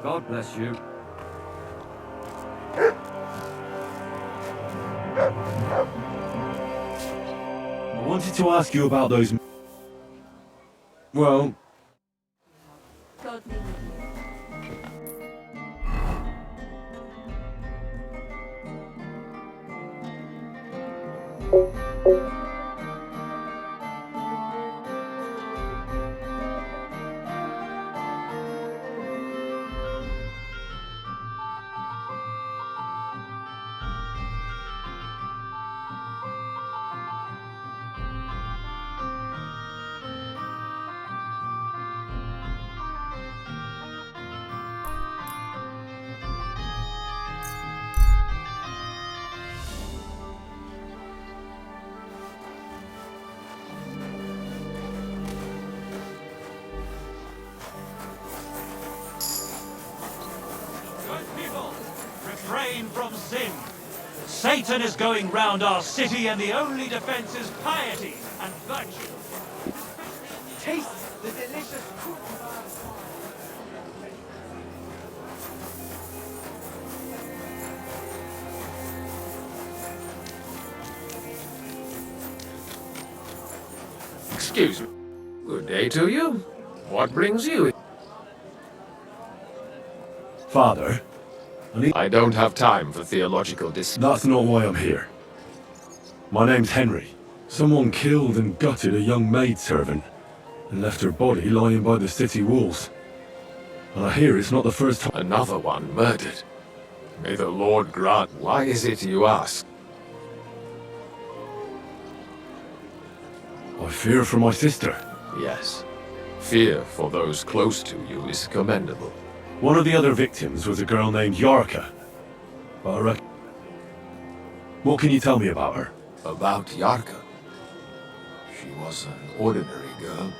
God bless you. I wanted to ask you about those... Well, God be with you. Good people, refrain from sin. Satan is going round our city, and the only defense is piety and virtue. Taste the delicious food. Excuse me. Good day to you. What brings you? Father, I don't have time for theological that's not why I'm here. My name's Henry. Someone killed and gutted a young maidservant and left her body lying by the city walls. And I hear it's not the first time. Another one murdered. May the Lord grant. Why is it you ask? I fear for my sister. Yes. Fear for those close to you is commendable. One of the other victims was a girl named Yarka. But I reckon... What can you tell me about her? About Yarka. She was an ordinary girl.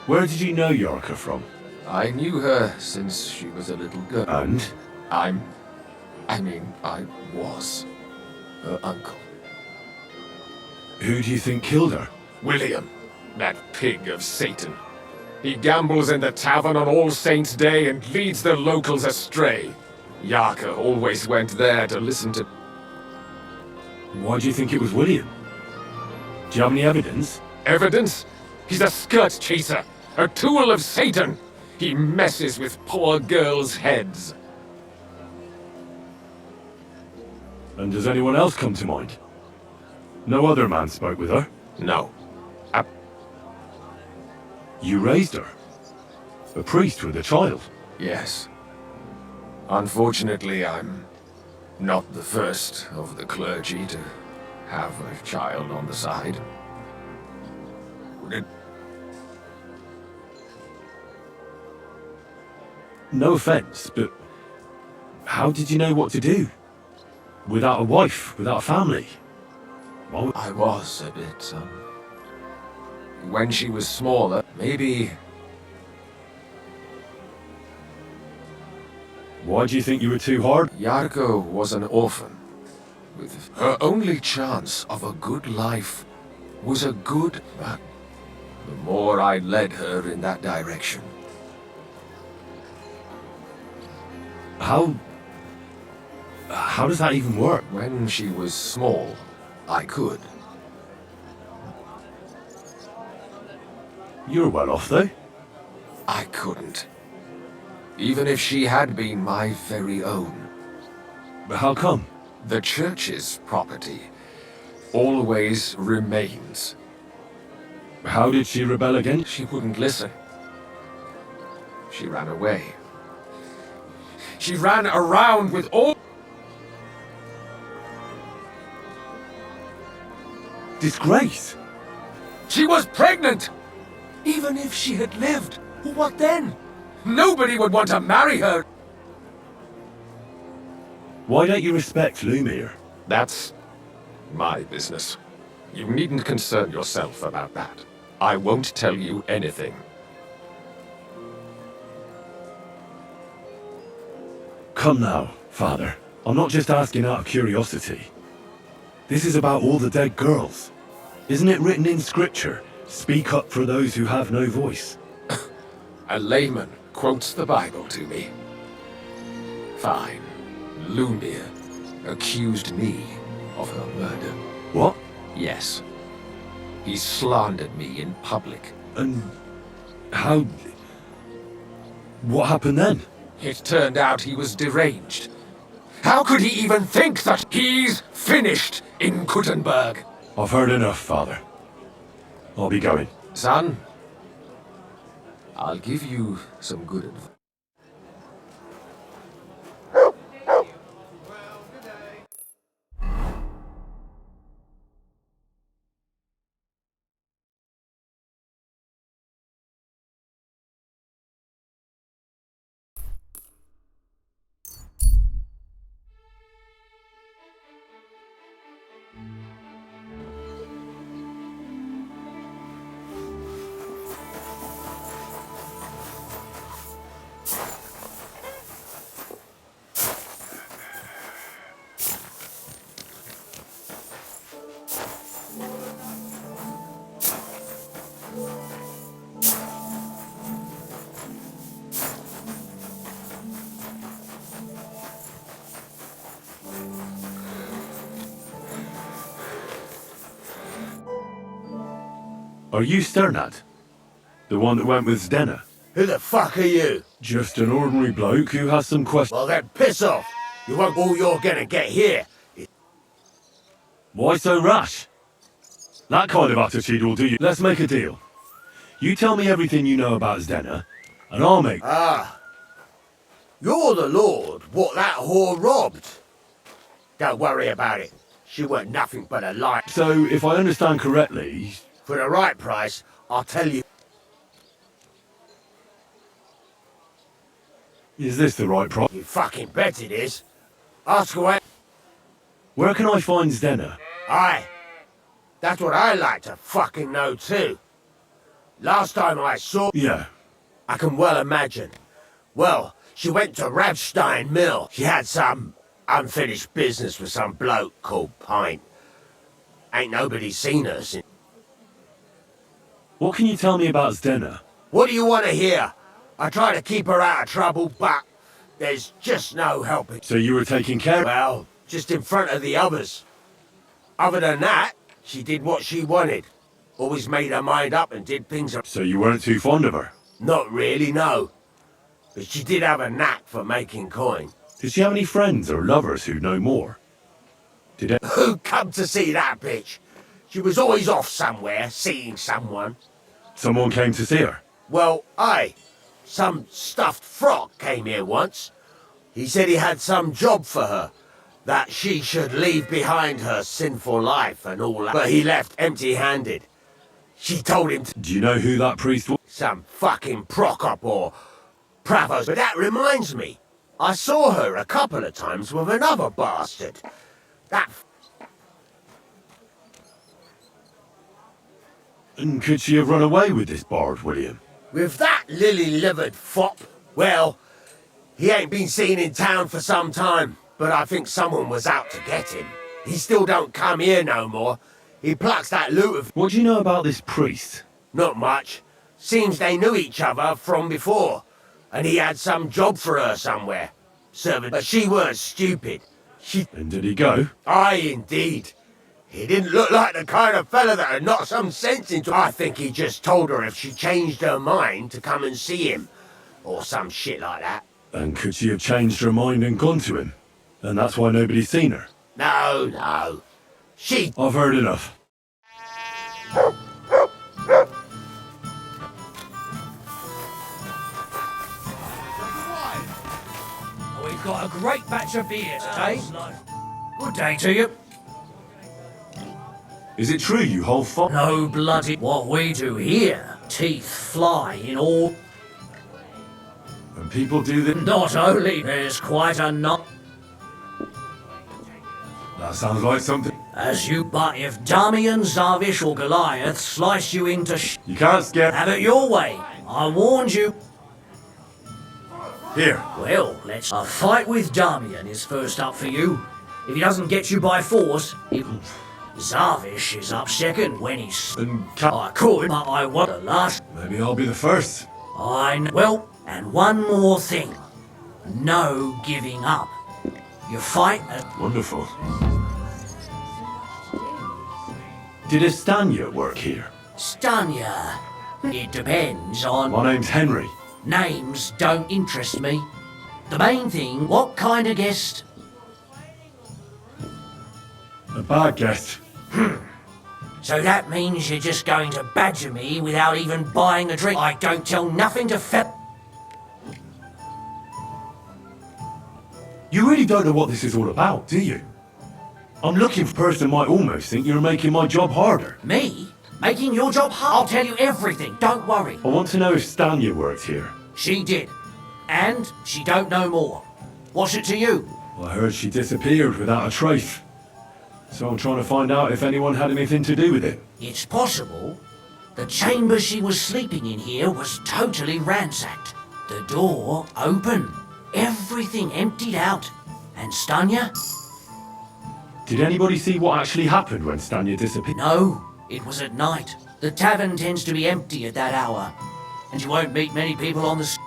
Where did you know Yarka from? I knew her since she was a little girl. And? I was her uncle. Who do you think killed her? William, that pig of Satan. He gambles in the tavern on All Saints' Day and leads the locals astray. Yarka always went there to listen to... Why do you think it was William? Do you have any evidence? Evidence? He's a skirt chaser, a tool of Satan. He messes with poor girls' heads. And does anyone else come to mind? No other man spoke with her? No. You raised her? A priest with a child? Yes. Unfortunately, I'm not the first of the clergy to have a child on the side. Would it... No offense, but how did you know what to do? Without a wife, without a family? Well, I was a bit, when she was smaller, maybe... why do you think you were too hard? Yarko was an orphan. With her only chance of a good life was a good man. The more I led her in that direction. How does that even work? When she was small, I could. You're well off, though. I couldn't. Even if she had been my very own. But how come? The church's property always remains. How did she rebel again? She wouldn't listen. She ran away. She ran around with all... Disgrace! She was pregnant! Even if she had lived, what then? Nobody would want to marry her! Why don't you respect Lumir? That's my business. You needn't concern yourself about that. I won't tell you anything. Come now, Father. I'm not just asking out of curiosity. This is about all the dead girls. Isn't it written in Scripture? Speak up for those who have no voice. A layman quotes the Bible to me. Fine. Lumir accused me of her murder. What? Yes. He slandered me in public. And how... What happened then? It turned out he was deranged. How could he even think that he's finished in Kuttenberg? I've heard enough, Father. I'll be going. Son, I'll give you some good advice. Are you Sternad? The one that went with Zdenna? Who the fuck are you? Just an ordinary bloke who has some questions. Well then, piss off. You won't all you're gonna get here. Why so rash? That kind of attitude will do you. Let's make a deal. You tell me everything you know about Zdenna, and I'll make... You're the lord what that whore robbed. Don't worry about it. She weren't nothing but a lie. So, if I understand correctly... For the right price, I'll tell you. Is this the right price? You fucking bet it is. Ask away. Where can I find Zdenna? Aye. That's what I like to fucking know too. Last time I saw... Yeah. I can well imagine. Well, she went to Ravstein Mill. She had some unfinished business with some bloke called Pint. Ain't nobody seen her since. What can you tell me about Zdenna? What do you want to hear? I try to keep her out of trouble, but there's just no helping. So you were taking care... Well, just in front of the others. Other than that, she did what she wanted. Always made her mind up and did things... So you weren't too fond of her? Not really, no. But she did have a knack for making coin. Did she have any friends or lovers who know more? Did it... Who come to see that bitch? She was always off somewhere, seeing someone. Someone came to see her? Well, aye. Some stuffed frog came here once. He said he had some job for her. That she should leave behind her sinful life and all that. But he left empty-handed. She told him to... Do you know who that priest was? Some fucking Prokop or Pravos. But that reminds me. I saw her a couple of times with another bastard. That... And could she have run away with this bard, William? With that lily-livered fop? Well, he ain't been seen in town for some time, but I think someone was out to get him. He still don't come here no more. He plucks that loot of... What do you know about this priest? Not much. Seems they knew each other from before, and he had some job for her somewhere. Serving, but she weren't stupid. She... And did he go? Aye, indeed. He didn't look like the kind of fella that had knocked some sense into... I think he just told her if she changed her mind to come and see him. Or some shit like that. And could she have changed her mind and gone to him? And that's why nobody's seen her? No, no. She... I've heard enough. We've got a great batch of beer today. Good day to you. Is it true you hold fire? No bloody... What we do here, teeth fly in all... And people do this? Not only, there's quite a lot... That sounds like something... As you... But if Damian, Zarvish or Goliath slice you into You can't scare... have it your way. I warned you. Here. Well, let's... A fight with Damian is first up for you. If he doesn't get you by force, Zarvish is up second when he's... And I could, but I want the last... Maybe I'll be the first. I know. Well, and one more thing. no giving up. You fight and Wonderful. Did Estanya work here? Stanya. It depends on... My name's Henry. Names don't interest me. The main thing, what kind of guest? A bad guest. So that means you're just going to badger me without even buying a drink. I don't tell nothing to You really don't know what this is all about, do you? I'm looking for a person who might almost think you're making my job harder. Me? Making your job hard? I'll tell you everything, don't worry. I want to know if Stanya worked here. She did. And she don't know more. What's it to you? I heard she disappeared without a trace. So I'm trying to find out if anyone had anything to do with it. It's possible. The chamber she was sleeping in here was totally ransacked. The door open. Everything emptied out. And Stanya? Did anybody see what actually happened when Stanya disappeared? No, it was at night. The tavern tends to be empty at that hour. And you won't meet many people on the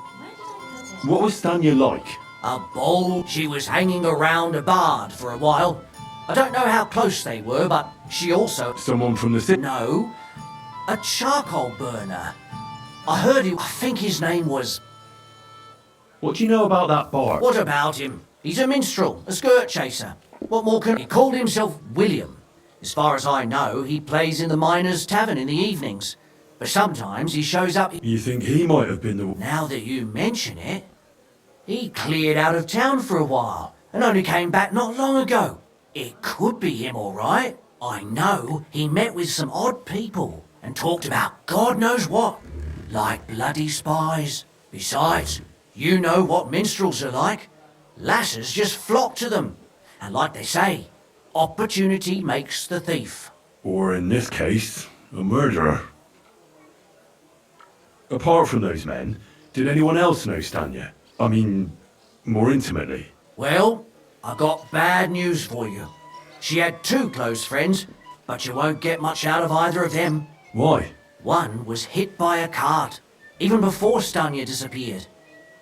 What was Stanya like? A bold. She was hanging around a bard for a while. I don't know how close they were, but she also... Someone from the city? No, a charcoal burner. I heard him. I think his name was... What do you know about that bar? What about him? He's a minstrel, a skirt chaser. What more can... He called himself William. As far as I know, he plays in the Miners' Tavern in the evenings. But sometimes he shows up... You think he might have been the... Now that you mention it, he cleared out of town for a while and only came back not long ago. It could be him, all right. I know he met with some odd people and talked about God knows what, like bloody spies. Besides, you know what minstrels are like. Lasses just flock to them. And like they say, opportunity makes the thief. Or in this case, a murderer. Apart from those men, did anyone else know Stanya? I mean, more intimately. Well, I got bad news for you. She had two close friends, but you won't get much out of either of them. Why? One was hit by a cart, even before Stanya disappeared,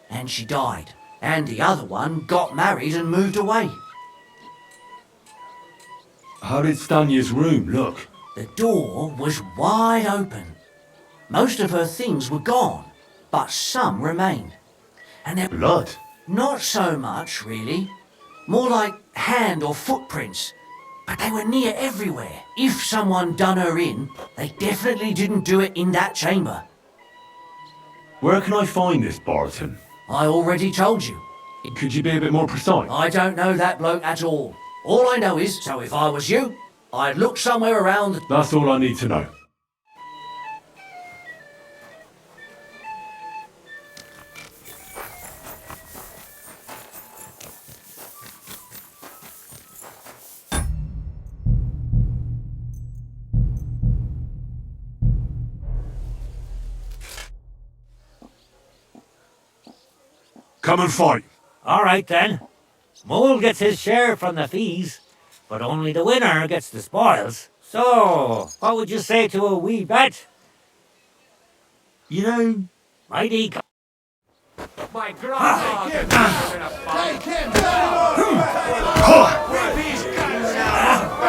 and she died. And the other one got married and moved away. How did Stanya's room look? The door was wide open. Most of her things were gone, but some remained. And there... Blood? Not so much, really. More like hand or footprints. But they were near everywhere. If someone done her in, they definitely didn't do it in that chamber. Where can I find this Barton? I already told you. Could you be a bit more precise? I don't know that bloke at all. All I know is, so if I was you, I'd look somewhere around... That's all I need to know. Come and fight. All right, then. Mole gets his share from the fees, but only the winner gets the spoils. So, what would you say to a wee bet? You know... Mighty... My God! Take him! Rip his guts out!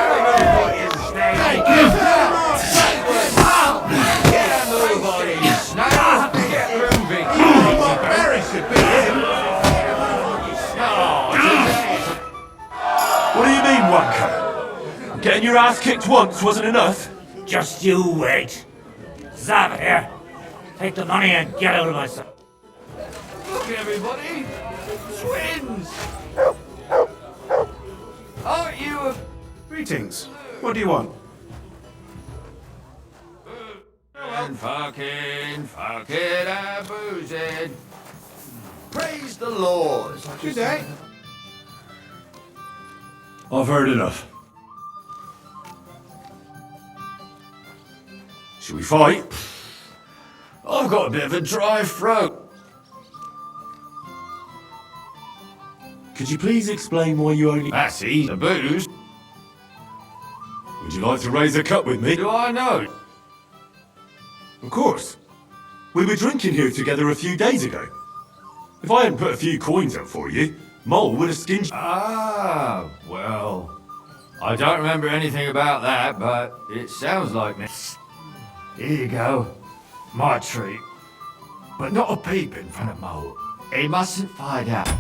Take him down! Get a move on him, Snail! Get moving! Barris should be him! What do you mean, wanker? Getting your ass kicked once wasn't enough? Just you wait. Zap here. Take the money and get out of my sight. Look, everybody! Twins! Aren't you a... Greetings. What do you want? And fucking and boozing. Praise the Lord. Good day. I've heard enough. Should we fight? I've got a bit of a dry throat. Could you please explain why you only... Assy, the booze. Would you like to raise a cup with me? Do I know? Of course. We were drinking here together a few days ago. If I hadn't put a few coins up for you, Mole would have skinned you. Ah, well, I don't remember anything about that, but it sounds like me. Here you go. My treat. But not a peep in front of Mole. He mustn't find out.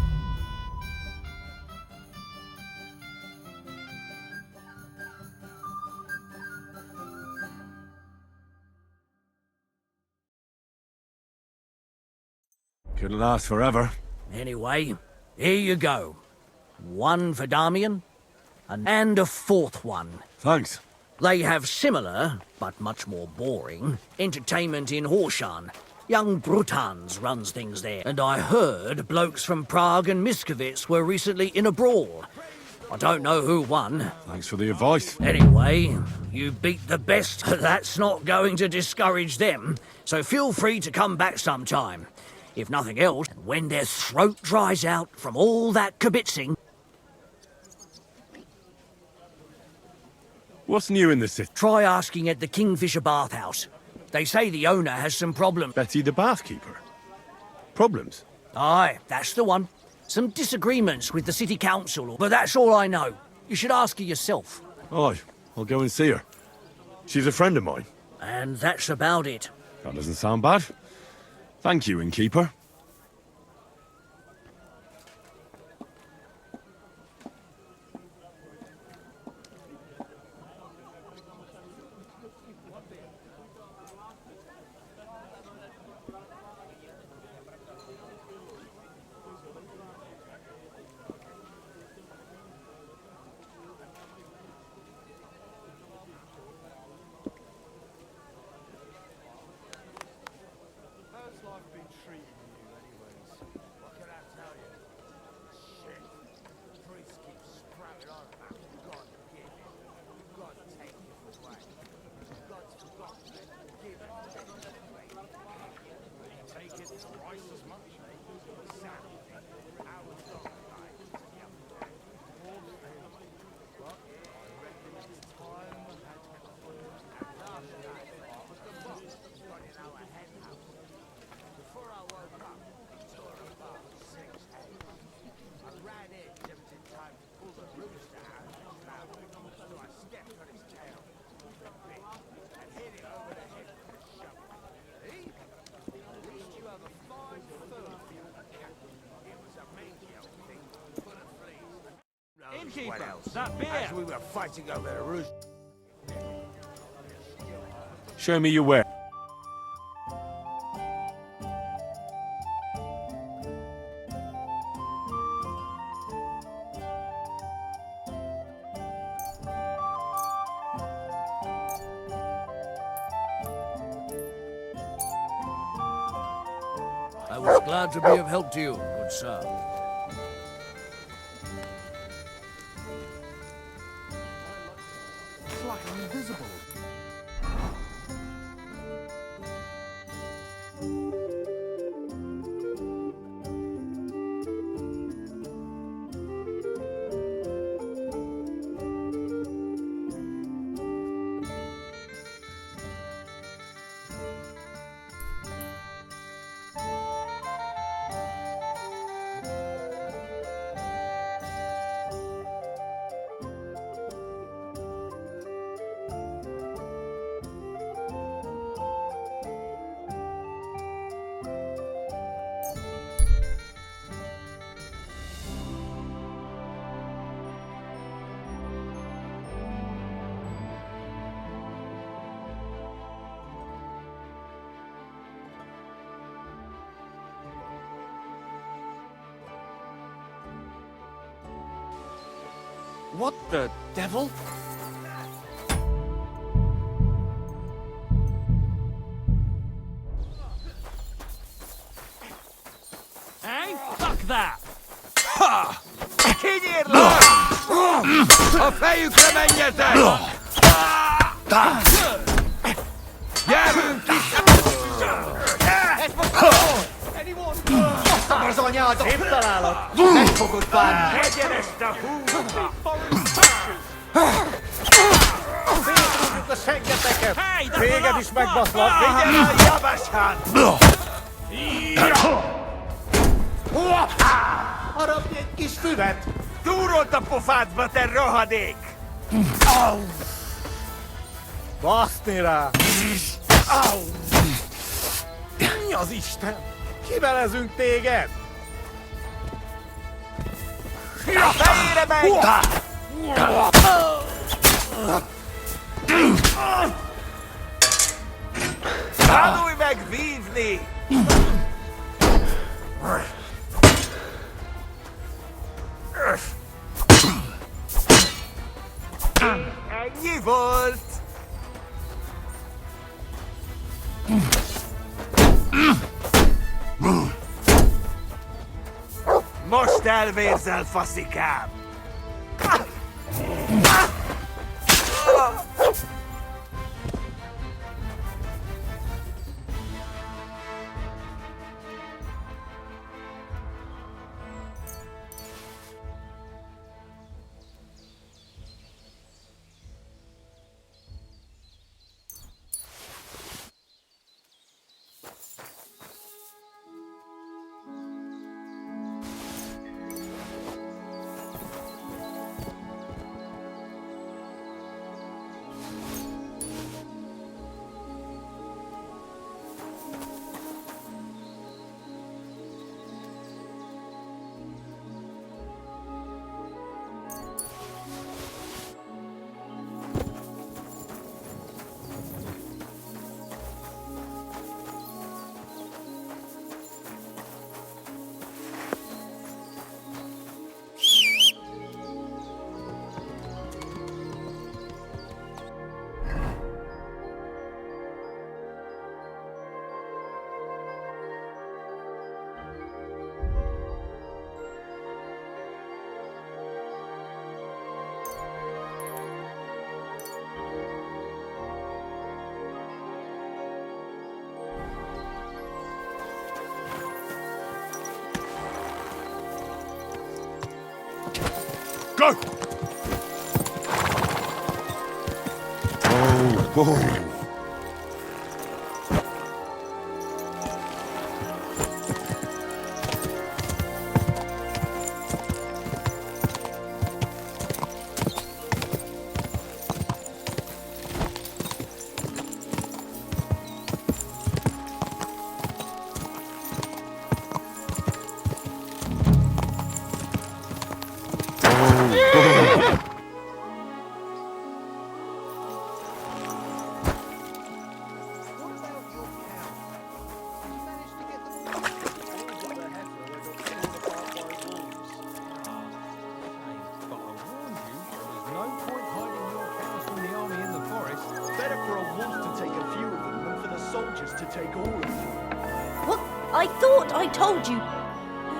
Couldn't last forever. Anyway, here you go. One for Damian, and a fourth one. Thanks. They have similar, but much more boring, entertainment in Horshan. Young Brutans runs things there, and I heard blokes from Prague and Miskovitz were recently in a brawl. I don't know who won. Thanks for the advice. Anyway, you beat the best. That's not going to discourage them, so feel free to come back sometime. If nothing else, when their throat dries out from all that kibitzing. What's new in the city? Try asking at the Kingfisher Bathhouse. They say the owner has some problems. Betty the bathkeeper. Problems? Aye, that's the one. Some disagreements with the city council, but that's all I know. You should ask her yourself. Aye, I'll go and see her. She's a friend of mine. And that's about it. That doesn't sound bad. Thank you, innkeeper. What else? As we were fighting over the roost. Show me your ware. I was glad to be of help to you, good sir. It's like I'm invisible. What the devil? Hey, fuck that! Ofeju kremenjete! Az anyádat! Szép találat! Meg fogod bánni! Tegyen ezt a húzba! Szétrúgjuk a seggeteket! Hey, de Téged is megbaszlak! Figyelj a javasán! Harapj egy kis füvet! Túrolt a pofádba, te rohadék! Baszni rá! Mi az Isten? Kivelezünk téged! A fejére megy! Tanulj meg vívni! Ennyi volt! Most elvérzel, faszikám! Go! Oh. Better for a wolf to take a few of them than for the soldiers to take all of them. What? I thought I told you.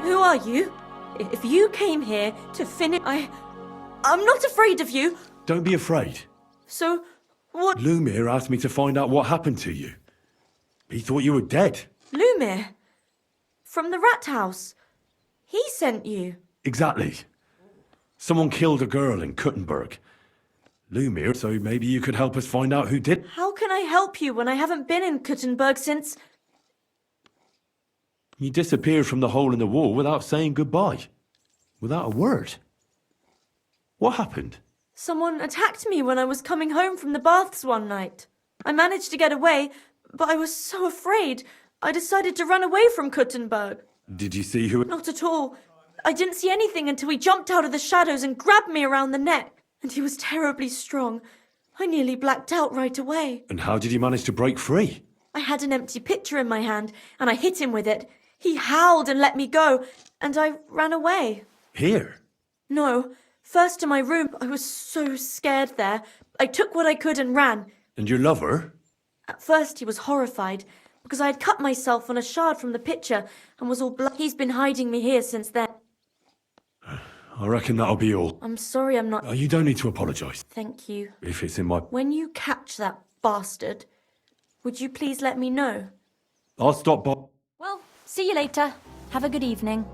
Who are you? If you came here to finish, I'm not afraid of you. Don't be afraid. So, what? Lumir asked me to find out what happened to you. He thought you were dead. Lumir? From the rat house? He sent you? Exactly. Someone killed a girl in Kuttenberg. Lumir, so maybe you could help us find out who did. How can I help you when I haven't been in Kuttenberg since... You disappeared from the hole in the wall without saying goodbye. Without a word. What happened? Someone attacked me when I was coming home from the baths one night. I managed to get away, but I was so afraid. I decided to run away from Kuttenberg. Did you see who... Not at all. I didn't see anything until he jumped out of the shadows and grabbed me around the neck. And he was terribly strong. I nearly blacked out right away. And how did you manage to break free? I had an empty pitcher in my hand, and I hit him with it. He howled and let me go, and I ran away. Here? No, first to my room. I was so scared there. I took what I could and ran. And your lover? At first he was horrified, because I had cut myself on a shard from the pitcher and was all bloody. He's been hiding me here since then. I reckon that'll be all. I'm sorry I'm not... You don't need to apologise. Thank you. If it's in my... When you catch that bastard, would you please let me know? I'll stop by... Well, see you later. Have a good evening.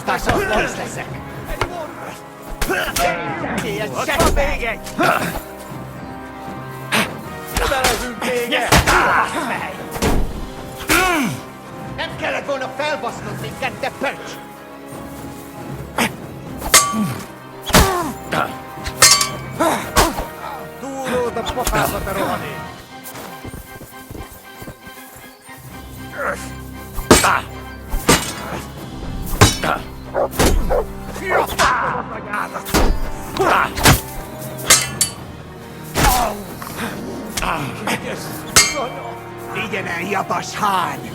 tässä on monstesse. Nem kellett volna felbasznod minket, te pöcs! Túlód a pofába, te rohadék! Vigyen el, jabas hány!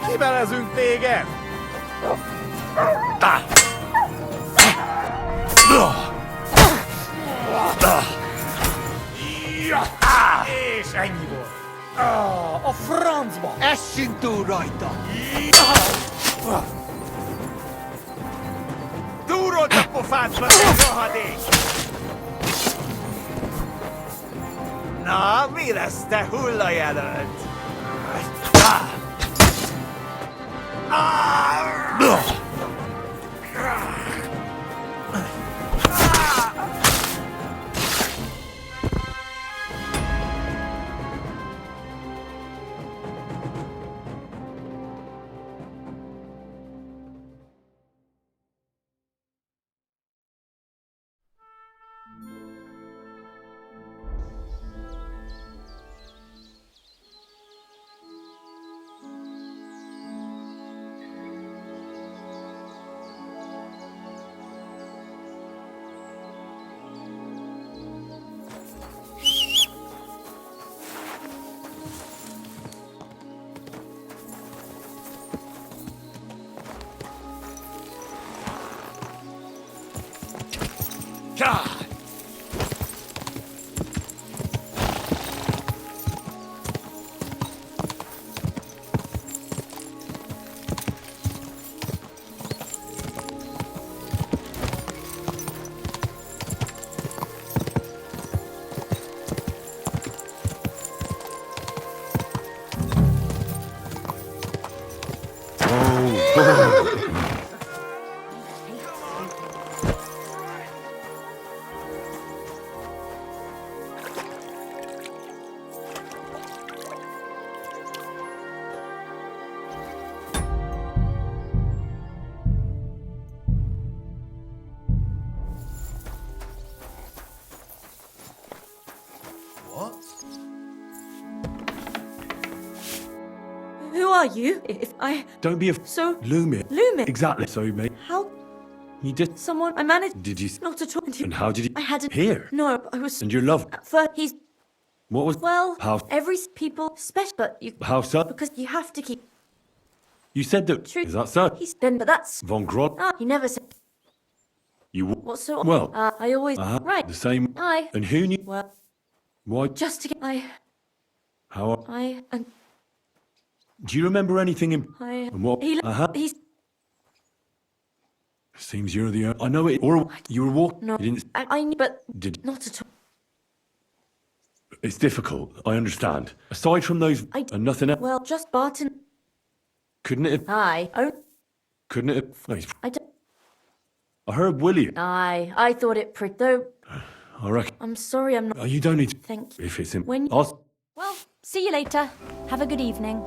Kivelezünk téged! És ennyi volt. A francba! Essünk túl rajta! Túrold a pofádba, te rohadék! Na, mi lesz, te hullajelölt? Who are you? If I... Don't be a So... Lumin. Lumin? Exactly. So, mate. How... You did. Someone... I managed... Did you? Not at all. And how did you? I hadn't... Here. No, I was... And your love. At first, he's... What was? Well... How? Every people... Special... But you... How so? Because you have to keep... You said that. True. Is that so? He's been... But that's... Von Grod. Ah, he never said... You. What so... Well. I always... Right. The same. I... And who knew? Well... Why? Just to get... How? And... Do you remember anything in? And what? He... He's. Seems you're the. I know it. Or you were walking. No. You didn't. I knew, but... Did. Not at all. It's difficult. I understand. Aside from those and nothing else. Well, just Barton... Couldn't it have? Oh... Couldn't it have? No, I don't... I heard William. I thought it pretty... Though... I reckon. I'm sorry, I'm not... Oh, you don't need to. Thank you. If it's in. When... I'll. Well, see you later. Have a good evening.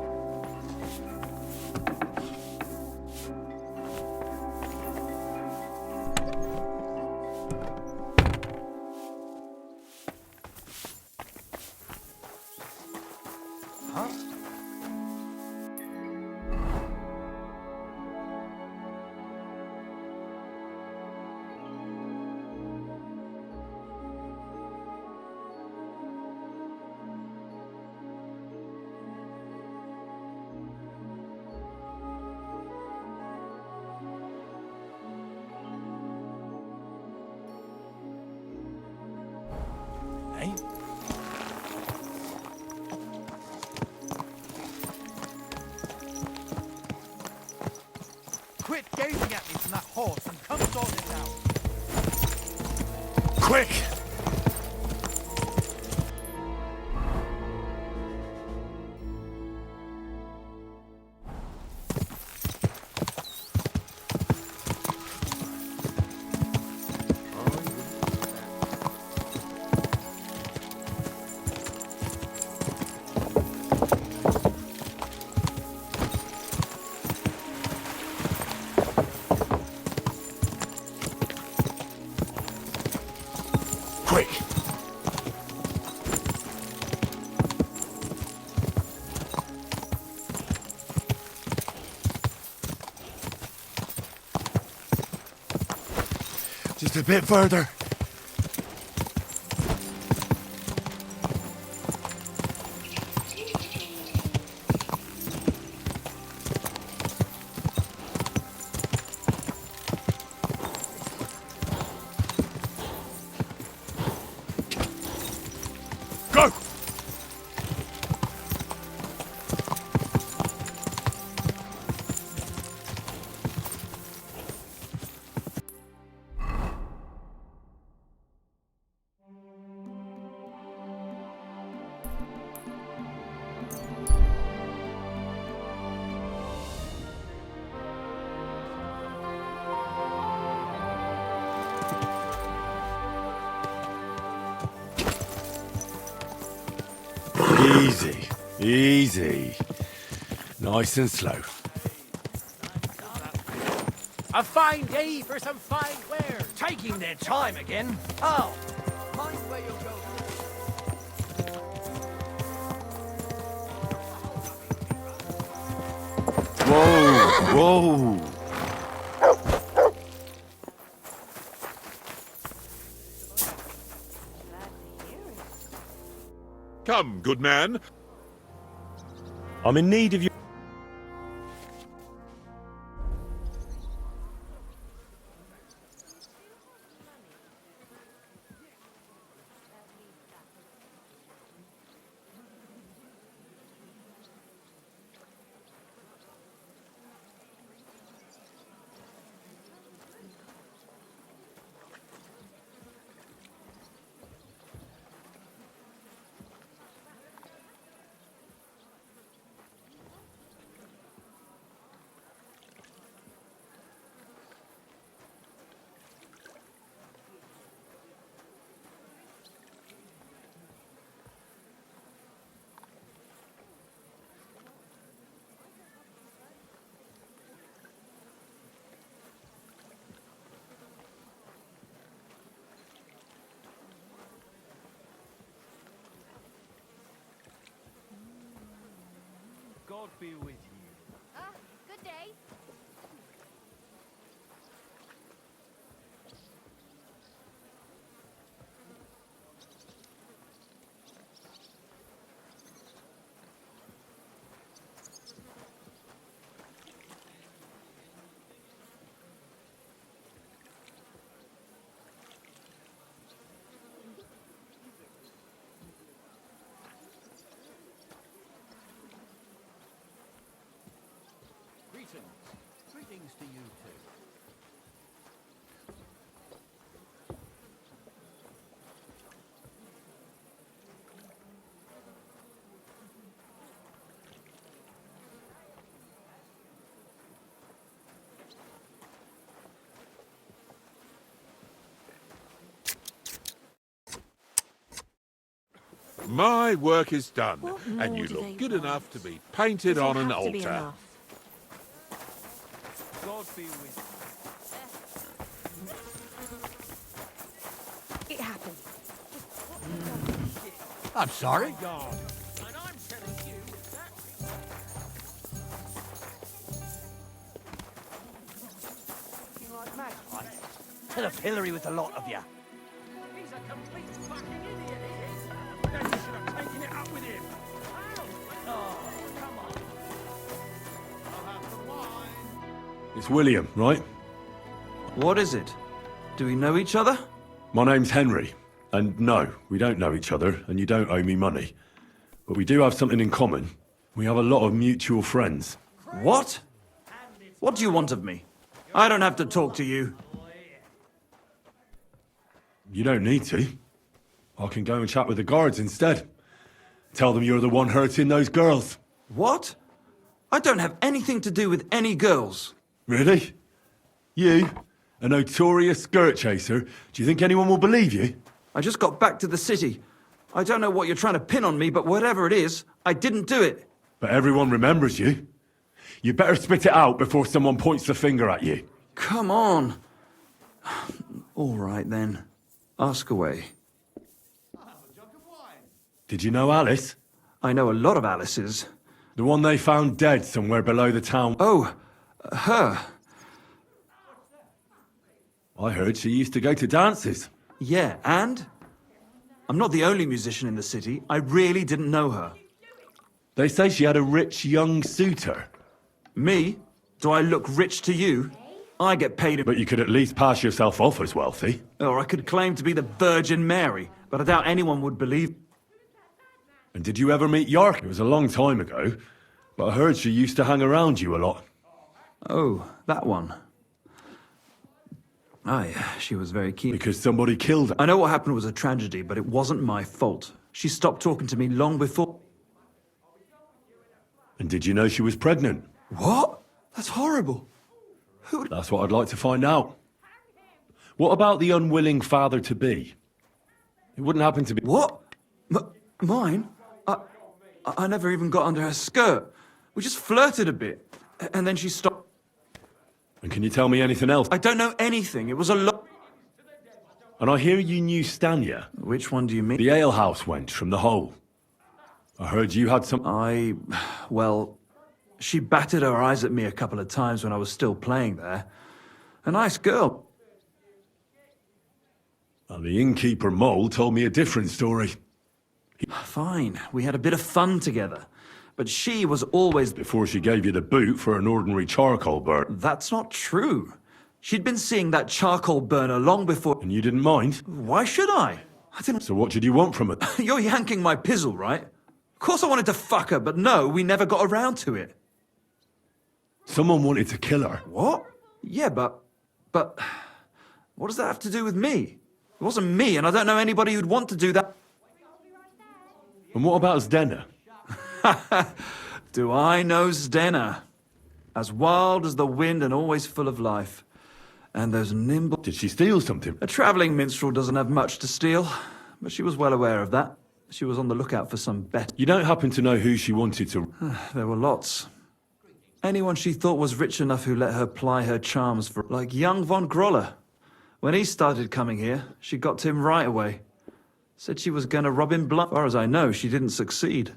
Quit gazing at me from that horse and come sort this out. Quick! quick. Just a bit further. Go! Easy, easy. Nice and slow. A fine day for some fine wares. Taking their time again. Oh, mind where you're going. Whoa, whoa. Come, good man. I'm in need of you. God be with you. Good day. Greetings to you too. My work is done, What and more you do they look good want? enough to be painted on an Have to be altar. enough. God be with you. It happened. I'm sorry. And I'm telling you that To the pillory with the lot of you. he's a complete fucking idiot, he is. Then you should have taken it up with him. Oh, come on. I'll have the wine. It's William, right? What is it? Do we know each other? My name's Henry. And no, we don't know each other, and you don't owe me money. But we do have something in common. We have a lot of mutual friends. What? What do you want of me? I don't have to talk to you. You don't need to. I can go and chat with the guards instead. Tell them you're the one hurting those girls. What? I don't have anything to do with any girls. Really? You? A notorious skirt chaser? Do you think anyone will believe you? I just got back to the city. I don't know what you're trying to pin on me, but whatever it is, I didn't do it. But everyone remembers you. You better spit it out before someone points the finger at you. Come on. All right then. Ask away. Did you know Alice? I know a lot of Alice's. The one they found dead somewhere below the town. Oh, her. I heard she used to go to dances. Yeah, and? I'm not the only musician in the city. I really didn't know her. They say she had a rich young suitor. Me? Do I look rich to you? I get paid. But you could at least pass yourself off as wealthy. Or I could claim to be the Virgin Mary, but I doubt anyone would believe. And did you ever meet York? It was a long time ago, but I heard she used to hang around you a lot. Oh, that one. Aye, she was very keen. Because somebody killed her. I know what happened was a tragedy, but it wasn't my fault. She stopped talking to me long before. And did you know she was pregnant? What? That's horrible. Who? That's what I'd like to find out. What about the unwilling father-to-be? It wouldn't happen to be... What? Mine? I never even got under her skirt. We just flirted a bit, and then she stopped. And can you tell me anything else? I don't know anything. It was a lot. And I hear you knew Stanya. Which one do you mean? The alehouse wench from the hole. I heard you had some... Well, she batted her eyes at me a couple of times when I was still playing there. A nice girl. And the innkeeper Mole told me a different story. Fine, we had a bit of fun together. But she was always... Before she gave you the boot for an ordinary charcoal burn. That's not true. She'd been seeing that charcoal burner long before... And you didn't mind? Why should I? I didn't... So what did you want from it? You're yanking my pizzle, right? Of course I wanted to fuck her, but no, we never got around to it. Someone wanted to kill her. What? Yeah, but... What does that have to do with me? It wasn't me, and I don't know anybody who'd want to do that. And what about Zdena? Do I know Zdena? As wild as the wind and always full of life. And those nimble... Did she steal something? A travelling minstrel doesn't have much to steal, but she was well aware of that. She was on the lookout for some better... You don't happen to know who she wanted to... There were lots. Anyone she thought was rich enough who let her ply her charms for... Like young von Groller. When he started coming here, she got to him right away. Said she was going to rob him blind. As far as I know, she didn't succeed.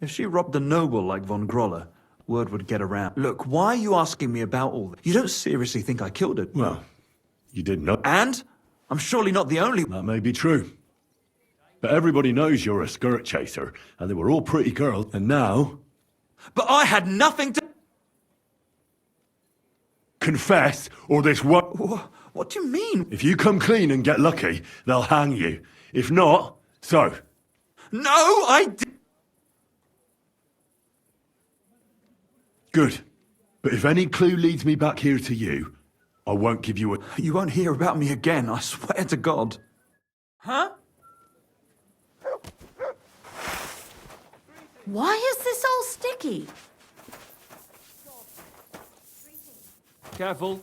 If she robbed a noble like von Groller, word would get around. Look, why are you asking me about all this? You don't seriously think I killed her? Well, you didn't know. And? I'm surely not the only... That may be true. But everybody knows you're a skirt chaser, and they were all pretty girls, and now... But I had nothing to... Confess, or this won't... What do you mean? If you come clean and get lucky, they'll hang you. If not, so... No, I did... Good. But if any clue leads me back here to you, I won't give you a... You won't hear about me again, I swear to God. Huh? Why is this all sticky? Careful.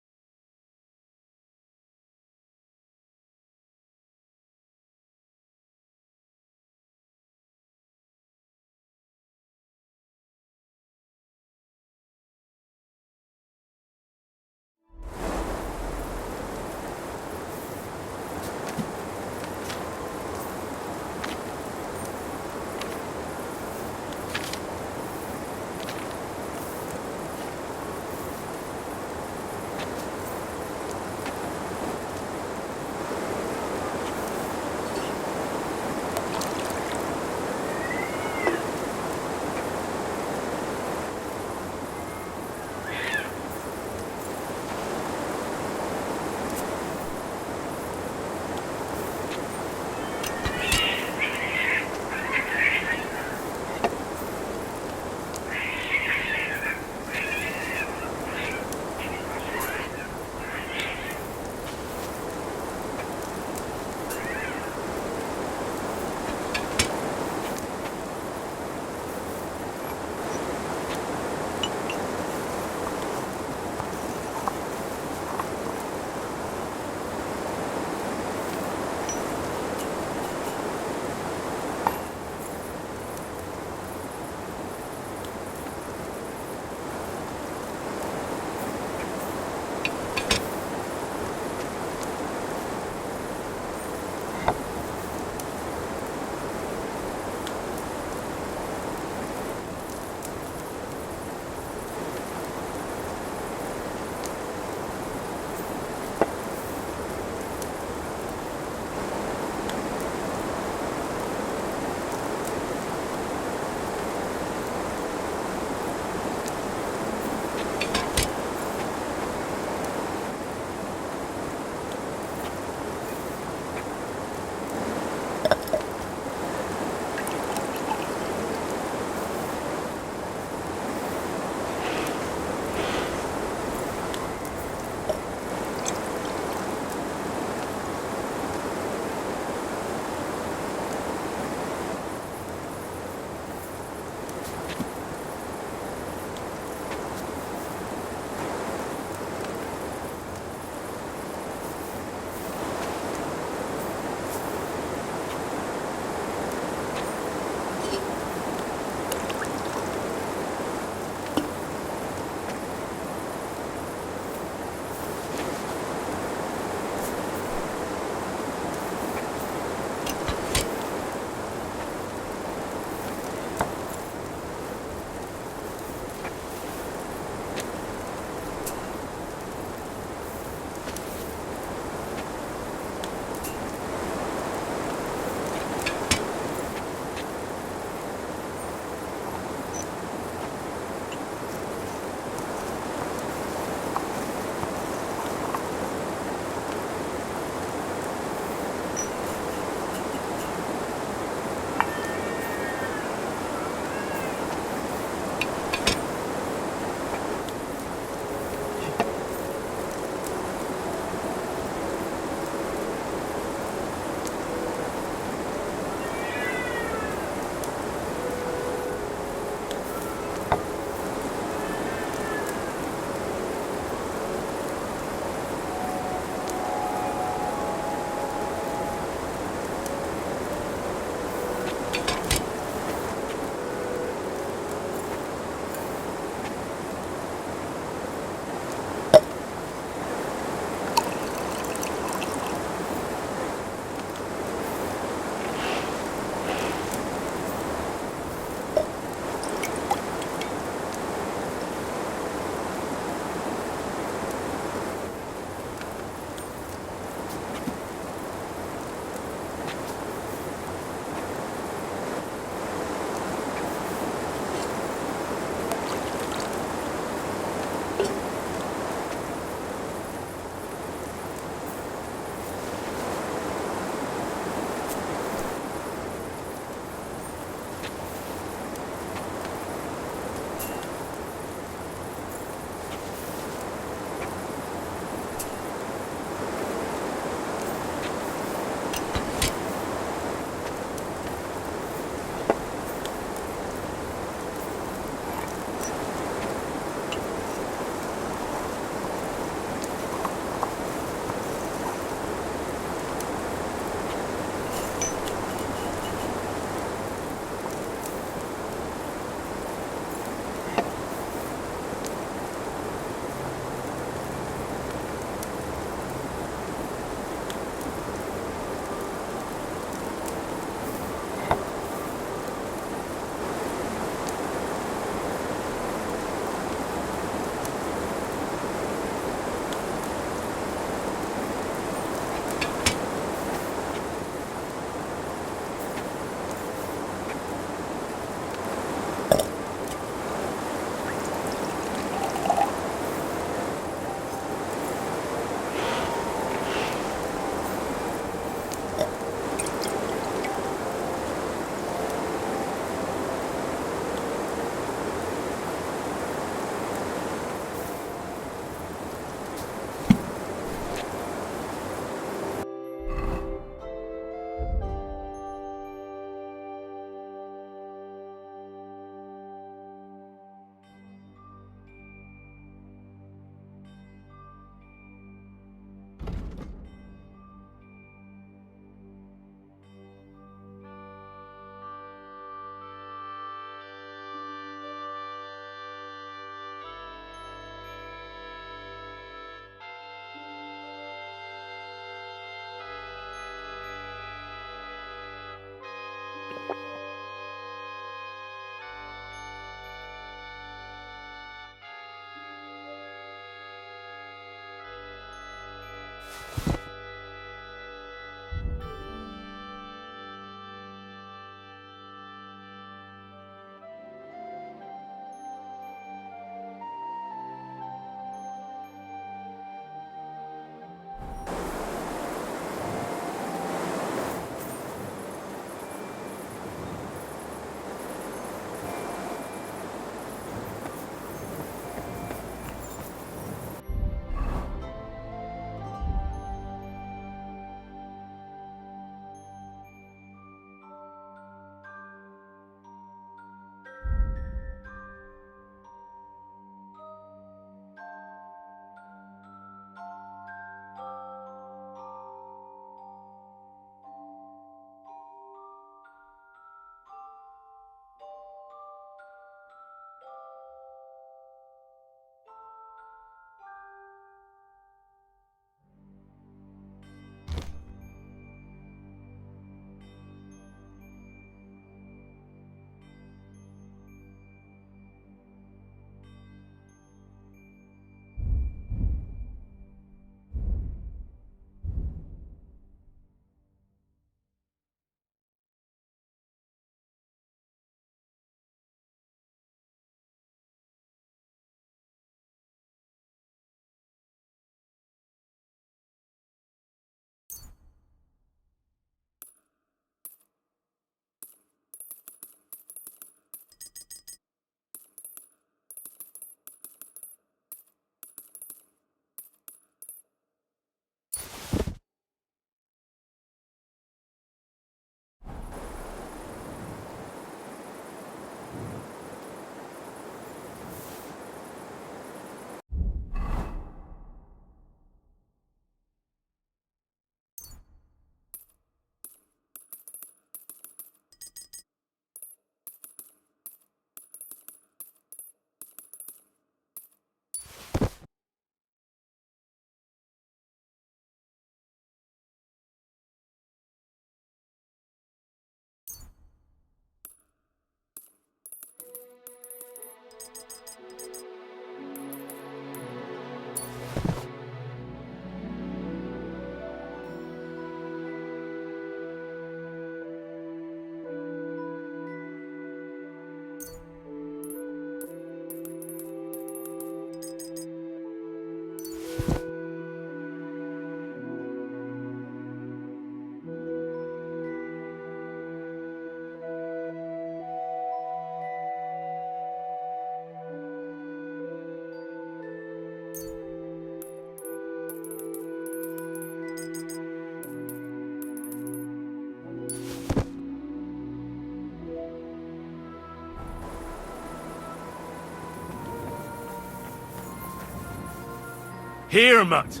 Here, mutt!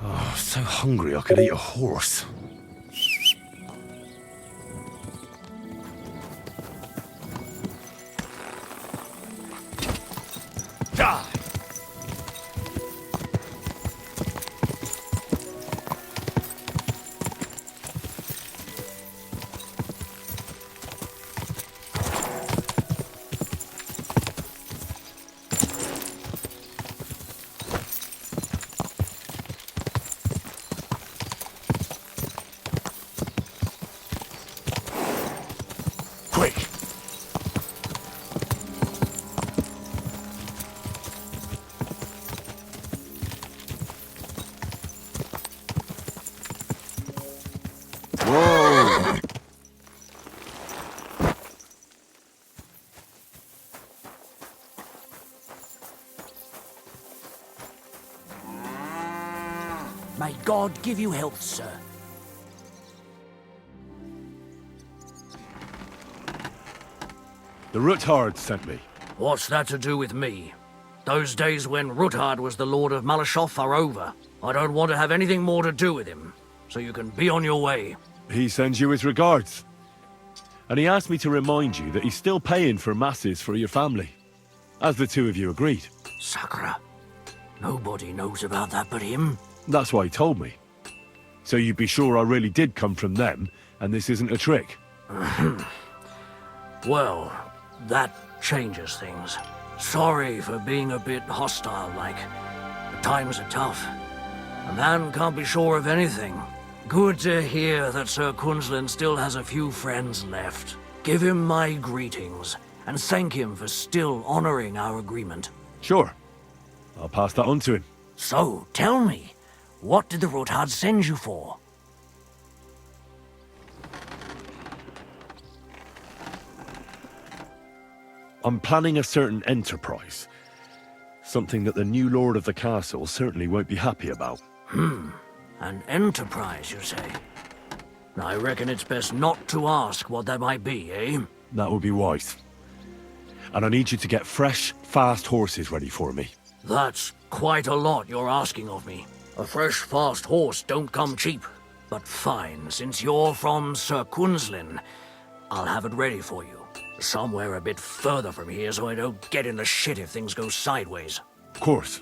Oh, so hungry I could eat a horse. Die! Quick! Whoa! May God give you health, sir. The Ruthard sent me. What's that to do with me? Those days when Ruthard was the Lord of Malashoff are over. I don't want to have anything more to do with him, so you can be on your way. He sends you his regards. And he asked me to remind you that he's still paying for masses for your family, as the two of you agreed. Sakura. Nobody knows about that but him. That's why he told me. So you'd be sure I really did come from them, and this isn't a trick. Well, that changes things. Sorry for being a bit hostile-like. The times are tough. A man can't be sure of anything. Good to hear that Sir Kunzlin still has a few friends left. Give him my greetings, and thank him for still honoring our agreement. Sure. I'll pass that on to him. So, tell me, what did the Ruthard send you for? I'm planning a certain enterprise. Something that the new lord of the castle certainly won't be happy about. An enterprise, you say? I reckon it's best not to ask what that might be, eh? That would be wise. And I need you to get fresh, fast horses ready for me. That's quite a lot you're asking of me. A fresh, fast horse don't come cheap. But fine, since you're from Sir Kunzlin, I'll have it ready for you. Somewhere a bit further from here so I don't get in the shit if things go sideways. Of course.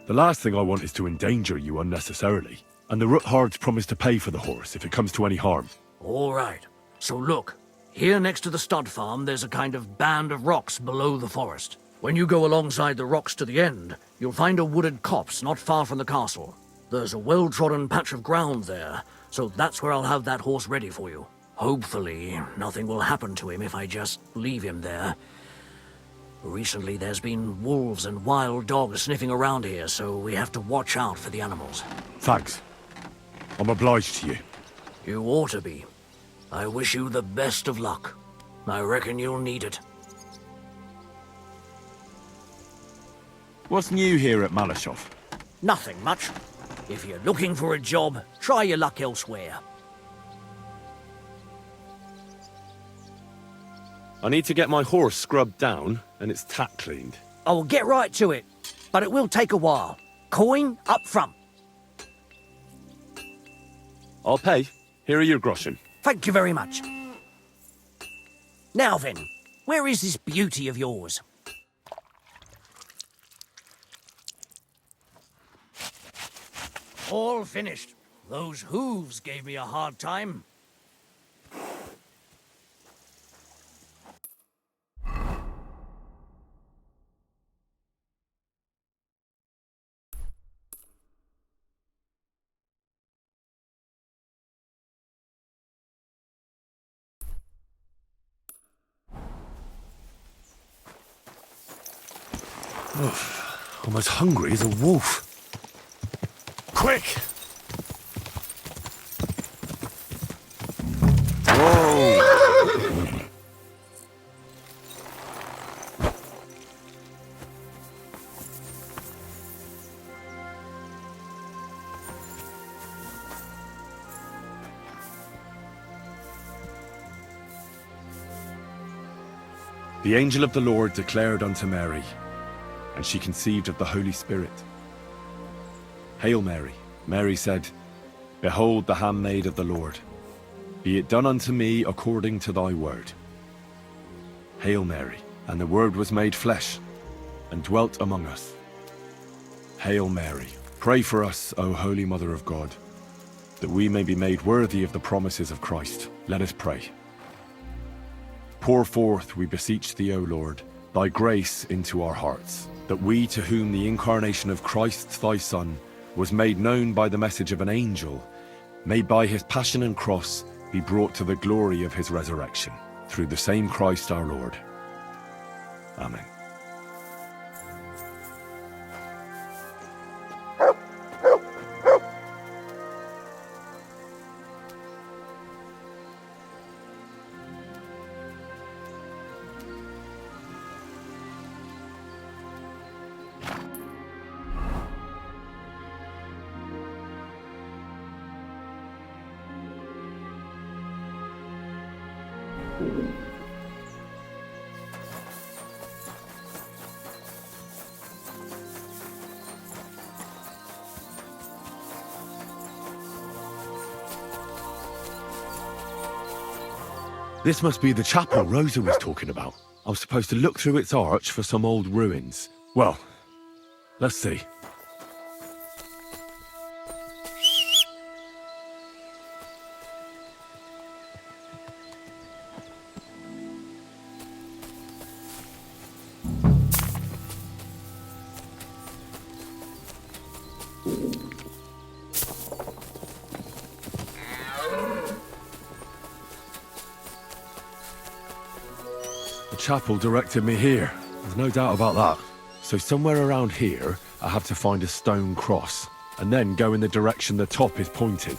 The last thing I want is to endanger you unnecessarily. And the Ruthards promise to pay for the horse if it comes to any harm. All right. So look, here next to the stud farm there's a kind of band of rocks below the forest. When you go alongside the rocks to the end, you'll find a wooded copse not far from the castle. There's a well-trodden patch of ground there, so that's where I'll have that horse ready for you. Hopefully, nothing will happen to him if I just leave him there. Recently, there's been wolves and wild dogs sniffing around here, so we have to watch out for the animals. Thanks. I'm obliged to you. You ought to be. I wish you the best of luck. I reckon you'll need it. What's new here at Malashoff? Nothing much. If you're looking for a job, try your luck elsewhere. I need to get my horse scrubbed down and its tack cleaned. I will get right to it, but it will take a while. Coin up front. I'll pay. Here are your groschen. Thank you very much. Now then, where is this beauty of yours? All finished. Those hooves gave me a hard time. I'm as hungry as a wolf. Quick! Whoa! The angel of the Lord declared unto Mary, and she conceived of the Holy Spirit. Hail Mary, Mary said, Behold the handmaid of the Lord. Be it done unto me according to thy word. Hail Mary, and the Word was made flesh, and dwelt among us. Hail Mary, pray for us, O Holy Mother of God, that we may be made worthy of the promises of Christ. Let us pray. Pour forth, we beseech thee, O Lord, thy grace into our hearts, that we, to whom the incarnation of Christ thy Son was made known by the message of an angel, may by his passion and cross be brought to the glory of his resurrection, through the same Christ our Lord. Amen. This must be the chapel Rosa was talking about. I was supposed to look through its arch for some old ruins. Well, let's see. The chapel directed me here. There's no doubt about that. So somewhere around here, I have to find a stone cross, and then go in the direction the top is pointing.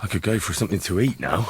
I could go for something to eat now.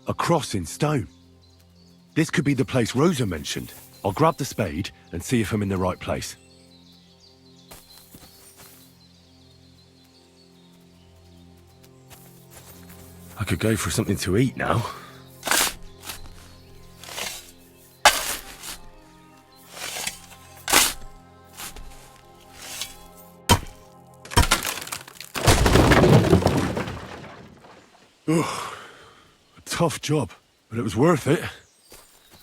A cross in stone. This could be the place Rosa mentioned. I'll grab the spade and see if I'm in the right place. I could go for something to eat now. Ugh. Tough job, but it was worth it.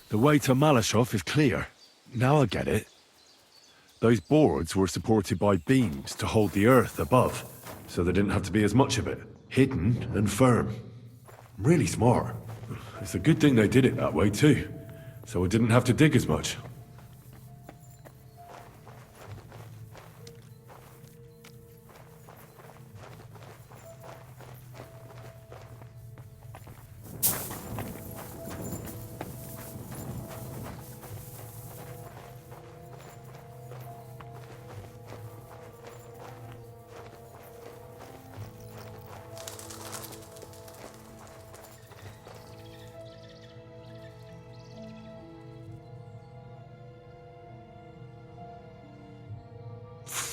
The way to Malashov is clear. Now I get it. Those boards were supported by beams to hold the earth above, so there didn't have to be as much of it. Hidden and firm. Really smart. It's a good thing they did it that way too, so I didn't have to dig as much.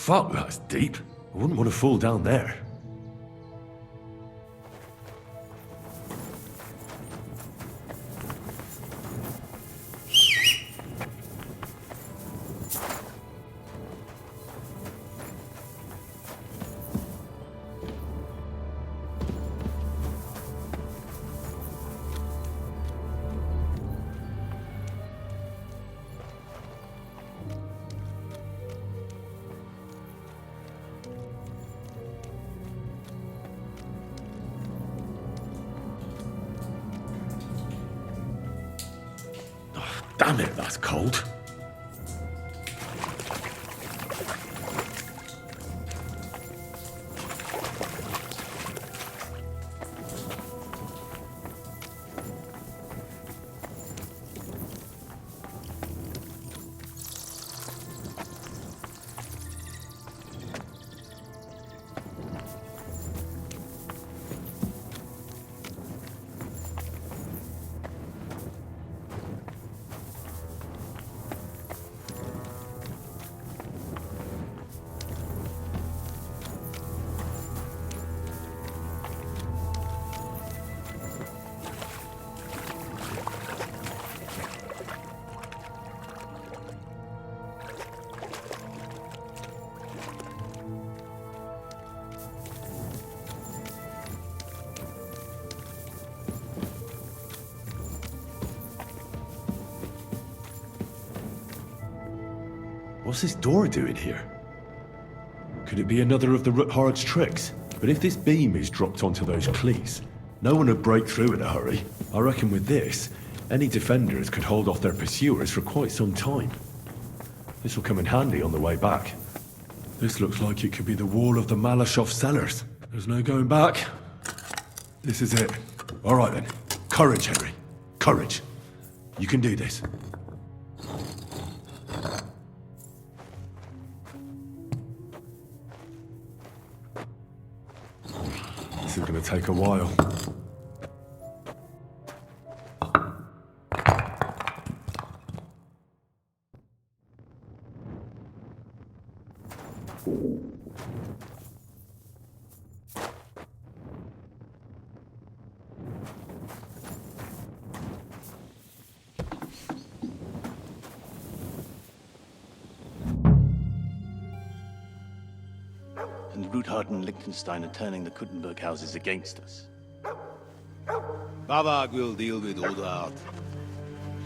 Fuck, that's deep. I wouldn't want to fall down there. Damn it, that's cold. What's this door doing here? Could it be another of the Ruthard's tricks? But if this beam is dropped onto those cleats, no one would break through in a hurry. I reckon with this, any defenders could hold off their pursuers for quite some time. This will come in handy on the way back. This looks like it could be the wall of the Malashov cellars. There's no going back. This is it. All right then. Courage, Henry. Courage. You can do this. This is going to take a while. And Ruthard and Liechtenstein are turning the Kuttenberg houses against us. Bavag will deal with Ruthard.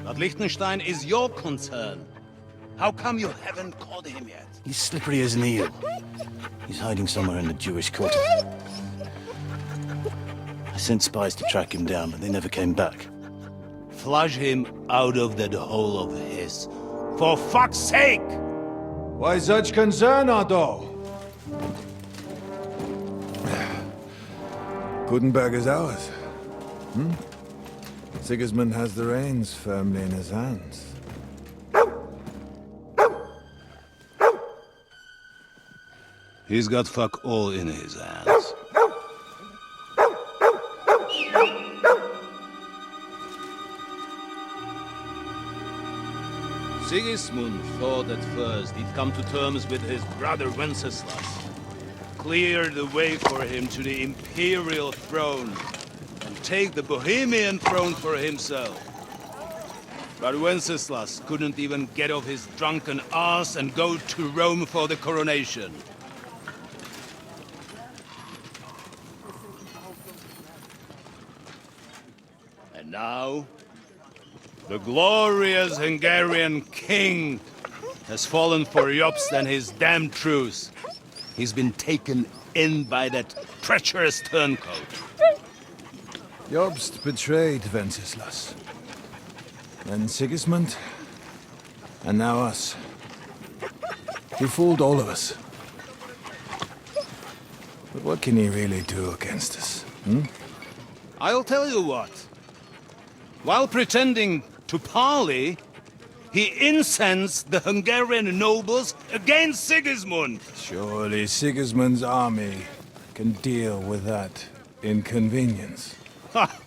But Liechtenstein is your concern. How come you haven't caught him yet? He's slippery as an eel. He's hiding somewhere in the Jewish quarter. I sent spies to track him down, but they never came back. Flush him out of that hole of his. For fuck's sake! Why such concern, Otto? Gutenberg is ours. Sigismund has the reins firmly in his hands. He's got fuck all in his hands. Sigismund thought at first he'd come to terms with his brother Wenceslas, clear the way for him to the imperial throne, and take the Bohemian throne for himself. But Wenceslas couldn't even get off his drunken ass and go to Rome for the coronation. And now, the glorious Hungarian king has fallen for Jobst and his damned truce. He's been taken in by that treacherous turncoat. Jobst betrayed Wenceslas. Then Sigismund. And now us. He fooled all of us. But what can he really do against us? I'll tell you what. While pretending to parley, he incensed the Hungarian nobles against Sigismund. Surely Sigismund's army can deal with that inconvenience. Ha!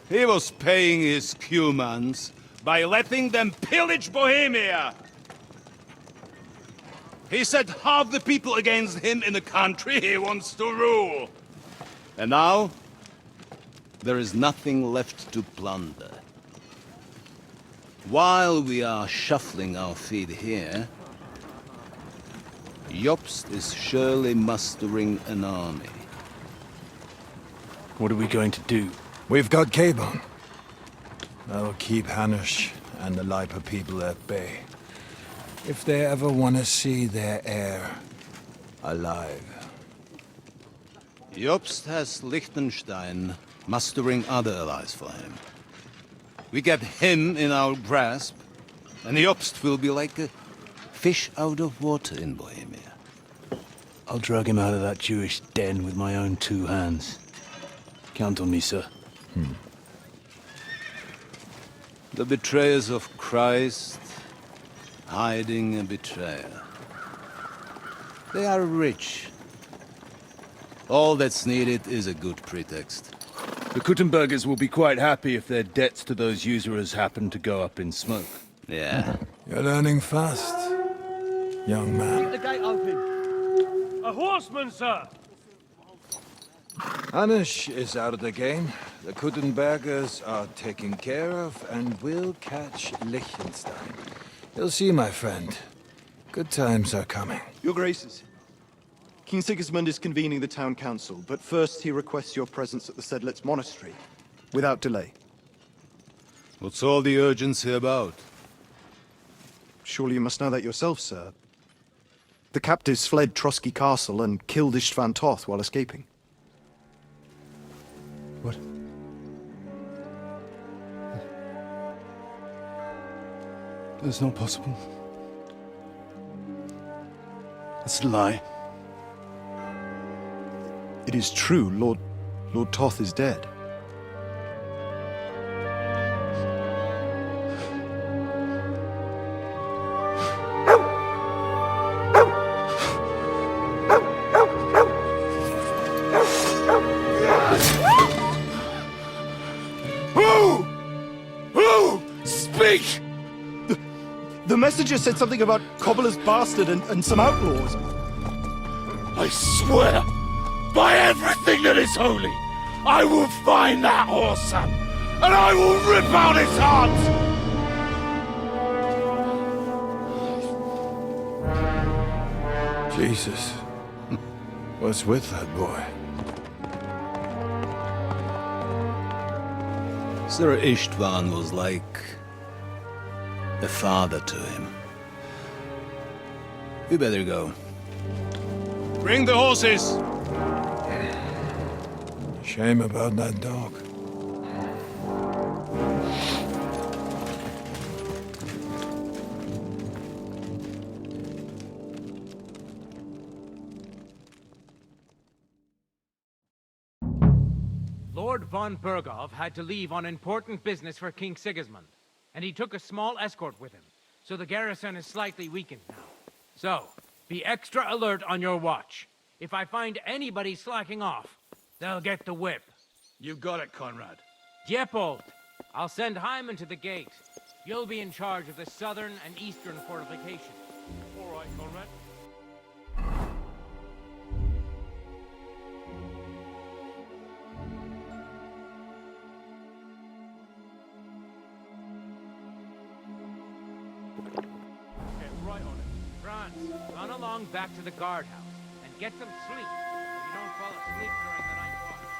He was paying his Cumans by letting them pillage Bohemia. He set half the people against him in the country he wants to rule. And now, there is nothing left to plunder. While we are shuffling our feet here, Jobst is surely mustering an army. What are we going to do? We've got Cabon. That'll keep Hanush and the Lipa people at bay. If they ever want to see their heir alive. Jobst has Liechtenstein mustering other allies for him. We get him in our grasp, and the Obst will be like a fish out of water in Bohemia. I'll drag him out of that Jewish den with my own 2 hands. Count on me, sir. The betrayers of Christ, hiding a betrayer. They are rich. All that's needed is a good pretext. The Kuttenbergers will be quite happy if their debts to those usurers happen to go up in smoke. Yeah. You're learning fast, young man. Keep the gate open. A horseman, sir! Anish is out of the game. The Kuttenbergers are taken care of and will catch Liechtenstein. You'll see, my friend. Good times are coming. Your Graces, King Sigismund is convening the town council, but first he requests your presence at the Sedlitz monastery, without delay. What's all the urgency about? Surely you must know that yourself, sir. The captives fled Trotsky Castle and killed Istvan Toth while escaping. What? That's not possible. That's a lie. It is true, Lord Toth is dead. Who? Speak! The messenger said something about Cobbler's bastard and some outlaws. I swear, by everything that is holy, I will find that whoreson, and I will rip out his heart! Jesus. What's with that boy? Sir Istvan was like a father to him. We better go. Bring the horses! Shame about that dog. Lord von Berghoff had to leave on important business for King Sigismund, and he took a small escort with him, so the garrison is slightly weakened now. So, be extra alert on your watch. If I find anybody slacking off, they'll get the whip. You got it, Conrad. Diepold, I'll send Hyman to the gate. You'll be in charge of the southern and eastern fortifications. All right, Conrad. Get right on it. Franz, run along back to the guardhouse and get some sleep so you don't fall asleep during the night watch.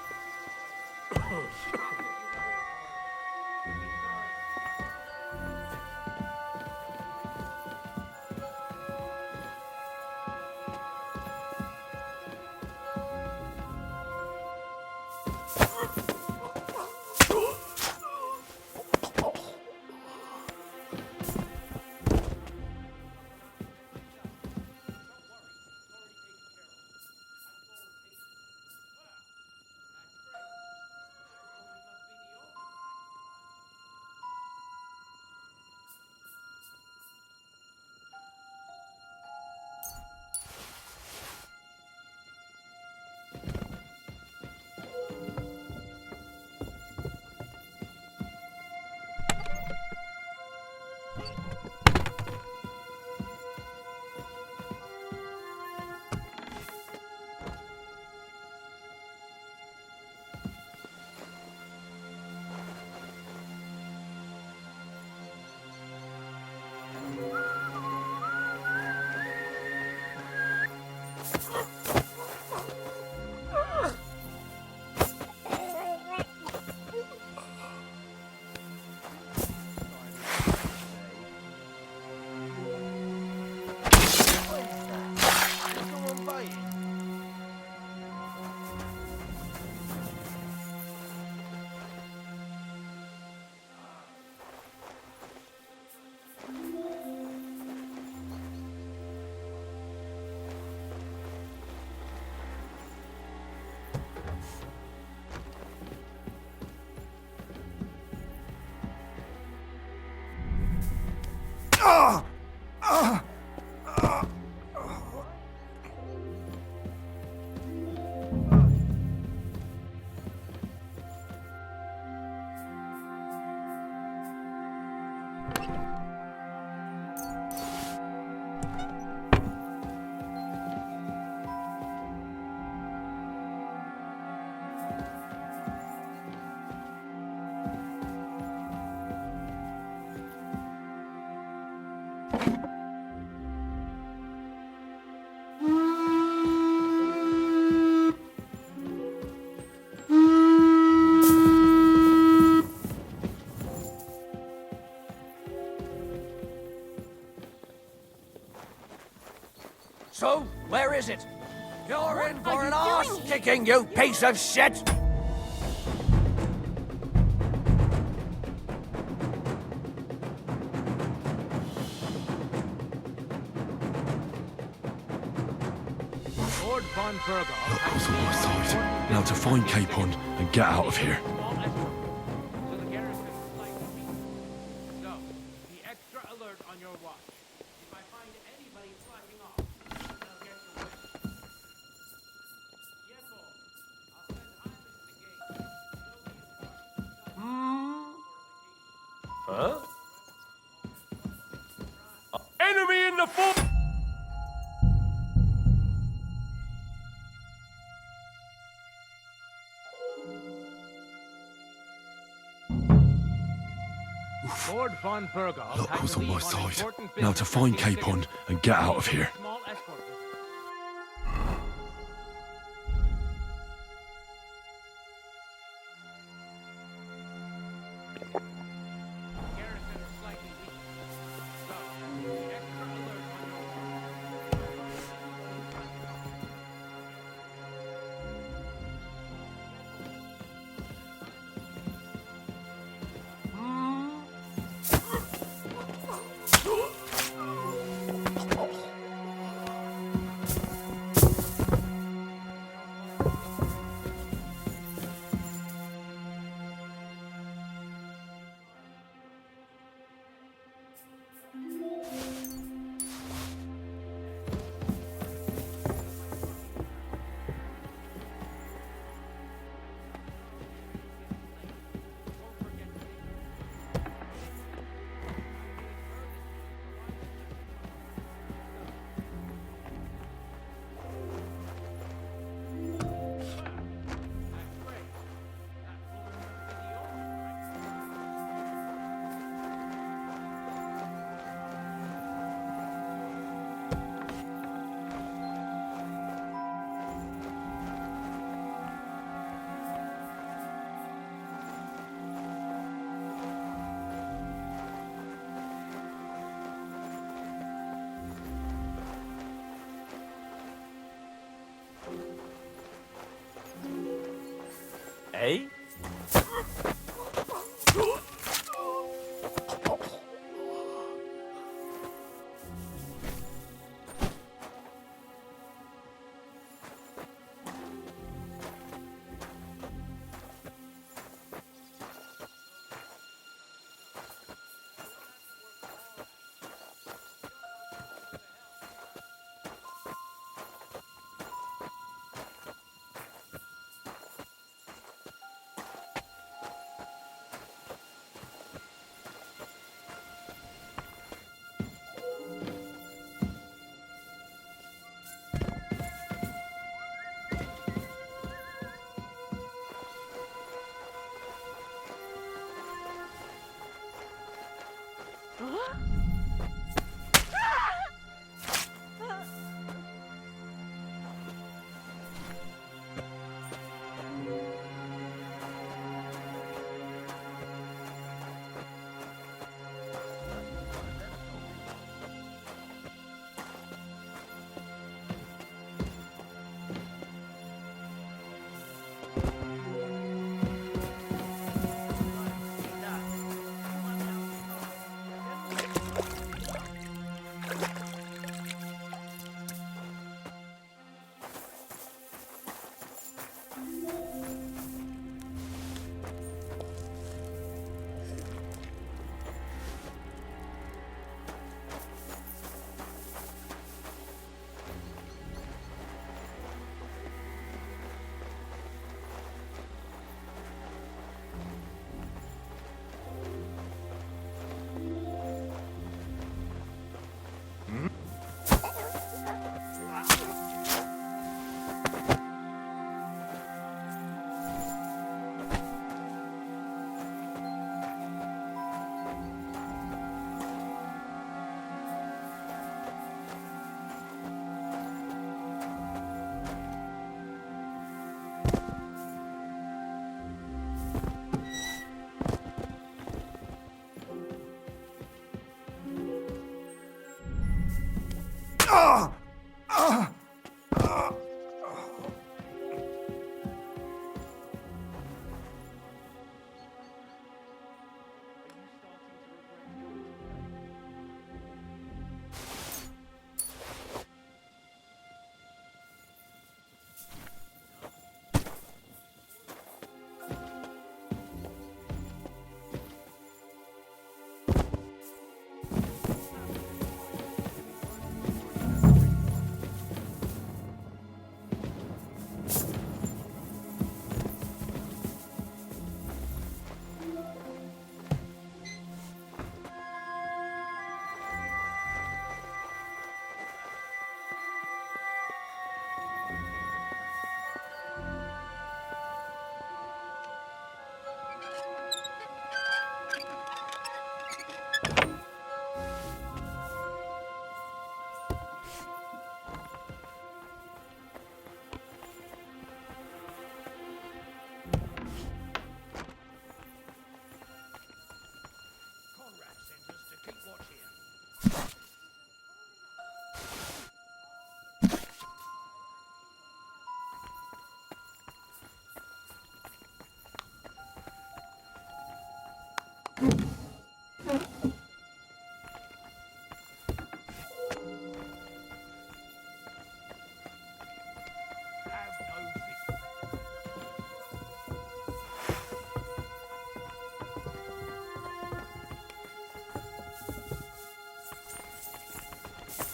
it! You're in for an arse kicking, you piece of shit! Lord von Berghoff Luck was on my side. Now to find Capon and get out of here. so the garrison is slightly weak. So, be extra alert on your watch. If I find anybody slacking off, I'll get you with. Yes, Lord. I'll send Ivan to the gate. Huh? Enemy in the fort! Lord von Berghoff Luck had was to on my leave side. important Now to business find for King Capon Sigismund. and get out of here. Small escort with him. Garrison is slightly weak. So, be extra alert on your watch. Eh?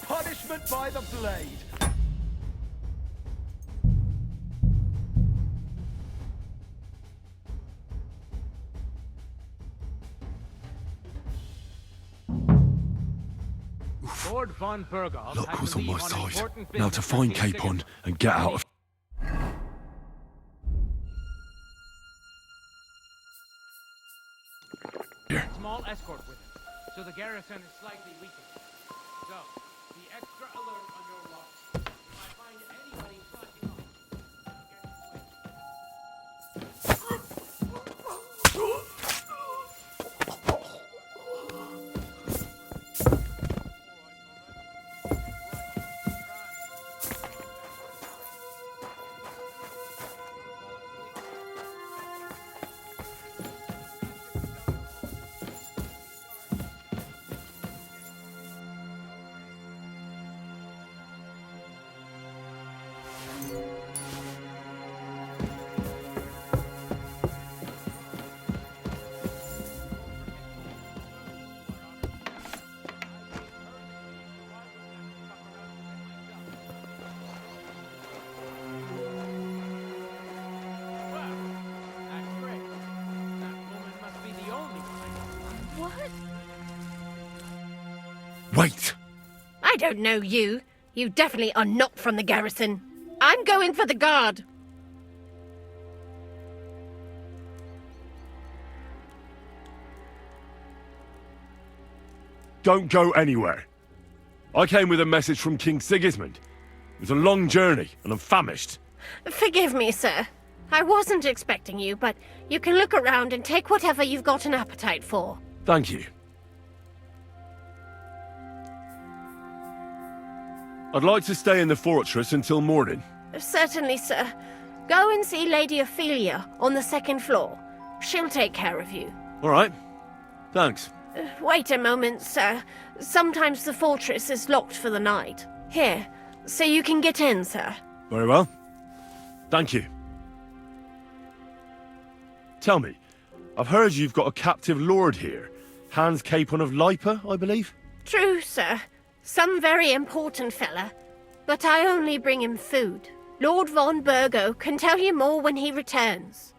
Punishment by the blade. Lord von Burgov Luck had was to on my leave side. important Now to business for find King Capon Sigismund. and get out of... Small escort with him, so the garrison is slightly weakened. So, be extra alert on your watch. If I find anybody slacking off, Wait! I don't know you. You definitely are not from the garrison. I'm going for the guard. Don't go anywhere. I came with a message from King Sigismund. It was a long journey, and I'm famished. Forgive me, sir. I wasn't expecting you, but you can look around and take whatever you've got an appetite for. Thank you. I'd like to stay in the fortress until morning. Certainly, sir. Go and see Lady Ophelia on the second floor. She'll take care of you. All right. Thanks. Wait a moment, sir. Sometimes the fortress is locked for the night. Here, so you can get in, sir. Very well. Thank you. Tell me, I've heard you've got a captive lord here. Hans Capon of Lipa, I believe? True, sir. Some very important fella. But I only bring him food. Lord von Burgo can tell you more when he returns.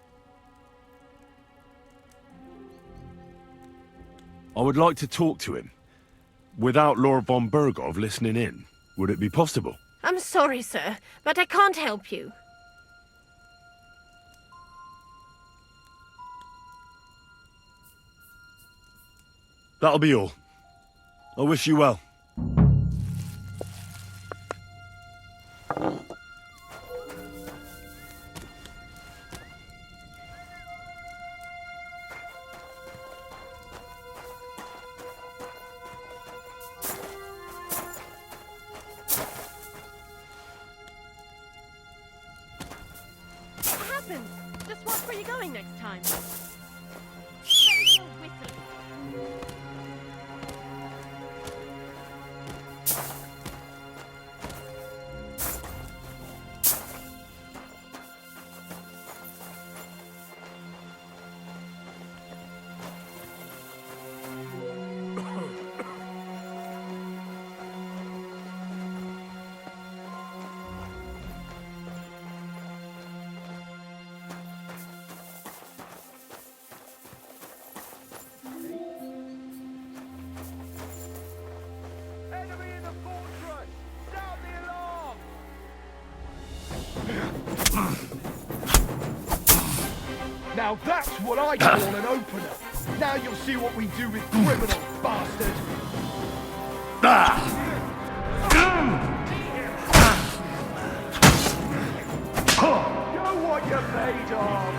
I would like to talk to him. Without Lord von Burgov listening in, would it be possible? I'm sorry, sir, but I can't help you. That'll be all. I wish you well. What happened? Just watch where you're going next time. There's your whistle. Enemy in the fortress! Sound the alarm! Now that's what I call an opener. Now you'll see what we do with criminals, bastard. Show what you're made of.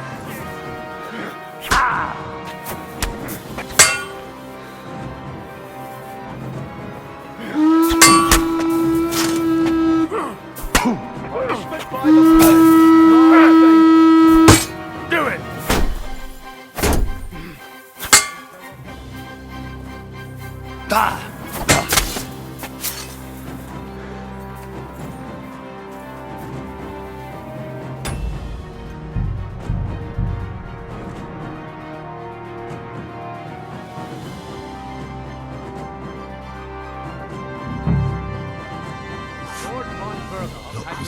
Punishment by the blade. Do it!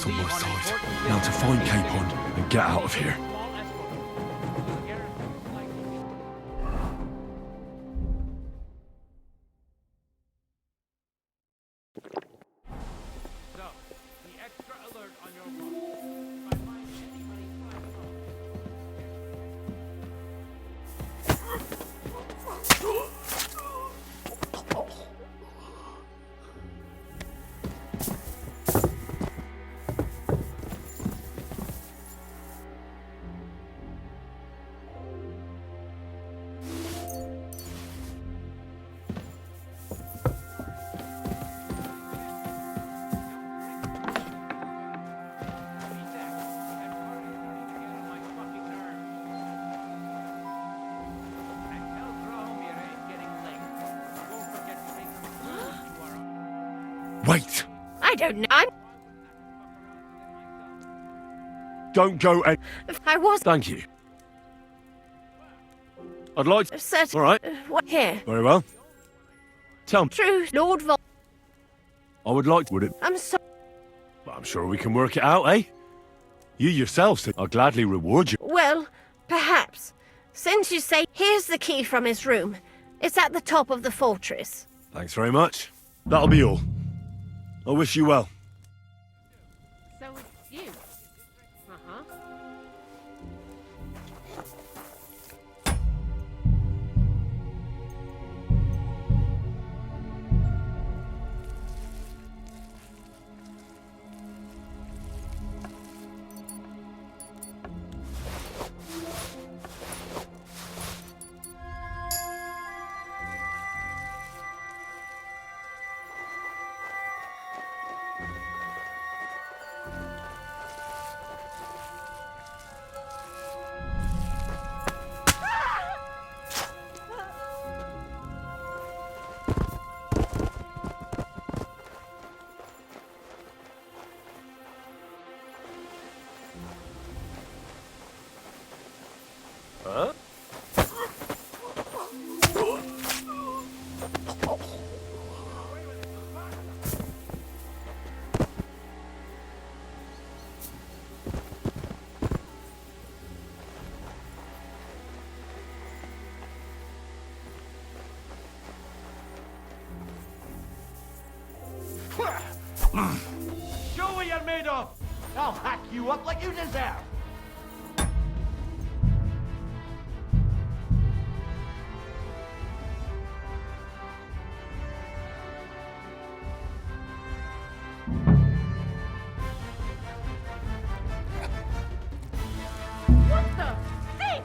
both on my side. Now to find Capon and get out of here. Wait! I don't know. I'm... Don't go and... I was... Thank you. I'd like to... Certain... All right. What? Here. Very well. Tell me. True, Lord Von... I would like to... Would it... I'm sorry. I'm sure we can work it out, eh? You yourself said I'll gladly reward you. Well, perhaps. Since you say, here's the key from his room. It's at the top of the fortress. Thanks very much. That'll be all. I wish you well. So it's you? Uh-huh. Huh? Show what you're made of! I'll hack you up like you deserve! What the? Hey!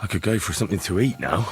I could go for something to eat now.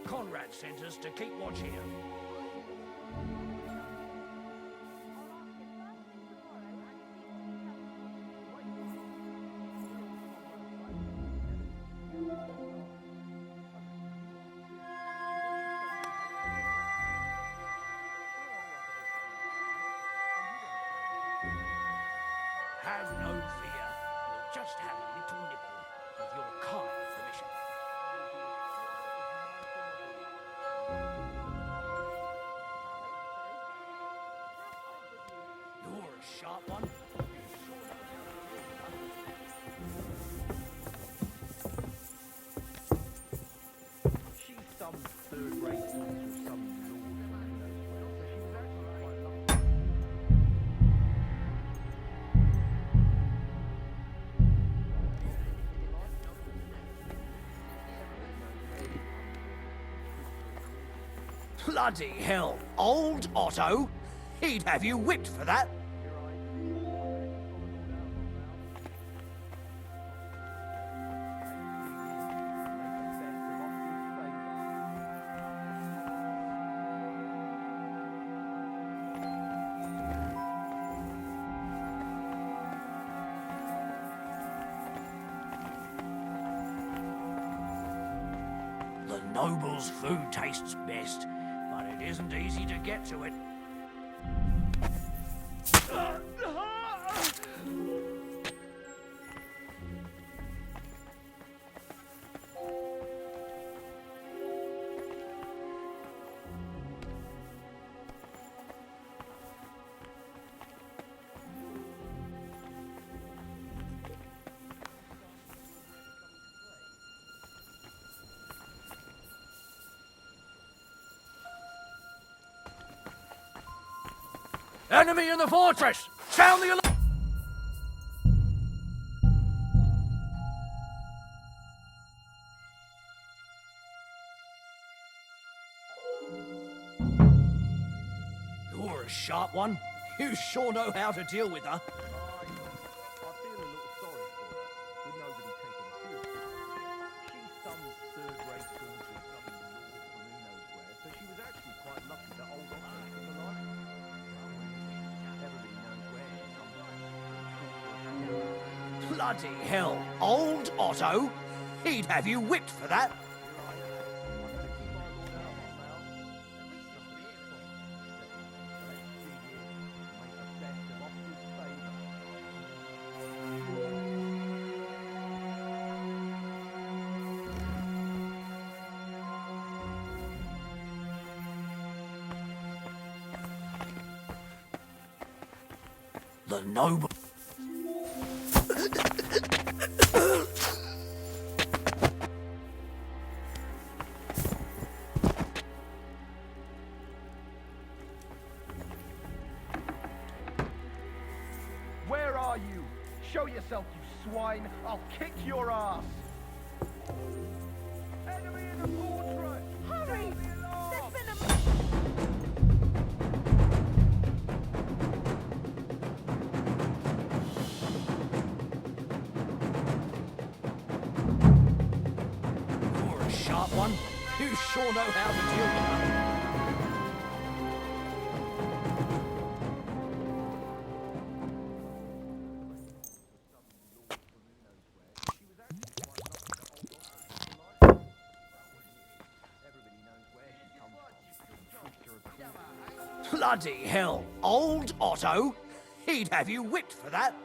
Conrad sent us to keep watch here. Have no fear. We'll just have a little nibble, with your kind permission. You're a sharp one. She's some third-rate daughter of some Bloody hell, old Otto? He'd have you whipped for that. The noble's food tastes best, but it isn't easy to get to it. Enemy in the fortress! Sound the alarm! You're a sharp one. You sure know how to deal with her. Bloody hell, old Otto? He'd have you whipped for that. The noble... Where are you? Show yourself, you swine! I'll kick your ass! Enemy in the fortress! Hurry! There's been You're a sharp one. You sure know how to deal with her. Bloody hell. Old Otto? He'd have you whipped for that.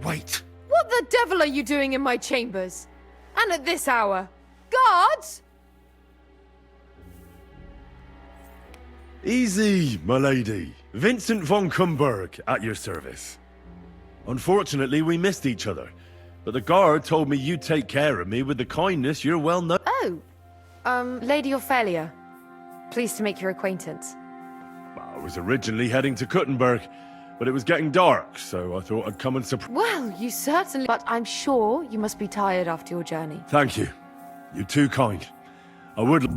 Wait! What the devil are you doing in my chambers? And at this hour? Guards? Easy, my lady. Vincent von Kumberg at your service. Unfortunately, we missed each other, but the guard told me you'd take care of me with the kindness you're well known. Oh, Lady Ophelia. Pleased to make your acquaintance. I was originally heading to Kuttenberg, but it was getting dark, so I thought I'd come and surprise. Well, you certainly... But I'm sure you must be tired after your journey. Thank you. You're too kind. I would...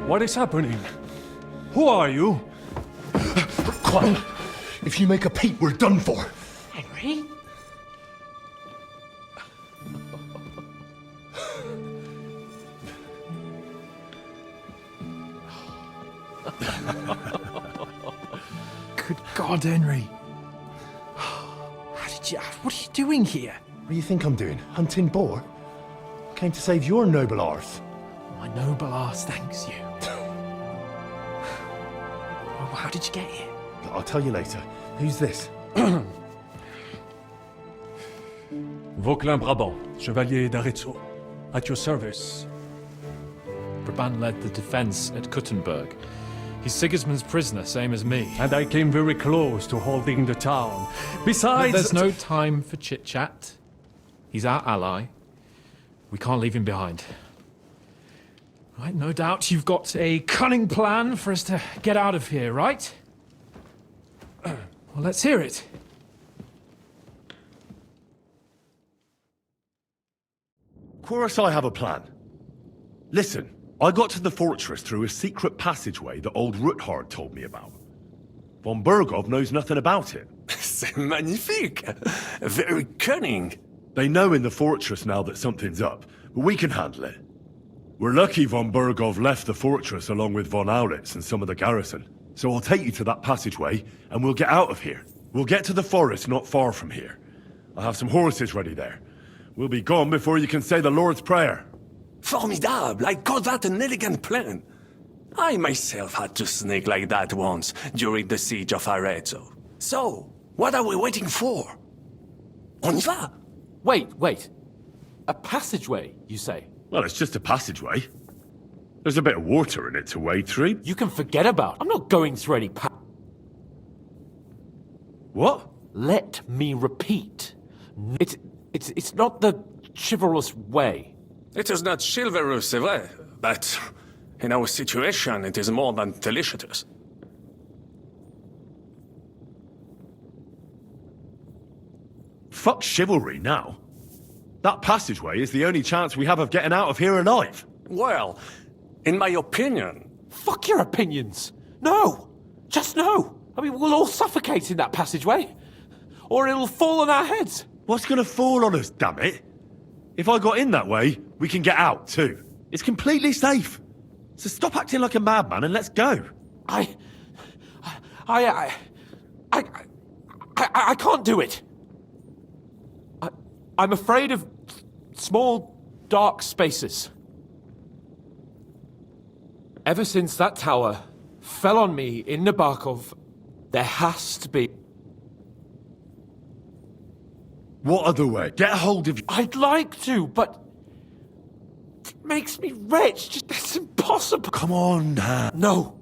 What is happening? Who are you? Quiet. If you make a peep, we're done for. Henry? Good God, Henry. How did you... What are you doing here? What do you think I'm doing? Hunting boar? Came to save your noble arse. My noble arse thanks you. Well, how did you get here? I'll tell you later. Who's this? Vauquelin Brabant, Chevalier d'Arezzo. At your service. Brabant led the defense at Kuttenberg. He's Sigismund's prisoner, same as me. And I came very close to holding the town. Besides... There's no time for chit-chat. He's our ally. We can't leave him behind. Right, no doubt you've got a cunning plan for us to get out of here, right? Well, let's hear it. Of course I have a plan. Listen, I got to the fortress through a secret passageway that old Ruthard told me about. Von Bergov knows nothing about it. C'est magnifique! Very cunning. They know in the fortress now that something's up, but we can handle it. We're lucky von Bergov left the fortress along with von Aulitz and some of the garrison. So I'll take you to that passageway, and we'll get out of here. We'll get to the forest not far from here. I have some horses ready there. We'll be gone before you can say the Lord's Prayer. Formidable! I call that an elegant plan. I myself had to sneak like that once during the siege of Arezzo. So, what are we waiting for? On y va! Wait. A passageway, you say? Well, it's just a passageway. There's a bit of water in it to wade through. You can forget about. I'm not going through any What? Let me repeat. It's not the chivalrous way. It is not chivalrous, c'est vrai, but in our situation, it is more than delicious. Fuck chivalry now. That passageway is the only chance we have of getting out of here alive. Well, in my opinion... Fuck your opinions! No! Just no! I mean, we'll all suffocate in that passageway. Or it'll fall on our heads. What's gonna fall on us, damn it? If I got in that way, we can get out too. It's completely safe. So stop acting like a madman and let's go. I can't do it. I'm afraid of small, dark spaces. Ever since that tower fell on me in Nabokov, there has to be... What other way? Get a hold of you. I'd like to, but... It makes me rich. It's impossible. Come on, Dan. No.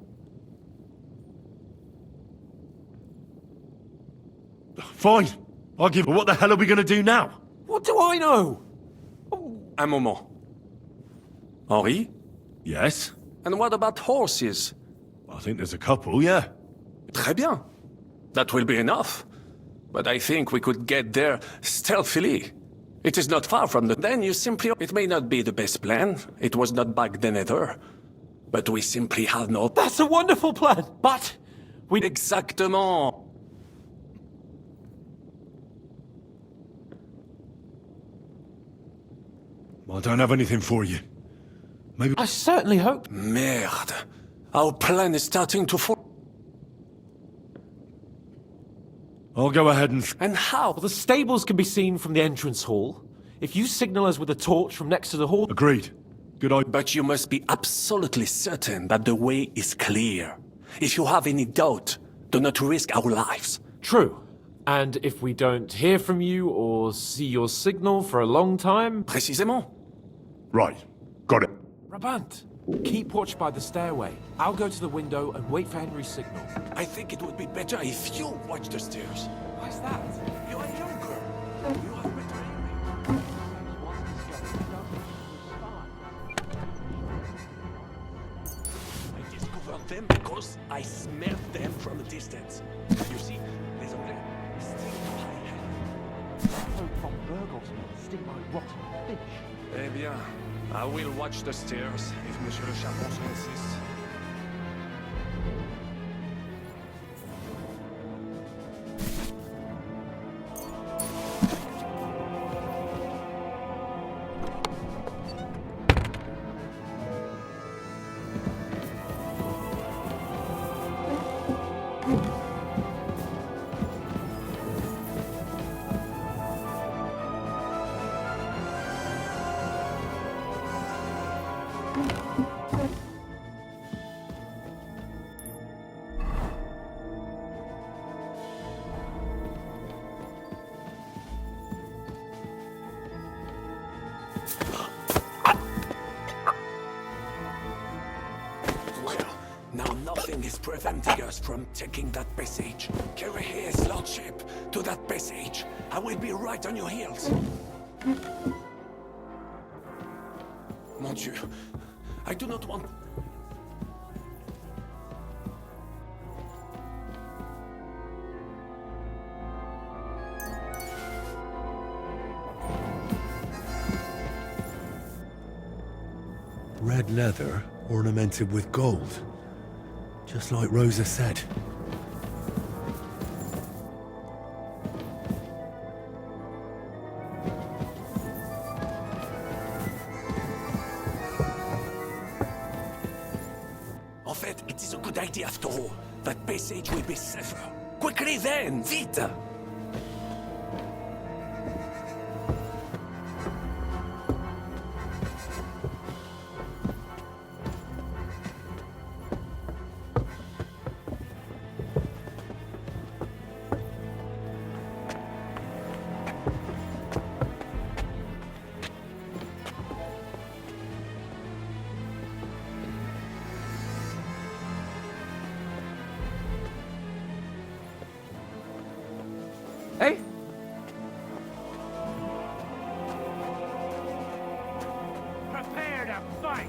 Fine. I'll give it. What the hell are we gonna do now? What do I know? Un moment. Henri? Yes? And what about horses? I think there's a couple, yeah. Très bien. That will be enough. But I think we could get there stealthily. It is not far from the... Then you simply... It may not be the best plan. It was not back then either. But we simply have no... That's a wonderful plan, but... we... Exactement. I don't have anything for you. Maybe... I certainly hope... Merde. Our plan is starting to fall... I'll go ahead and... And how? Well, the stables can be seen from the entrance hall. If you signal us with a torch from next to the hall... Agreed. Good idea. But you must be absolutely certain that the way is clear. If you have any doubt, do not risk our lives. True. And if we don't hear from you or see your signal for a long time... Précisément. Right. Got it. Brabant, keep watch by the stairway. I'll go to the window and wait for Henry's signal. I think it would be better if you watch the stairs. Why's that? You are younger. You have better aiming. I discovered them because I smelled them from a distance. You see, les Anglais still high. Hope von Burgos will stick my rotten fish. Eh bien, I will watch the stairs if Monsieur Chapon insists. Now nothing is preventing us from taking that passage. Carry his lordship to that passage. I will be right on your heels. Mon Dieu, I do not want... Red leather ornamented with gold. Just like Rosa said. En fait, it is a good idea after all. That passage will be safer. Quickly then, vite! Eh? Prepare to fight!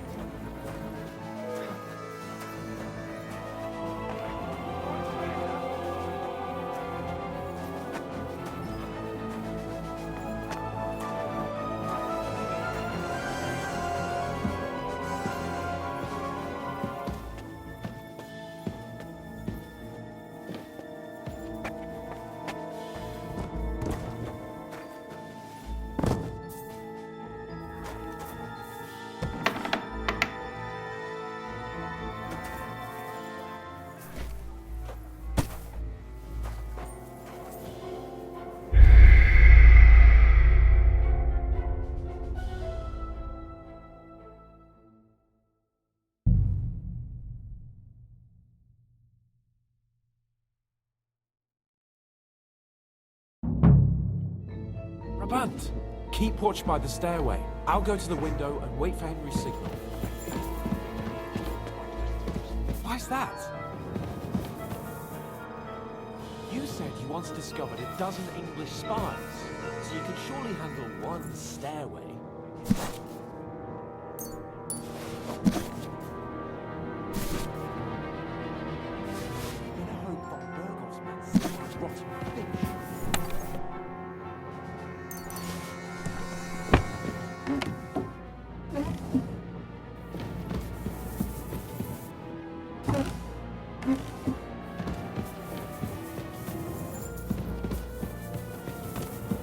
Brabant, keep watch by the stairway. I'll go to the window and wait for Henry's signal. Why's that? You said you once discovered a dozen English spies, so you can surely handle one stairway. In a hope von Bergov's men see rotten fish.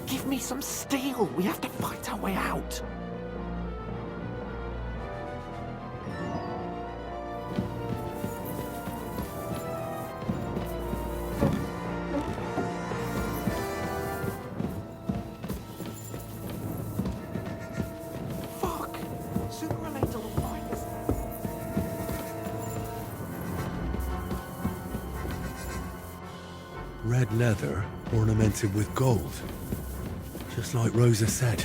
Give me some steel! We have to fight our way out! Fuck! Sooner or later they'll find us. Red leather ornamented with gold. Just like Rosa said.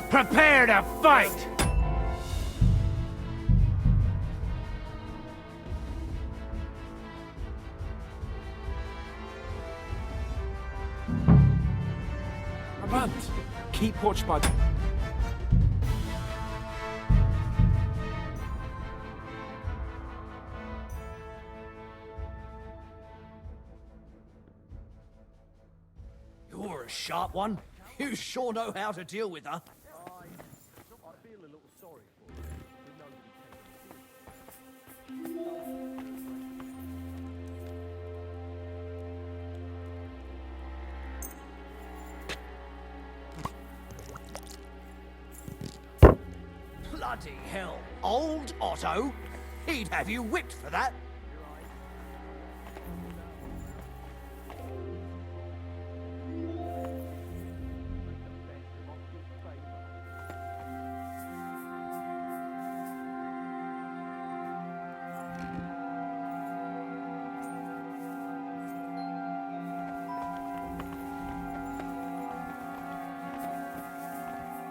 Prepare to fight! Brabant, keep watch by the... You're a sharp one. You sure know how to deal with her. Bloody hell. Old Otto? He'd have you whipped for that.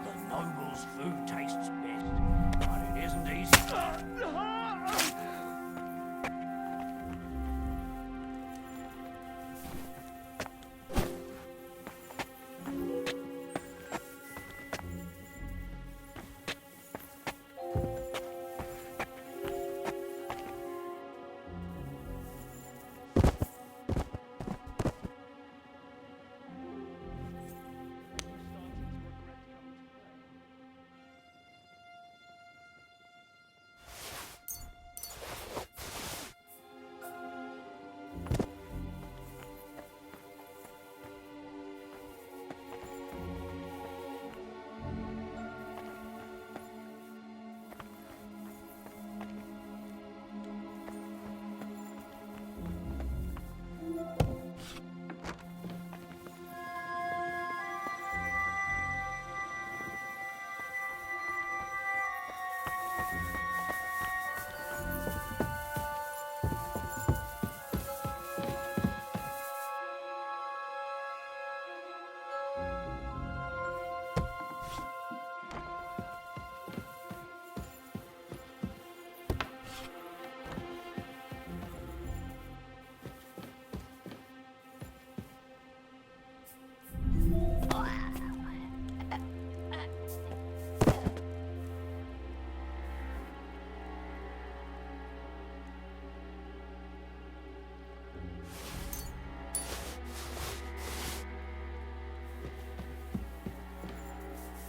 The noble's food tastes best, but it isn't easy.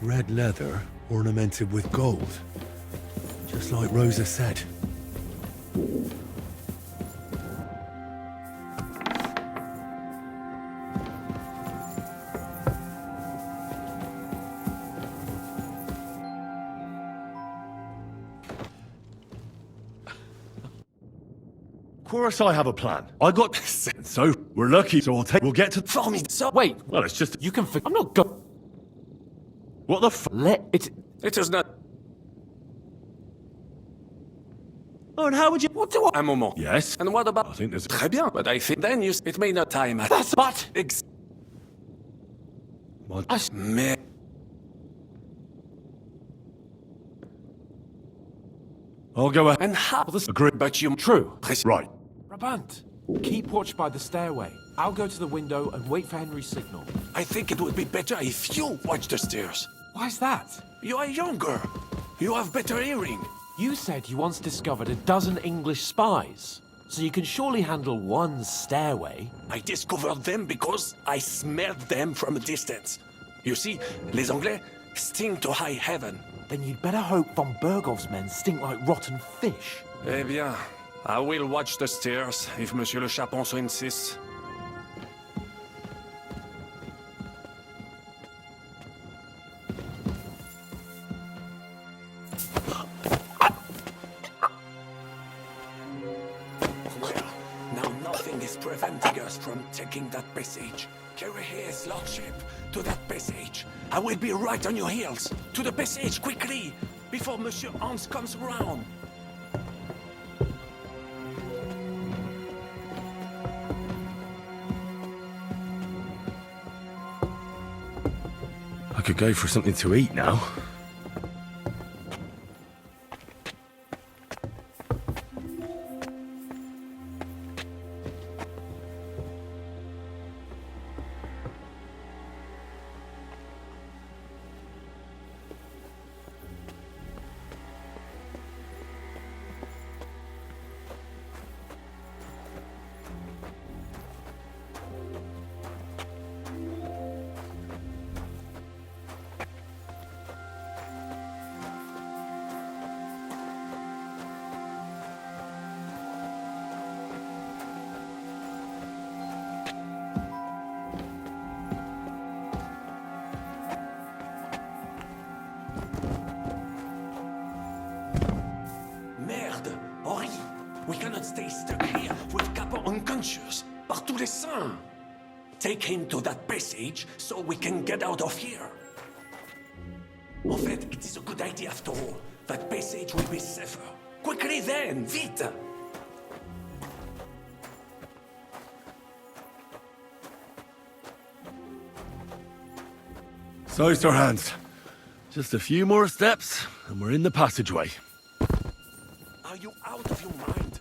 Red leather ornamented with gold. Just like Rosa said. Of course I have a plan. I got so we're lucky, so we'll get to For me, so wait. Well, it's just You can. I'm not go. what the f? Let it. It is not. Oh, and how would you? What do I? Un moment. Yes. And what about? I think there's Très bien. But I think then you. It may not time at. That's but. What? Mais. I'll go ahead. And how? Agree. But you. True. Right. Brabant, keep watch by the stairway. I'll go to the window and wait for Henry's signal. I think it would be better if you watch the stairs. Why's that? You are younger. You have better hearing. You said you once discovered a dozen English spies, so you can surely handle one stairway. I discovered them because I smelled them from a distance. You see, les Anglais stink to high heaven. Then you'd better hope von Bergov's men stink like rotten fish. Eh bien, I will watch the stairs if Monsieur le Chapon so insists. Well, now nothing is preventing us from taking that passage. Carry his lordship to that passage. I will be right on your heels. To the passage, quickly, before Monsieur Hans comes around. I could go for something to eat now. Merde! Henri! We cannot stay stuck here with Capon unconscious. Par tous les saints! Take him to that passage so we can get out of here. En fait, it is a good idea after all. That passage will be safer. Quickly then! Vite! So, Sir Hans, just a few more steps, and we're in the passageway. Are you out of your mind?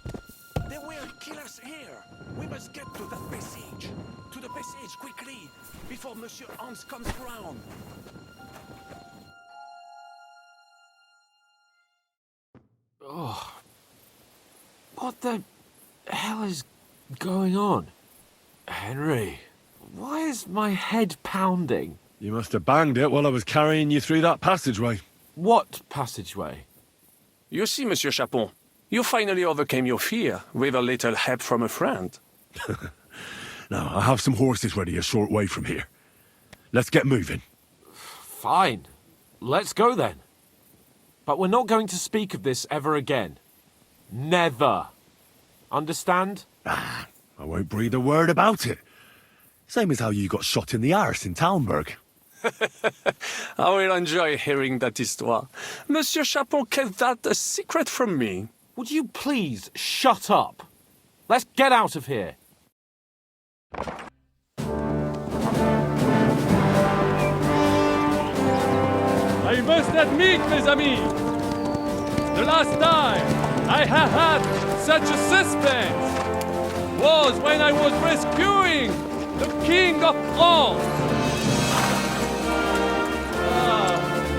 They will kill us here. We must get to that passage. To the passage quickly, before Monsieur Hans comes around. Oh. What the hell is going on? Henry, why is my head pounding? You must have banged it while I was carrying you through that passageway. What passageway? You see, Monsieur Chapon, you finally overcame your fear with a little help from a friend. Now, I have some horses ready a short way from here. Let's get moving. Fine. Let's go then. But we're not going to speak of this ever again. Never. Understand? I won't breathe a word about it. Same as how you got shot in the arse in Talmberg. I will enjoy hearing that histoire. Monsieur Chapon kept that a secret from me. Would you please shut up? Let's get out of here. I must admit, mes amis, the last time I have had such a suspense was when I was rescuing the King of France.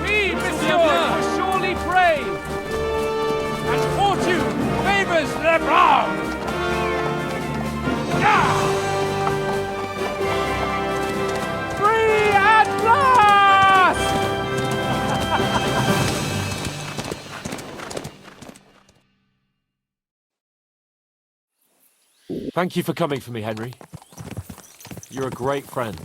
We, monsieur, are surely brave. And fortune favors the brave. Free at last! Thank you for coming for me, Henry. You're a great friend.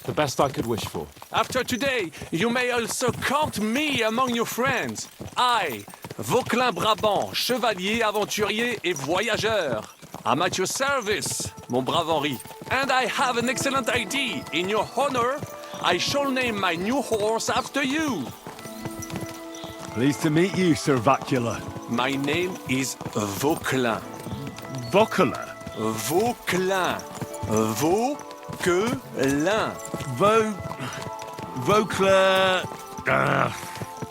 The best I could wish for. After today, you may also count me among your friends. I, Vauquelin Brabant, chevalier, aventurier et voyageur. I'm at your service, mon brave Henri. And I have an excellent idea. In your honor, I shall name my new horse after you. Pleased to meet you, Sir Vacula. My name is Vauquelin. Vauquelin? Vauquelin. Vauquelin. Vauquelin...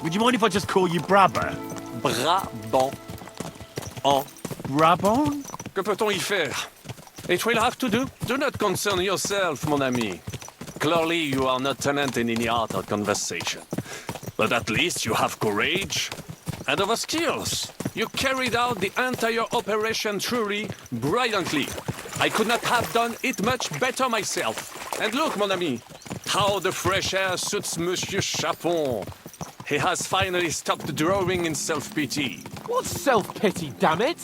would you mind if I just call you Brabant? Brabant. En. Brabant? Que peut-on y faire? It will have to do. Do not concern yourself, mon ami. Clearly, you are not talented in the art of conversation. But at least you have courage and other skills. You carried out the entire operation truly brilliantly. I could not have done it much better myself. And look, mon ami, how the fresh air suits Monsieur Chapon. He has finally stopped drawing in self-pity. What self-pity, damn it?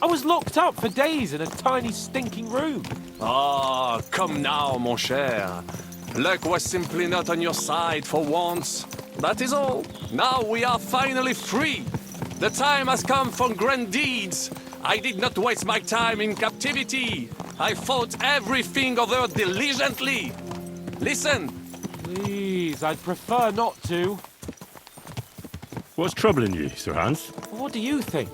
I was locked up for days in a tiny stinking room. Ah, come now, mon cher. Luck was simply not on your side for once. That is all. Now we are finally free. The time has come for grand deeds. I did not waste my time in captivity. I fought everything over diligently. Listen. Please, I'd prefer not to. What's troubling you, Sir Hans? What do you think?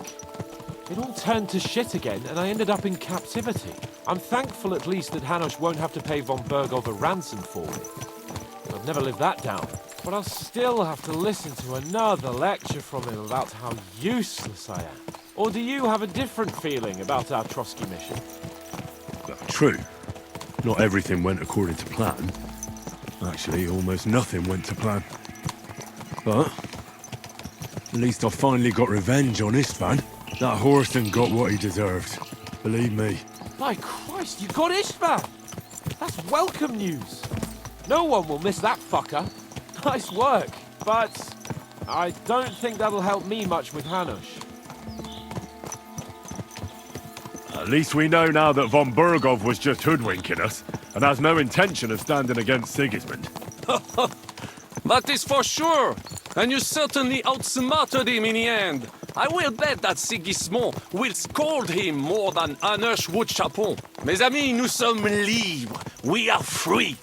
It all turned to shit again, and I ended up in captivity. I'm thankful at least that Hanush won't have to pay von Bergov a ransom for me. I've never lived that down. But I'll still have to listen to another lecture from him about how useless I am. Or do you have a different feeling about our Trotsky mission? True. Not everything went according to plan. Actually, almost nothing went to plan. But at least I finally got revenge on Istvan. That Horson got what he deserved. Believe me. By Christ, you got Istvan! That's welcome news. No one will miss that fucker. Nice work, but I don't think that'll help me much with Hanush. At least we know now that von Bergov was just hoodwinking us and has no intention of standing against Sigismund. That is for sure. And you certainly outsmarted him in the end. I will bet that Sigismund will scold him more than Hanush would Chapon. Mes amis, nous sommes libres. We are free.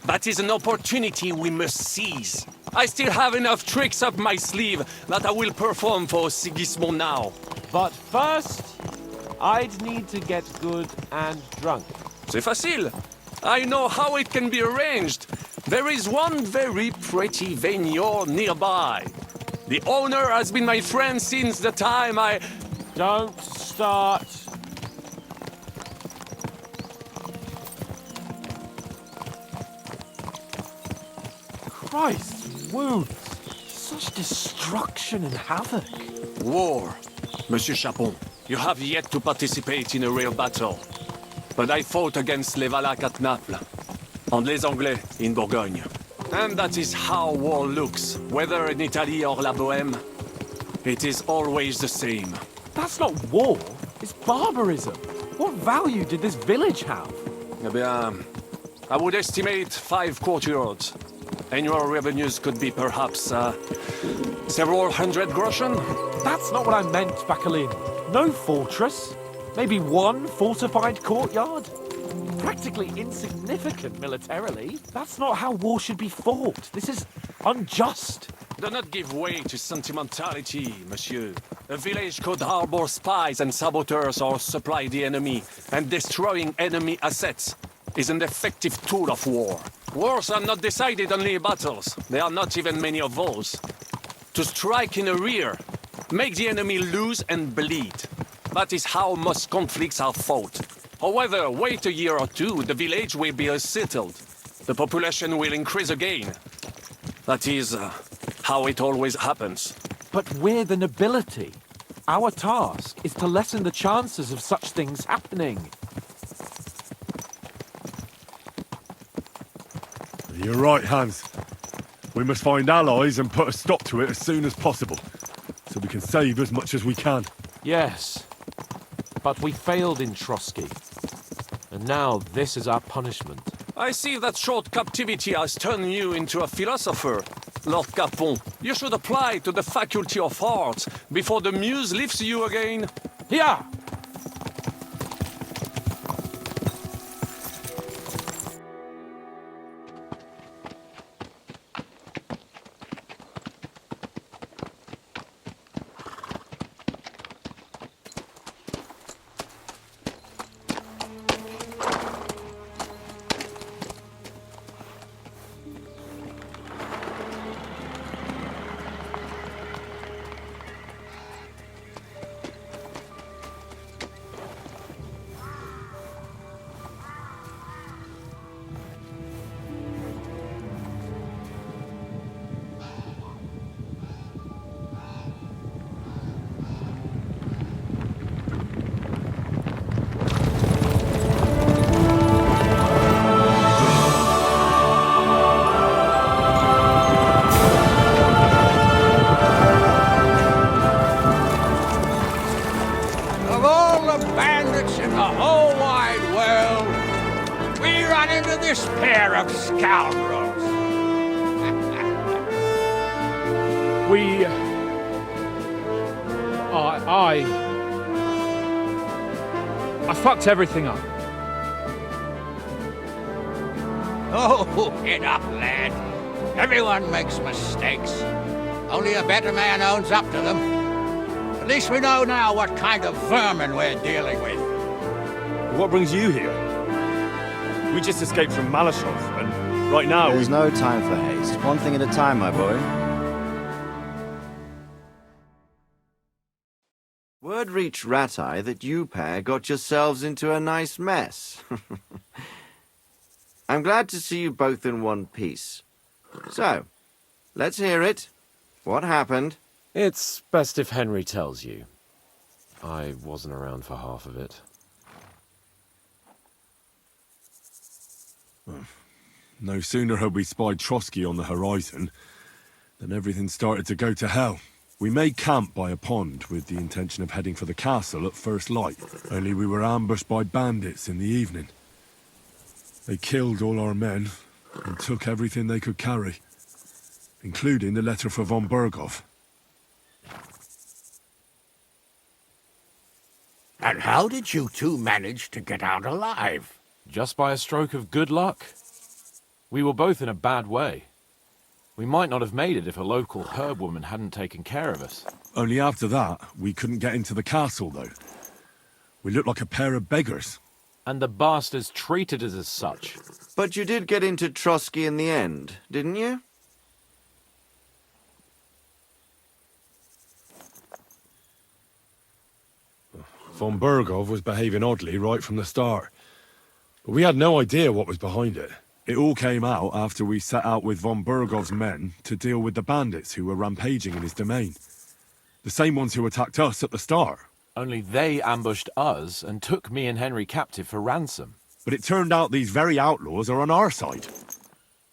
That is an opportunity we must seize. I still have enough tricks up my sleeve that I will perform for Sigismund now. But first, I'd need to get good and drunk. C'est facile. I know how it can be arranged. There is one very pretty vineyard nearby. The owner has been my friend since the time I... Don't start. Christ, wounds. Such destruction and havoc. War. Monsieur Chapon, you have yet to participate in a real battle. But I fought against les Valaques at Naples, and les Anglais in Bourgogne. And that is how war looks, whether in Italy or La Bohème. It is always the same. That's not war, it's barbarism. What value did this village have? Eh bien, I would estimate 5 courtyards. Annual revenues could be perhaps, several hundred groschen? That's not what I meant, Vachelin. No fortress. Maybe one fortified courtyard. Practically insignificant militarily. That's not how war should be fought. This is unjust. Do not give way to sentimentality, monsieur. A village could harbor spies and saboteurs or supply the enemy, and destroying enemy assets is an effective tool of war. Wars are not decided only in battles. There are not even many of those. To strike in the rear, make the enemy lose and bleed. That is how most conflicts are fought. However, wait a year or two, the village will be settled. The population will increase again. That is how it always happens. But we're the nobility. Our task is to lessen the chances of such things happening. You're right, Hans. We must find allies and put a stop to it as soon as possible, so we can save as much as we can. Yes. but we failed in Trotsky. And now this is our punishment. I see that short captivity has turned you into a philosopher, Lord Capon. You should apply to the Faculty of Arts before the muse lifts you again. Here! Of all the bandits in the whole wide world, we run into this pair of scoundrels. I fucked everything up. Oh, get up, lad. Everyone makes mistakes. Only a better man owns up to them. At least we know now what kind of vermin we're dealing with. What brings you here? We just escaped from Malashov, and right now There's no time for haste. One thing at a time, my boy. Word reached Rat-Eye that you pair got yourselves into a nice mess. I'm glad to see you both in one piece. So, let's hear it. What happened? It's best if Henry tells you. I wasn't around for half of it. No sooner had we spied Trotsky on the horizon than everything started to go to hell. We made camp by a pond with the intention of heading for the castle at first light, only we were ambushed by bandits in the evening. They killed all our men and took everything they could carry, including the letter for von Berghoff. And how did you two manage to get out alive? Just by a stroke of good luck. We were both in a bad way. We might not have made it if a local herb woman hadn't taken care of us. Only after that, we couldn't get into the castle, though. We looked like a pair of beggars. And the bastards treated us as such. But you did get into Trotsky in the end, didn't you? Von Berghoff was behaving oddly right from the start. But we had no idea what was behind it. It all came out after we set out with von Berghoff's men to deal with the bandits who were rampaging in his domain. The same ones who attacked us at the start. Only they ambushed us and took me and Henry captive for ransom. But it turned out these very outlaws are on our side.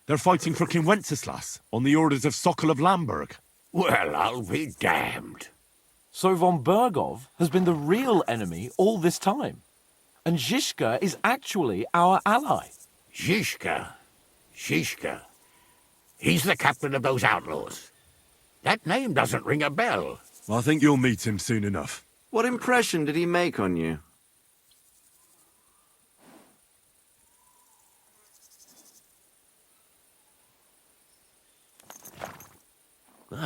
They're fighting for King Wenceslas on the orders of Sokol of Lamberg. Well, I'll be damned. So von Berghoff has been the real enemy all this time. And Zhishka is actually our ally. Zhishka. He's the captain of those outlaws. That name doesn't ring a bell. I think you'll meet him soon enough. What impression did he make on you?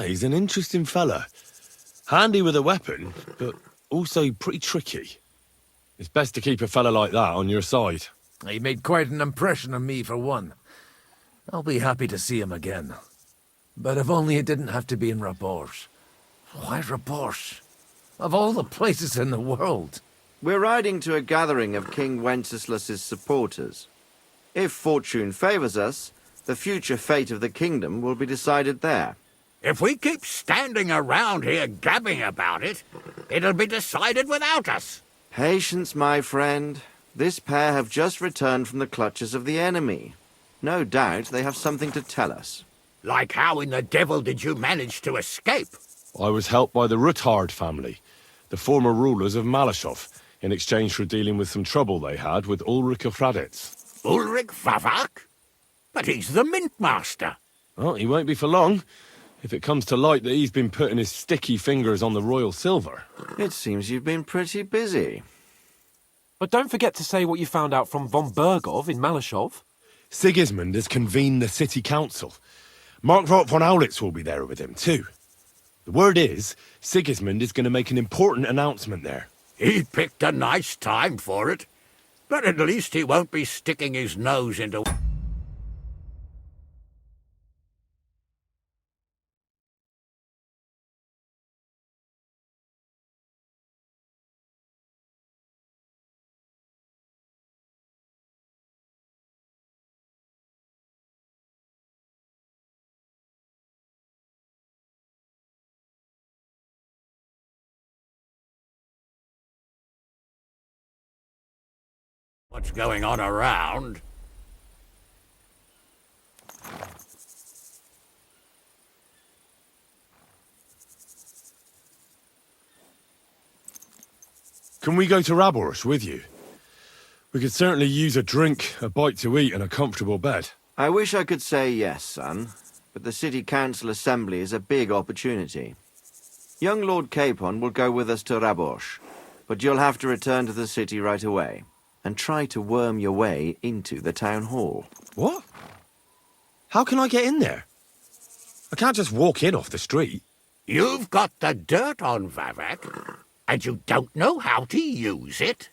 He's an interesting fella. Handy with a weapon, but also pretty tricky. It's best to keep a fella like that on your side. He made quite an impression on me, for one. I'll be happy to see him again. But if only it didn't have to be in Rapport. Why Rapport? Of all the places in the world. We're riding to a gathering of King Wenceslas's supporters. If fortune favors us, the future fate of the kingdom will be decided there. If we keep standing around here gabbing about it, it'll be decided without us. Patience, my friend. This pair have just returned from the clutches of the enemy. No doubt they have something to tell us. Like how in the devil did you manage to escape? I was helped by the Ruthard family, the former rulers of Malashov. in exchange for dealing with some trouble they had with Ulrich of Raditz. Ulrich Favak? But he's the mint master. Well, he won't be for long, if it comes to light that he's been putting his sticky fingers on the royal silver. It seems you've been pretty busy. But don't forget to say what you found out from von Bergov in Malashov. Sigismund has convened the city council. Markvart von Aulitz will be there with him, too. The word is, Sigismund is going to make an important announcement there. He picked a nice time for it. But at least he won't be sticking his nose into... what's going on around. Can we go to Raborsh with you? We could certainly use a drink, a bite to eat, and a comfortable bed. I wish I could say yes, son, but the City Council Assembly is a big opportunity. Young Lord Capon will go with us to Raborsh, but you'll have to return to the city right away, and try to worm your way into the town hall. What? How can I get in there? I can't just walk in off the street. You've got the dirt on Vavak, and you don't know how to use it?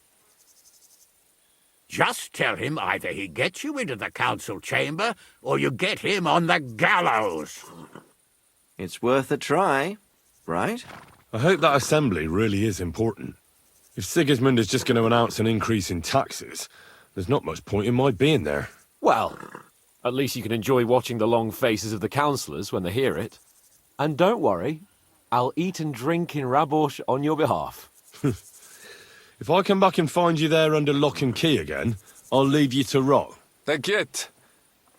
Just tell him either he gets you into the council chamber, or you get him on the gallows. It's worth a try, right? I hope that assembly really is important. If Sigismund is just going to announce an increase in taxes, there's not much point in my being there. Well, at least you can enjoy watching the long faces of the councillors when they hear it. And don't worry, I'll eat and drink in Raborsh on your behalf. If I come back and find you there under lock and key again, I'll leave you to rot. T'inquiète.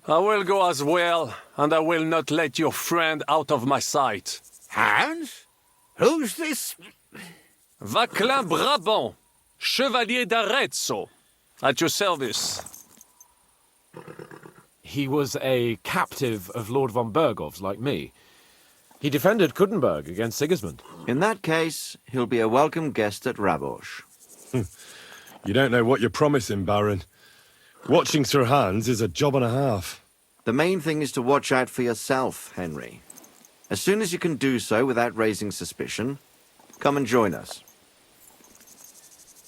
I will go as well, and I will not let your friend out of my sight. Hans? Who's this? Vaclin Brabant, Chevalier d'Arezzo, at your service. He was a captive of Lord von Bergov's, like me. He defended Kuddenberg against Sigismund. In that case, he'll be a welcome guest at Raborsh. You don't know what you're promising, Baron. Watching Sir Hans is a job and a half. The main thing is to watch out for yourself, Henry. As soon as you can do so without raising suspicion, come and join us.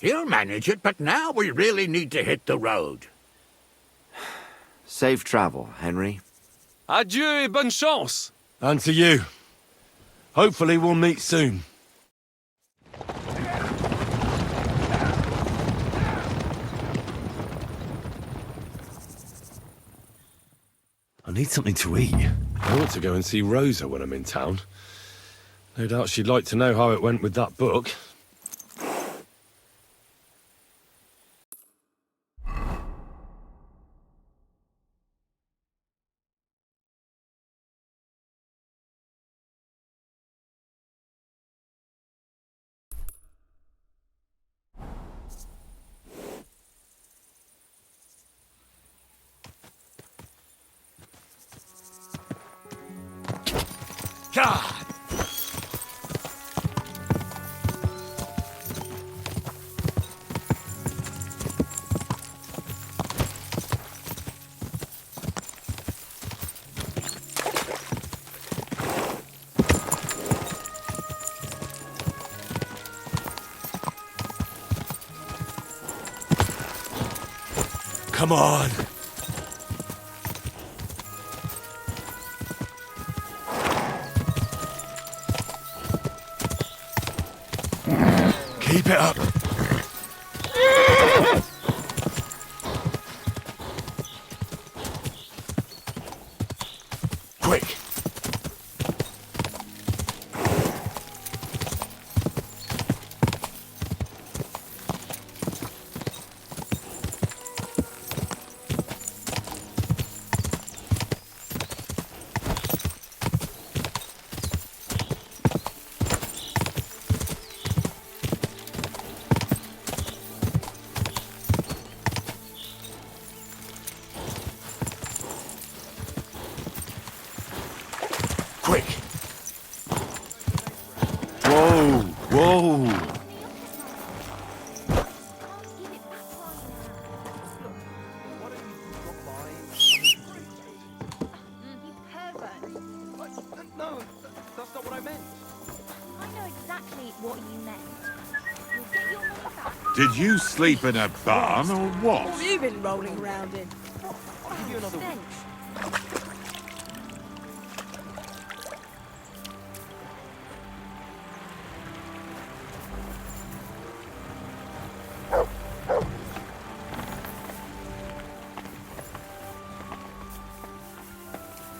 He'll manage it, but now we really need to hit the road. Safe travel, Henry. Adieu et bonne chance. And to you. Hopefully we'll meet soon. I need something to eat. I ought to go and see Rosa when I'm in town. No doubt she'd like to know how it went with that book. God! Come on! Keep it up! Quick! Did you sleep in a barn or what? What have you been rolling around in? I'll give you another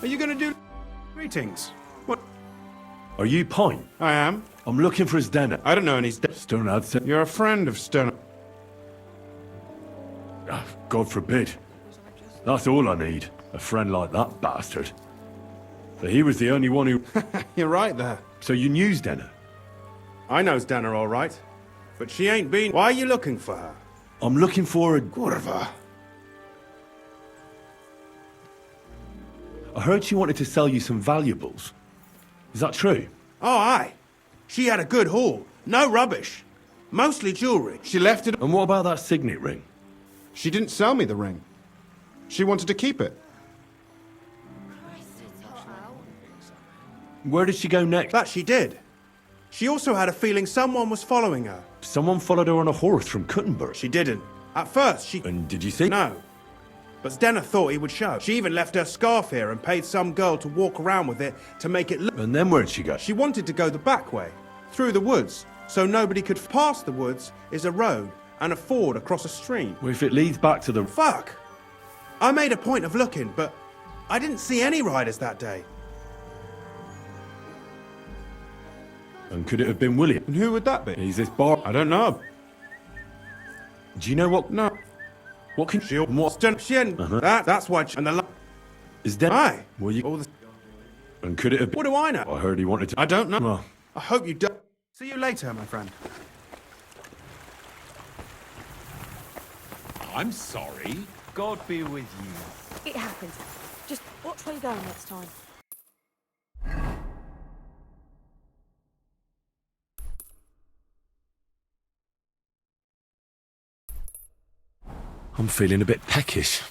Are you going to do... Greetings. What? Are you Pine? I am. I'm looking for his dinner. I don't know any... Sternad said... You're a friend of Stern... Ah, God forbid. That's all I need. A friend like that bastard. But he was the only one who... You're right there. So you knew Denner? I knows Dana all right. But she ain't been... Why are you looking for her? I'm looking for a... Kurva. I heard she wanted to sell you some valuables. Is that true? Oh, aye. She had a good haul. No rubbish. Mostly jewellery. She left it... And what about that signet ring? She didn't sell me the ring. She wanted to keep it. Where did she go next? That she did. She also had a feeling someone was following her. Someone followed her on a horse from Kuttenberg? She didn't. At first, she... And did you see? No. But Stenna thought he would show. She even left her scarf here and paid some girl to walk around with it to make it look... And then where'd she go? She wanted to go the back way, through the woods, so nobody could... Past the woods is a road and a ford across a stream. Well, if it leads back to the... Fuck! I made a point of looking, but I didn't see any riders that day. And could it have been William? And who would that be? He's this bar... I don't know. Do you know what... No. What can... She hadn't... That's why... And the... Is dead? Aye. Well, you... All the... And could it have been... What do I know? I heard he wanted to... I don't know. Well... I hope you don't... See you later, my friend. I'm sorry. God be with you. It happens. Just watch where you're going next time. I'm feeling a bit peckish.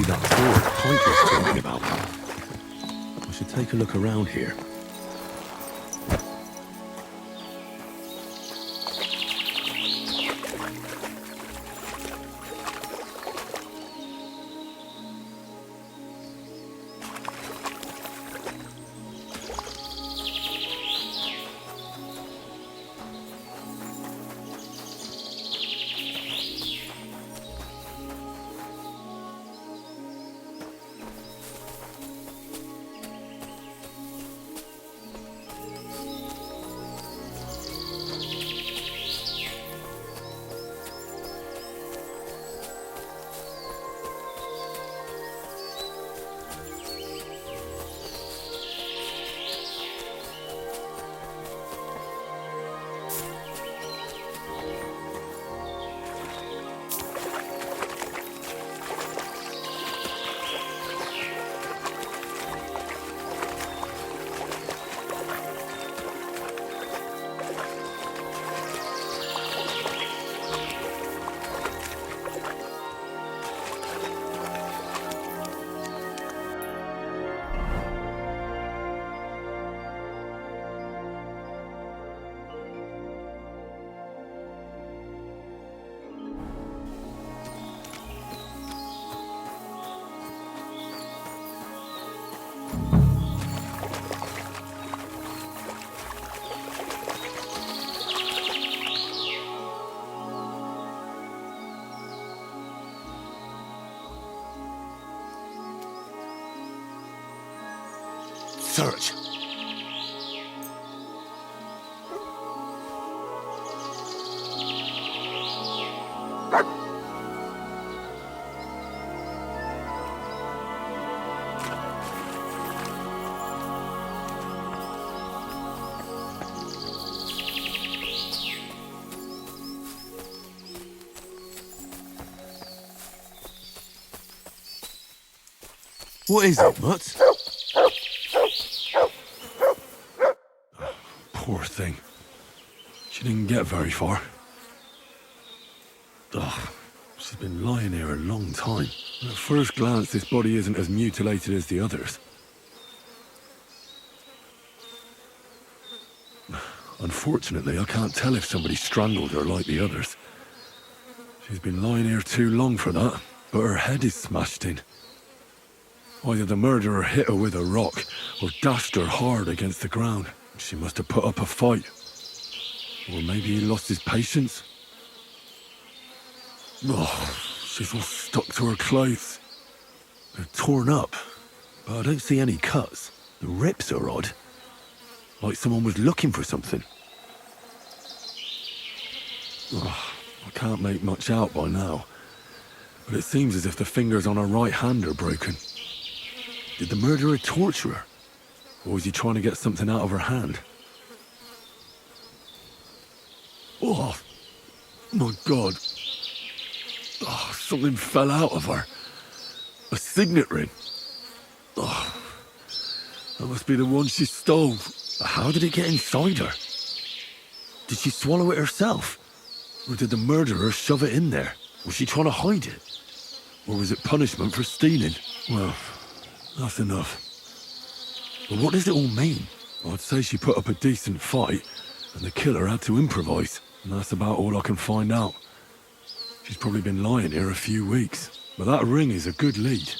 that ford Pike was talking about. I should take a look around here. Search. What is it, Mutt? Poor thing. She didn't get very far. Ugh, she's been lying here a long time. At first glance, this body isn't as mutilated as the others. Unfortunately, I can't tell if somebody strangled her like the others. She's been lying here too long for that, but her head is smashed in. Either the murderer hit her with a rock or dashed her hard against the ground. She must have put up a fight. Or maybe he lost his patience. Oh, she's all stuck to her clothes. They're torn up, but I don't see any cuts. The rips are odd. Like someone was looking for something. Oh, I can't make much out by now, but it seems as if the fingers on her right hand are broken. Did the murderer torture her? Or was he trying to get something out of her hand? Oh, my God. Oh, something fell out of her. A signet ring. Oh, that must be the one she stole. How did it get inside her? Did she swallow it herself? Or did the murderer shove it in there? Was she trying to hide it? Or was it punishment for stealing? Well, that's enough. But what does it all mean? I'd say she put up a decent fight, and the killer had to improvise, and that's about all I can find out. She's probably been lying here a few weeks, but that ring is a good lead.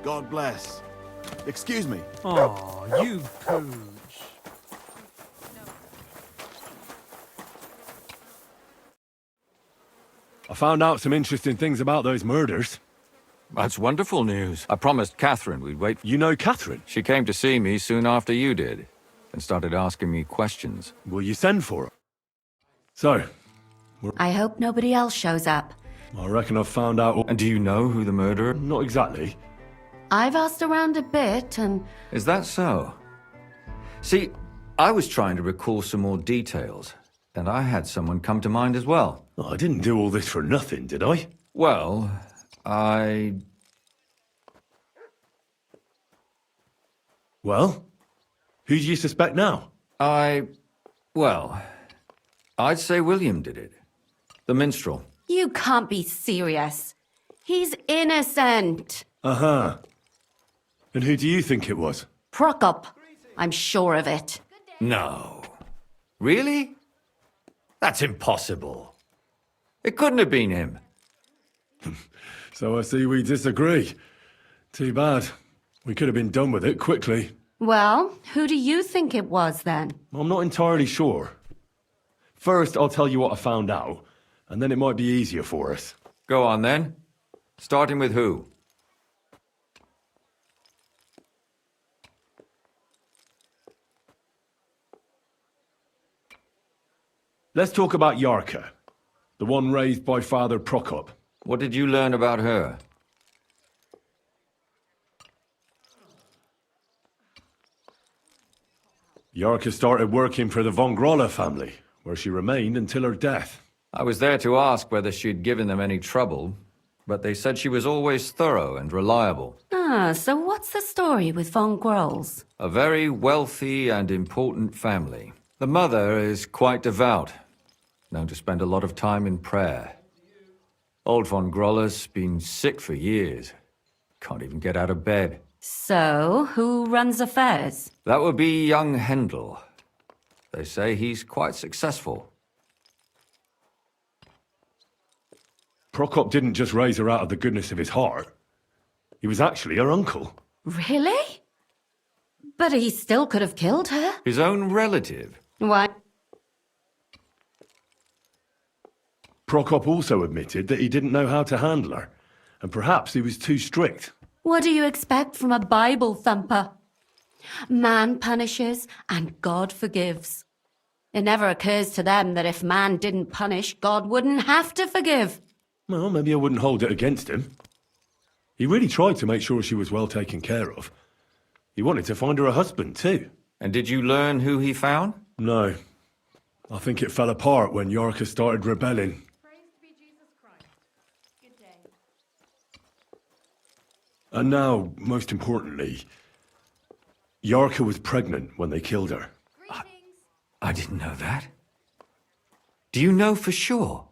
God bless. Excuse me. Oh, you pooch. I found out some interesting things about those murders. That's wonderful news. I promised Catherine we'd wait. You know Catherine? She came to see me soon after you did, and started asking me questions. Will you send for her? So, I hope nobody else shows up. I reckon I've found out... And do you know who the murderer? Not exactly. I've asked around a bit, and... Is that so? See, I was trying to recall some more details, and I had someone come to mind as well. I didn't do all this for nothing, did I? Well, Well? Who do you suspect now? Well, I'd say William did it. The minstrel. You can't be serious. He's innocent. Uh-huh. And who do you think it was? Prokop. I'm sure of it. No. Really? That's impossible. It couldn't have been him. So I see we disagree. Too bad. We could have been done with it quickly. Well, who do you think it was then? I'm not entirely sure. First, I'll tell you what I found out, and then it might be easier for us. Go on then. Starting with who? Let's talk about Yarka, the one raised by Father Prokop. What did you learn about her? Yarka started working for the von Grolla family, where she remained until her death. I was there to ask whether she'd given them any trouble, but they said she was always thorough and reliable. Ah, so what's the story with von Grolls? A very wealthy and important family. The mother is quite devout, known to spend a lot of time in prayer. Old von Grolla's been sick for years. Can't even get out of bed. So, who runs affairs? That would be young Hendel. They say he's quite successful. Prokop didn't just raise her out of the goodness of his heart. He was actually her uncle. Really? But he still could have killed her. His own relative. Why? Prokop also admitted that he didn't know how to handle her, and perhaps he was too strict. What do you expect from a Bible thumper? Man punishes and God forgives. It never occurs to them that if man didn't punish, God wouldn't have to forgive. Well, maybe I wouldn't hold it against him. He really tried to make sure she was well taken care of. He wanted to find her a husband, too. And did you learn who he found? No. I think it fell apart when Yarka started rebelling. And now, most importantly, Yarka was pregnant when they killed her. I didn't know that. Do you know for sure?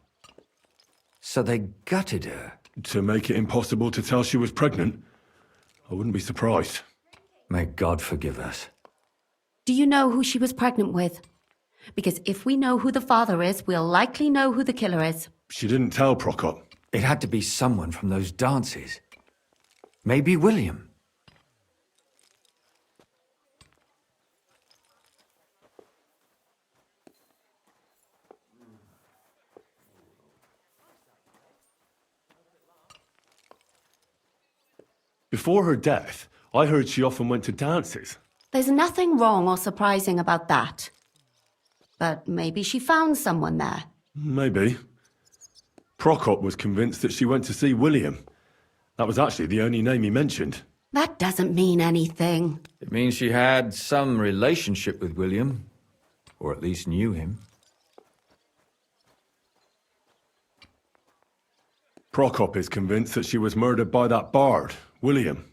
So they gutted her? To make it impossible to tell she was pregnant? I wouldn't be surprised. May God forgive us. Do you know who she was pregnant with? Because if we know who the father is, we'll likely know who the killer is. She didn't tell Prokop. It had to be someone from those dances. Maybe William. Before her death, I heard she often went to dances. There's nothing wrong or surprising about that. But maybe she found someone there. Maybe. Prokop was convinced that she went to see William. That was actually the only name he mentioned. That doesn't mean anything. It means she had some relationship with William, or at least knew him. Prokop is convinced that she was murdered by that bard, William.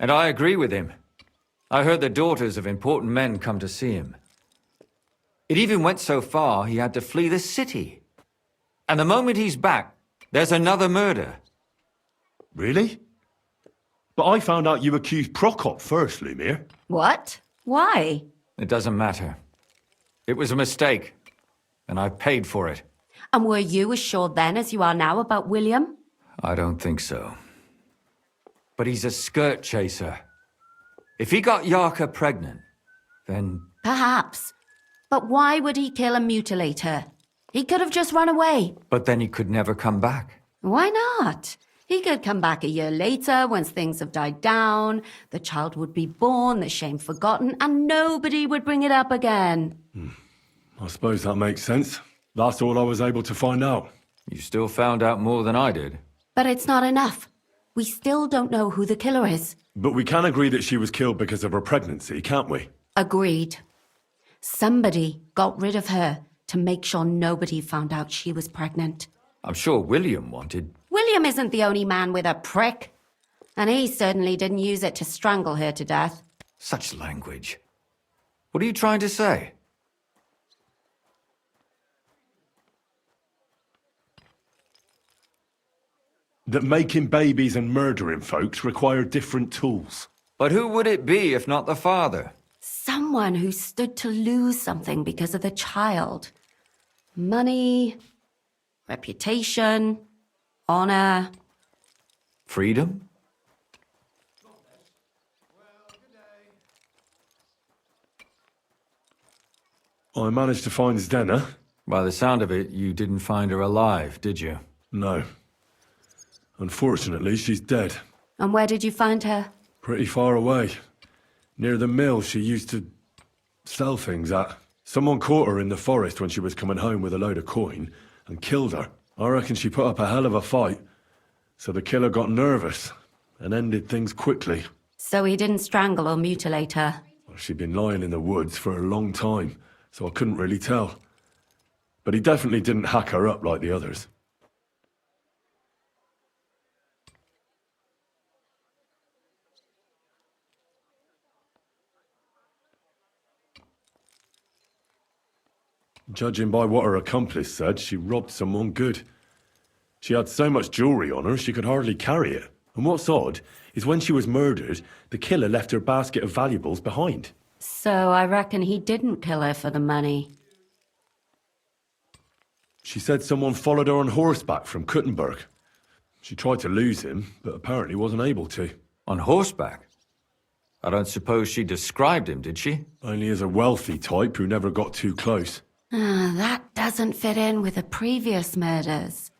And I agree with him. I heard the daughters of important men come to see him. It even went so far he had to flee the city. And the moment he's back, there's another murder. Really? But I found out you accused Prokop first, Lumir. What? Why? It doesn't matter. It was a mistake, and I paid for it. And were you as sure then as you are now about William? I don't think so. But he's a skirt chaser. If he got Yarka pregnant, then... Perhaps. But why would he kill and mutilate her? He could have just run away. But then he could never come back. Why not? He could come back a year later, once things have died down, the child would be born, the shame forgotten, and nobody would bring it up again. I suppose that makes sense. That's all I was able to find out. You still found out more than I did. But it's not enough. We still don't know who the killer is. But we can agree that she was killed because of her pregnancy, can't we? Agreed. Somebody got rid of her to make sure nobody found out she was pregnant. I'm sure William wanted... William isn't the only man with a prick. And he certainly didn't use it to strangle her to death. Such language. What are you trying to say? That making babies and murdering folks require different tools. But who would it be if not the father? Someone who stood to lose something because of the child. Money, reputation, honor. Freedom? I managed to find Zdena. By the sound of it, you didn't find her alive, did you? No. Unfortunately, she's dead. And where did you find her? Pretty far away. Near the mill she used to sell things at. Someone caught her in the forest when she was coming home with a load of coin and killed her. I reckon she put up a hell of a fight. So the killer got nervous and ended things quickly. So he didn't strangle or mutilate her? She'd been lying in the woods for a long time, so I couldn't really tell. But he definitely didn't hack her up like the others. Judging by what her accomplice said, she robbed someone good. She had so much jewellery on her, she could hardly carry it. And what's odd is when she was murdered, the killer left her basket of valuables behind. So I reckon he didn't kill her for the money. She said someone followed her on horseback from Kuttenberg. She tried to lose him, but apparently wasn't able to. On horseback? I don't suppose she described him, did she? Only as a wealthy type who never got too close. That doesn't fit in with the previous murders.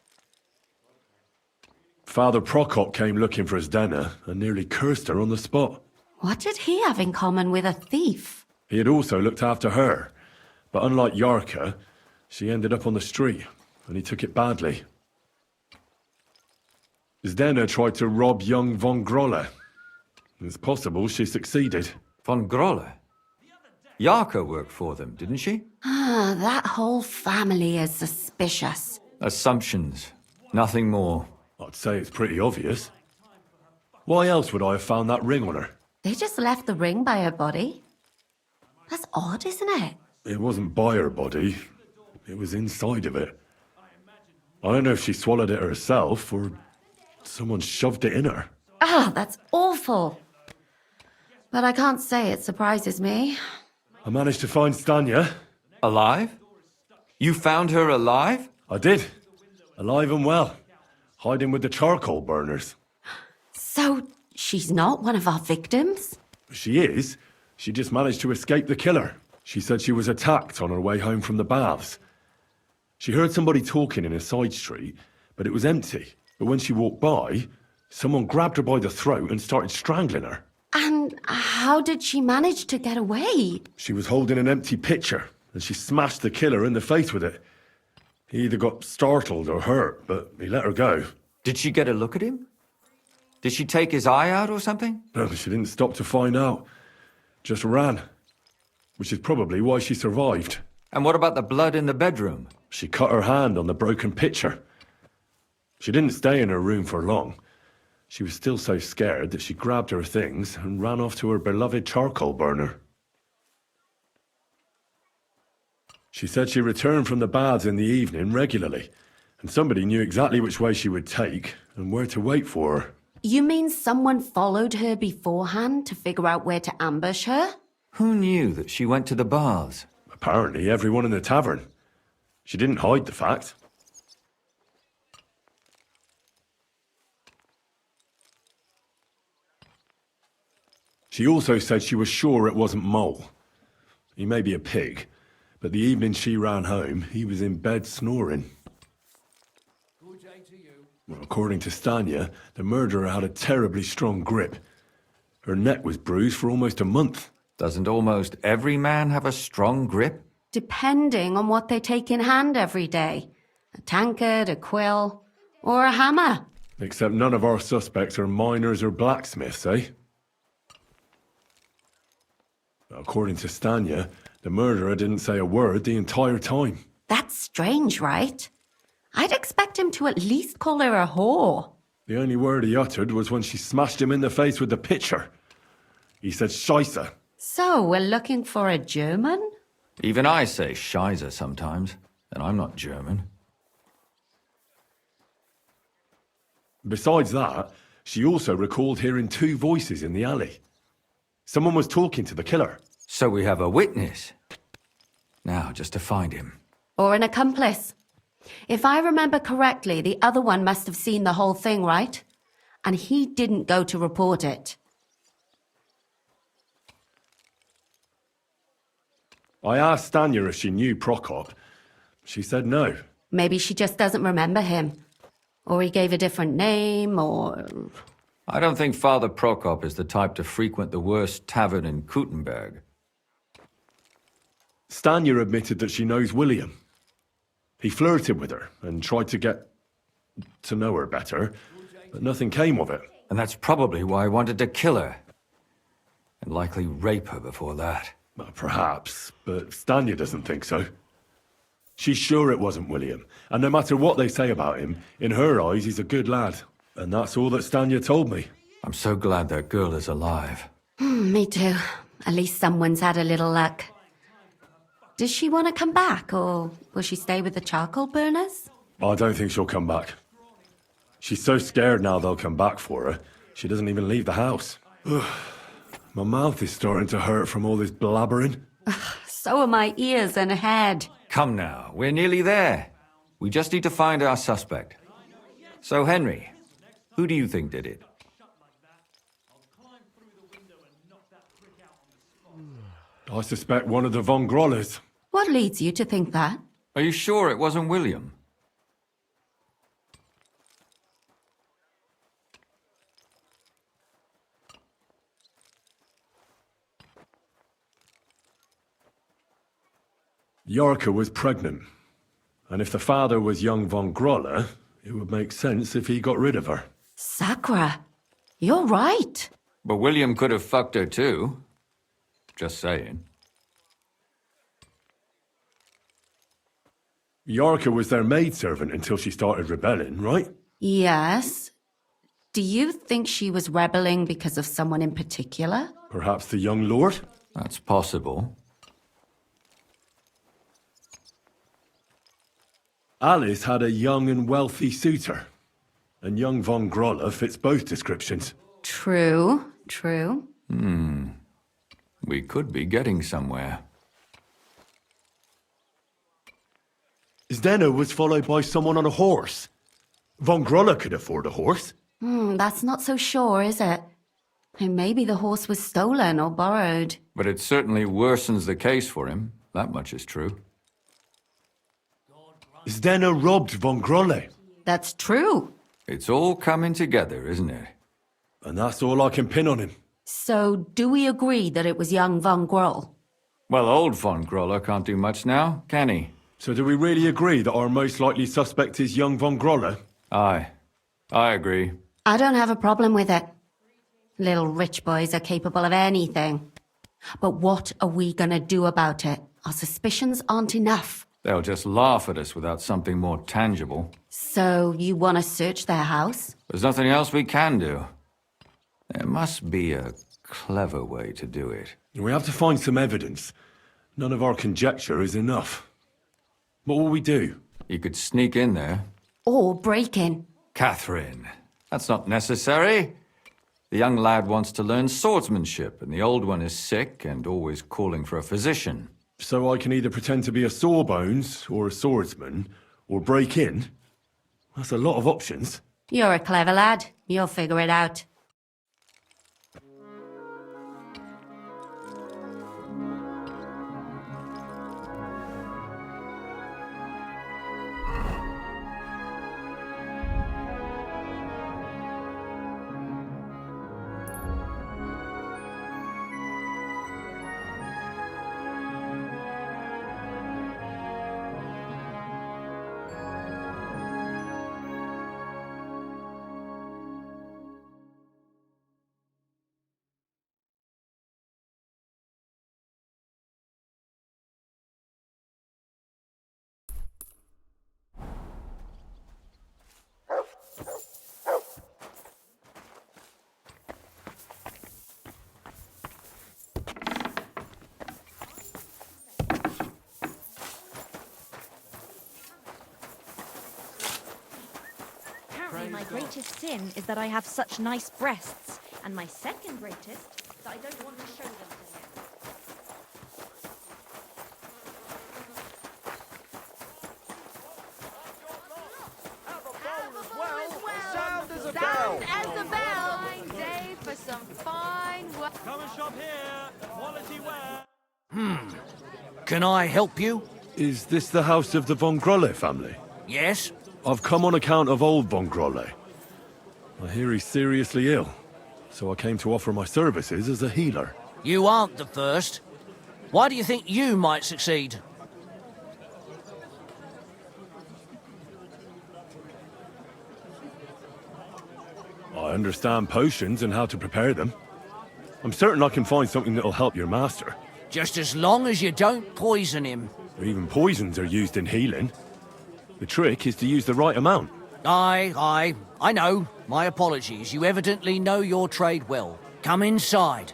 Father Prokop came looking for Zdena and nearly cursed her on the spot. What did he have in common with a thief? He had also looked after her, but unlike Yarka, she ended up on the street, and he took it badly. Zdena tried to rob young von Grolle. It's possible she succeeded. Von Grolle? Yarka worked for them, didn't she? That whole family is suspicious. Assumptions. Nothing more. I'd say it's pretty obvious. Why else would I have found that ring on her? They just left the ring by her body. That's odd, isn't it? It wasn't by her body. It was inside of it. I don't know if she swallowed it herself or someone shoved it in her. That's awful. But I can't say it surprises me. I managed to find Stanya. Alive? You found her alive? I did. Alive and well. Hiding with the charcoal burners. So, she's not one of our victims? She is. She just managed to escape the killer. She said she was attacked on her way home from the baths. She heard somebody talking in a side street, but it was empty. But when she walked by, someone grabbed her by the throat and started strangling her. And how did she manage to get away? She was holding an empty pitcher, and she smashed the killer in the face with it. He either got startled or hurt, but he let her go. Did she get a look at him? Did she take his eye out or something? No, she didn't stop to find out. Just ran. Which is probably why she survived. And what about the blood in the bedroom? She cut her hand on the broken pitcher. She didn't stay in her room for long. She was still so scared that she grabbed her things and ran off to her beloved charcoal burner. She said she returned from the baths in the evening regularly, and somebody knew exactly which way she would take and where to wait for her. You mean someone followed her beforehand to figure out where to ambush her? Who knew that she went to the baths? Apparently everyone in the tavern. She didn't hide the fact. She also said she was sure it wasn't Mole. He may be a pig, but the evening she ran home, he was in bed snoring. Well, according to Stanya, the murderer had a terribly strong grip. Her neck was bruised for almost a month. Doesn't almost every man have a strong grip? Depending on what they take in hand every day. A tankard, a quill, or a hammer. Except none of our suspects are miners or blacksmiths, eh? According to Stanya, the murderer didn't say a word the entire time. That's strange, right? I'd expect him to at least call her a whore. The only word he uttered was when she smashed him in the face with the pitcher. He said Scheisse. So, we're looking for a German? Even I say Scheiße sometimes, and I'm not German. Besides that, she also recalled hearing two voices in the alley. Someone was talking to the killer. So we have a witness. Now, just to find him. Or an accomplice. If I remember correctly, the other one must have seen the whole thing, right? And he didn't go to report it. I asked Stanya if she knew Prokop. She said no. Maybe she just doesn't remember him. Or he gave a different name, or... I don't think Father Prokop is the type to frequent the worst tavern in Kuttenberg. Stanya admitted that she knows William. He flirted with her and tried to get to know her better, but nothing came of it. And that's probably why I wanted to kill her. And likely rape her before that. Well, perhaps, but Stanya doesn't think so. She's sure it wasn't William, and no matter what they say about him, in her eyes he's a good lad. And that's all that Stanya told me. I'm so glad that girl is alive. Me too. At least someone's had a little luck. Does she want to come back, or will she stay with the charcoal burners? I don't think she'll come back. She's so scared now they'll come back for her, she doesn't even leave the house. My mouth is starting to hurt from all this blabbering. So are my ears and head. Come now, we're nearly there. We just need to find our suspect. So, Henry, who do you think did it? I suspect one of the Von Grollers. What leads you to think that? Are you sure it wasn't William? Yarka was pregnant. And if the father was young Von Groller, it would make sense if he got rid of her. Sakura, you're right. But William could have fucked her too. Just saying. Yarka was their maidservant until she started rebelling, right? Yes. Do you think she was rebelling because of someone in particular? Perhaps the young lord? That's possible. Alice had a young and wealthy suitor. And young Von Groller fits both descriptions. True, true. We could be getting somewhere. Zdeno was followed by someone on a horse. Von Groller could afford a horse. That's not so sure, is it? And maybe the horse was stolen or borrowed. But it certainly worsens the case for him. That much is true. Zdeno robbed Von Groller. That's true. It's all coming together, isn't it? And that's all I can pin on him. So, do we agree that it was young Von Groll? Well, old Von Groller can't do much now, can he? So do we really agree that our most likely suspect is young Von Groller? Aye. I agree. I don't have a problem with it. Little rich boys are capable of anything. But what are we gonna do about it? Our suspicions aren't enough. They'll just laugh at us without something more tangible. So, you want to search their house? There's nothing else we can do. There must be a clever way to do it. We have to find some evidence. None of our conjecture is enough. What will we do? You could sneak in there. Or break in. Catherine, that's not necessary. The young lad wants to learn swordsmanship, and the old one is sick and always calling for a physician. So I can either pretend to be a sawbones, or a swordsman, or break in? That's a lot of options. You're a clever lad. You'll figure it out. My greatest sin is that I have such nice breasts, and my second greatest, that I don't want to show them to him. Sound as a bell. Sound as a bell. Fine day for some fine work. Come and shop here. Quality wear. Can I help you? Is this the house of the Von Grolle family? Yes? I've come on account of old Von Grolle. I hear he's seriously ill, so I came to offer my services as a healer. You aren't the first. Why do you think you might succeed? I understand potions and how to prepare them. I'm certain I can find something that'll help your master. Just as long as you don't poison him. Even poisons are used in healing. The trick is to use the right amount. Aye, I know. My apologies. You evidently know your trade well. Come inside.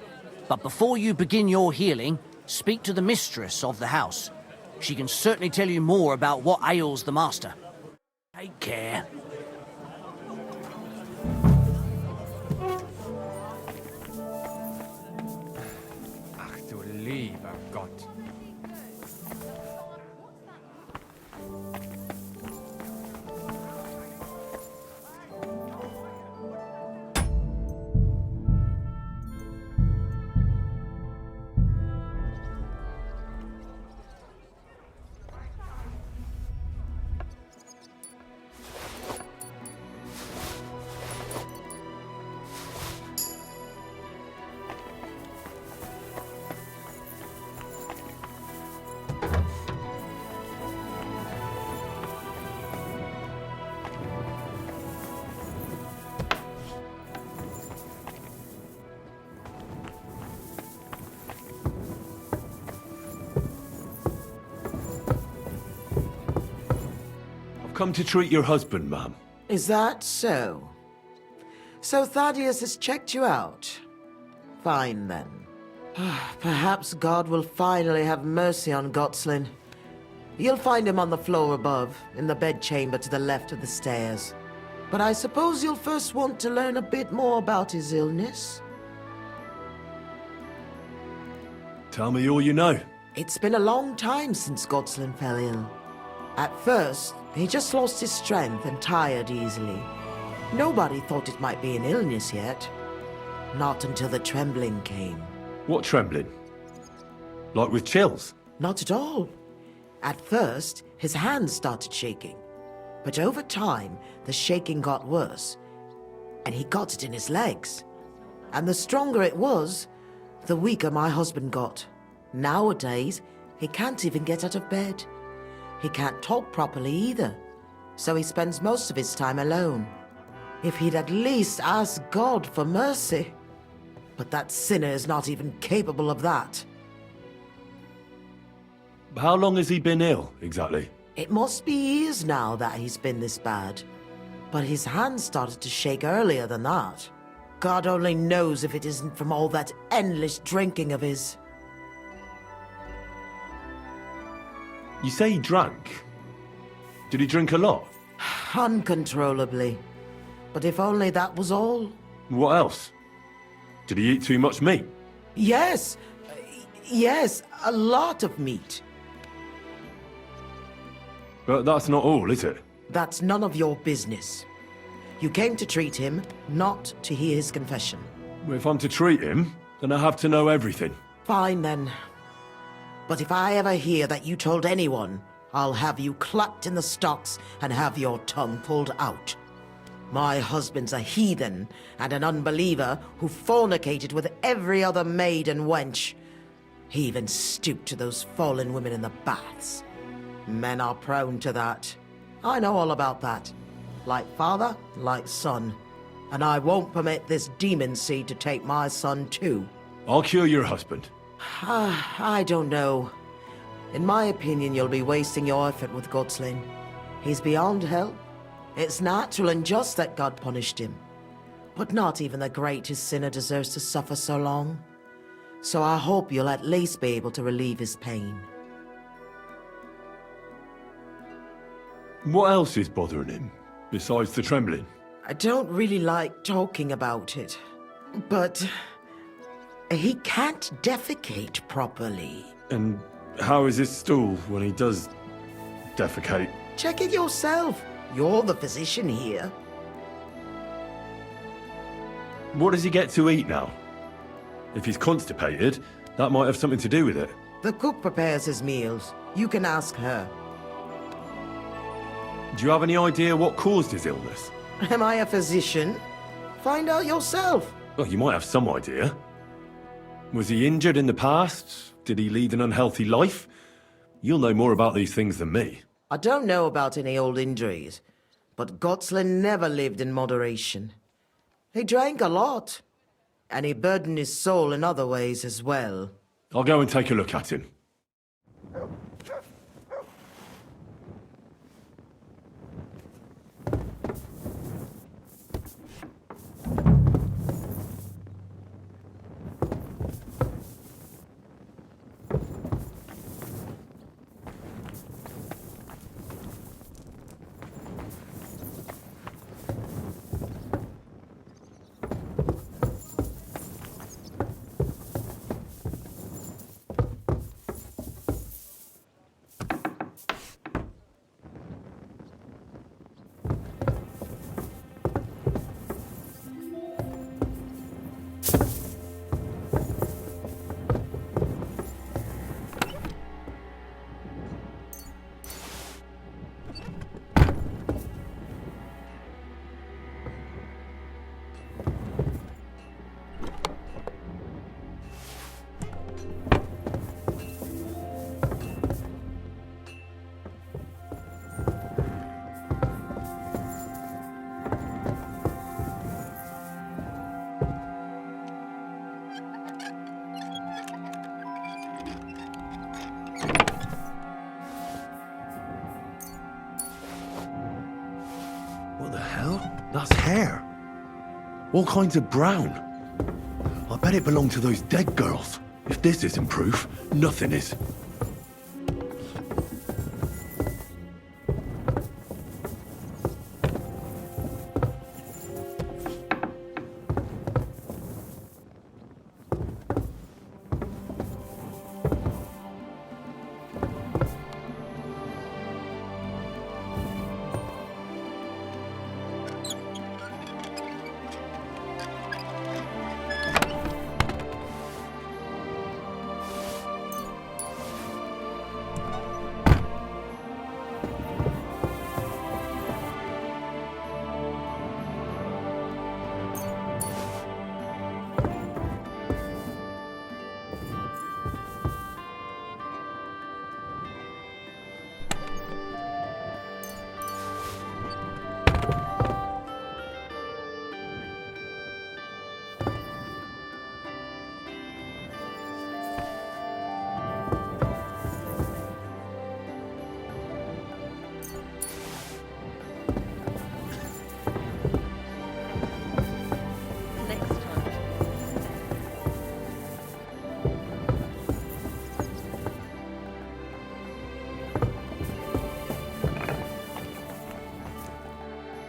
But before you begin your healing, speak to the mistress of the house. She can certainly tell you more about what ails the master. Take care. Ach du lieber Gott. Come to treat your husband, ma'am. Is that so? So Thaddeus has checked you out? Fine, then. Perhaps God will finally have mercy on Gotslin. You'll find him on the floor above, in the bedchamber to the left of the stairs. But I suppose you'll first want to learn a bit more about his illness? Tell me all you know. It's been a long time since Gotslin fell ill. At first, he just lost his strength and tired easily. Nobody thought it might be an illness yet. Not until the trembling came. What trembling? Like with chills? Not at all. At first, his hands started shaking. But over time, the shaking got worse. And he got it in his legs. And the stronger it was, the weaker my husband got. Nowadays, he can't even get out of bed. He can't talk properly either, so he spends most of his time alone. If he'd at least ask God for mercy. But that sinner is not even capable of that. How long has he been ill, exactly? It must be years now that he's been this bad. But his hands started to shake earlier than that. God only knows if it isn't from all that endless drinking of his. You say he drank? Did he drink a lot? Uncontrollably. But if only that was all. What else? Did he eat too much meat? Yes. Yes, a lot of meat. But that's not all, is it? That's none of your business. You came to treat him, not to hear his confession. If I'm to treat him, then I have to know everything. Fine, then. But if I ever hear that you told anyone, I'll have you clapped in the stocks and have your tongue pulled out. My husband's a heathen and an unbeliever who fornicated with every other maid and wench. He even stooped to those fallen women in the baths. Men are prone to that. I know all about that. Like father, like son. And I won't permit this demon seed to take my son too. I'll cure your husband. I don't know. In my opinion, you'll be wasting your effort with Gotslin. He's beyond help. It's natural and just that God punished him. But not even the greatest sinner deserves to suffer so long. So I hope you'll at least be able to relieve his pain. What else is bothering him, besides the trembling? I don't really like talking about it, but he can't defecate properly. And how is his stool when he does defecate? Check it yourself. You're the physician here. What does he get to eat now? If he's constipated, that might have something to do with it. The cook prepares his meals. You can ask her. Do you have any idea what caused his illness? Am I a physician? Find out yourself. Well, you might have some idea. Was he injured in the past? Did he lead an unhealthy life? You'll know more about these things than me. I don't know about any old injuries, but Gottsland never lived in moderation. He drank a lot, and he burdened his soul in other ways as well. I'll go and take a look at him. What the hell? That's hair. All kinds of brown. I bet it belonged to those dead girls. If this isn't proof, nothing is.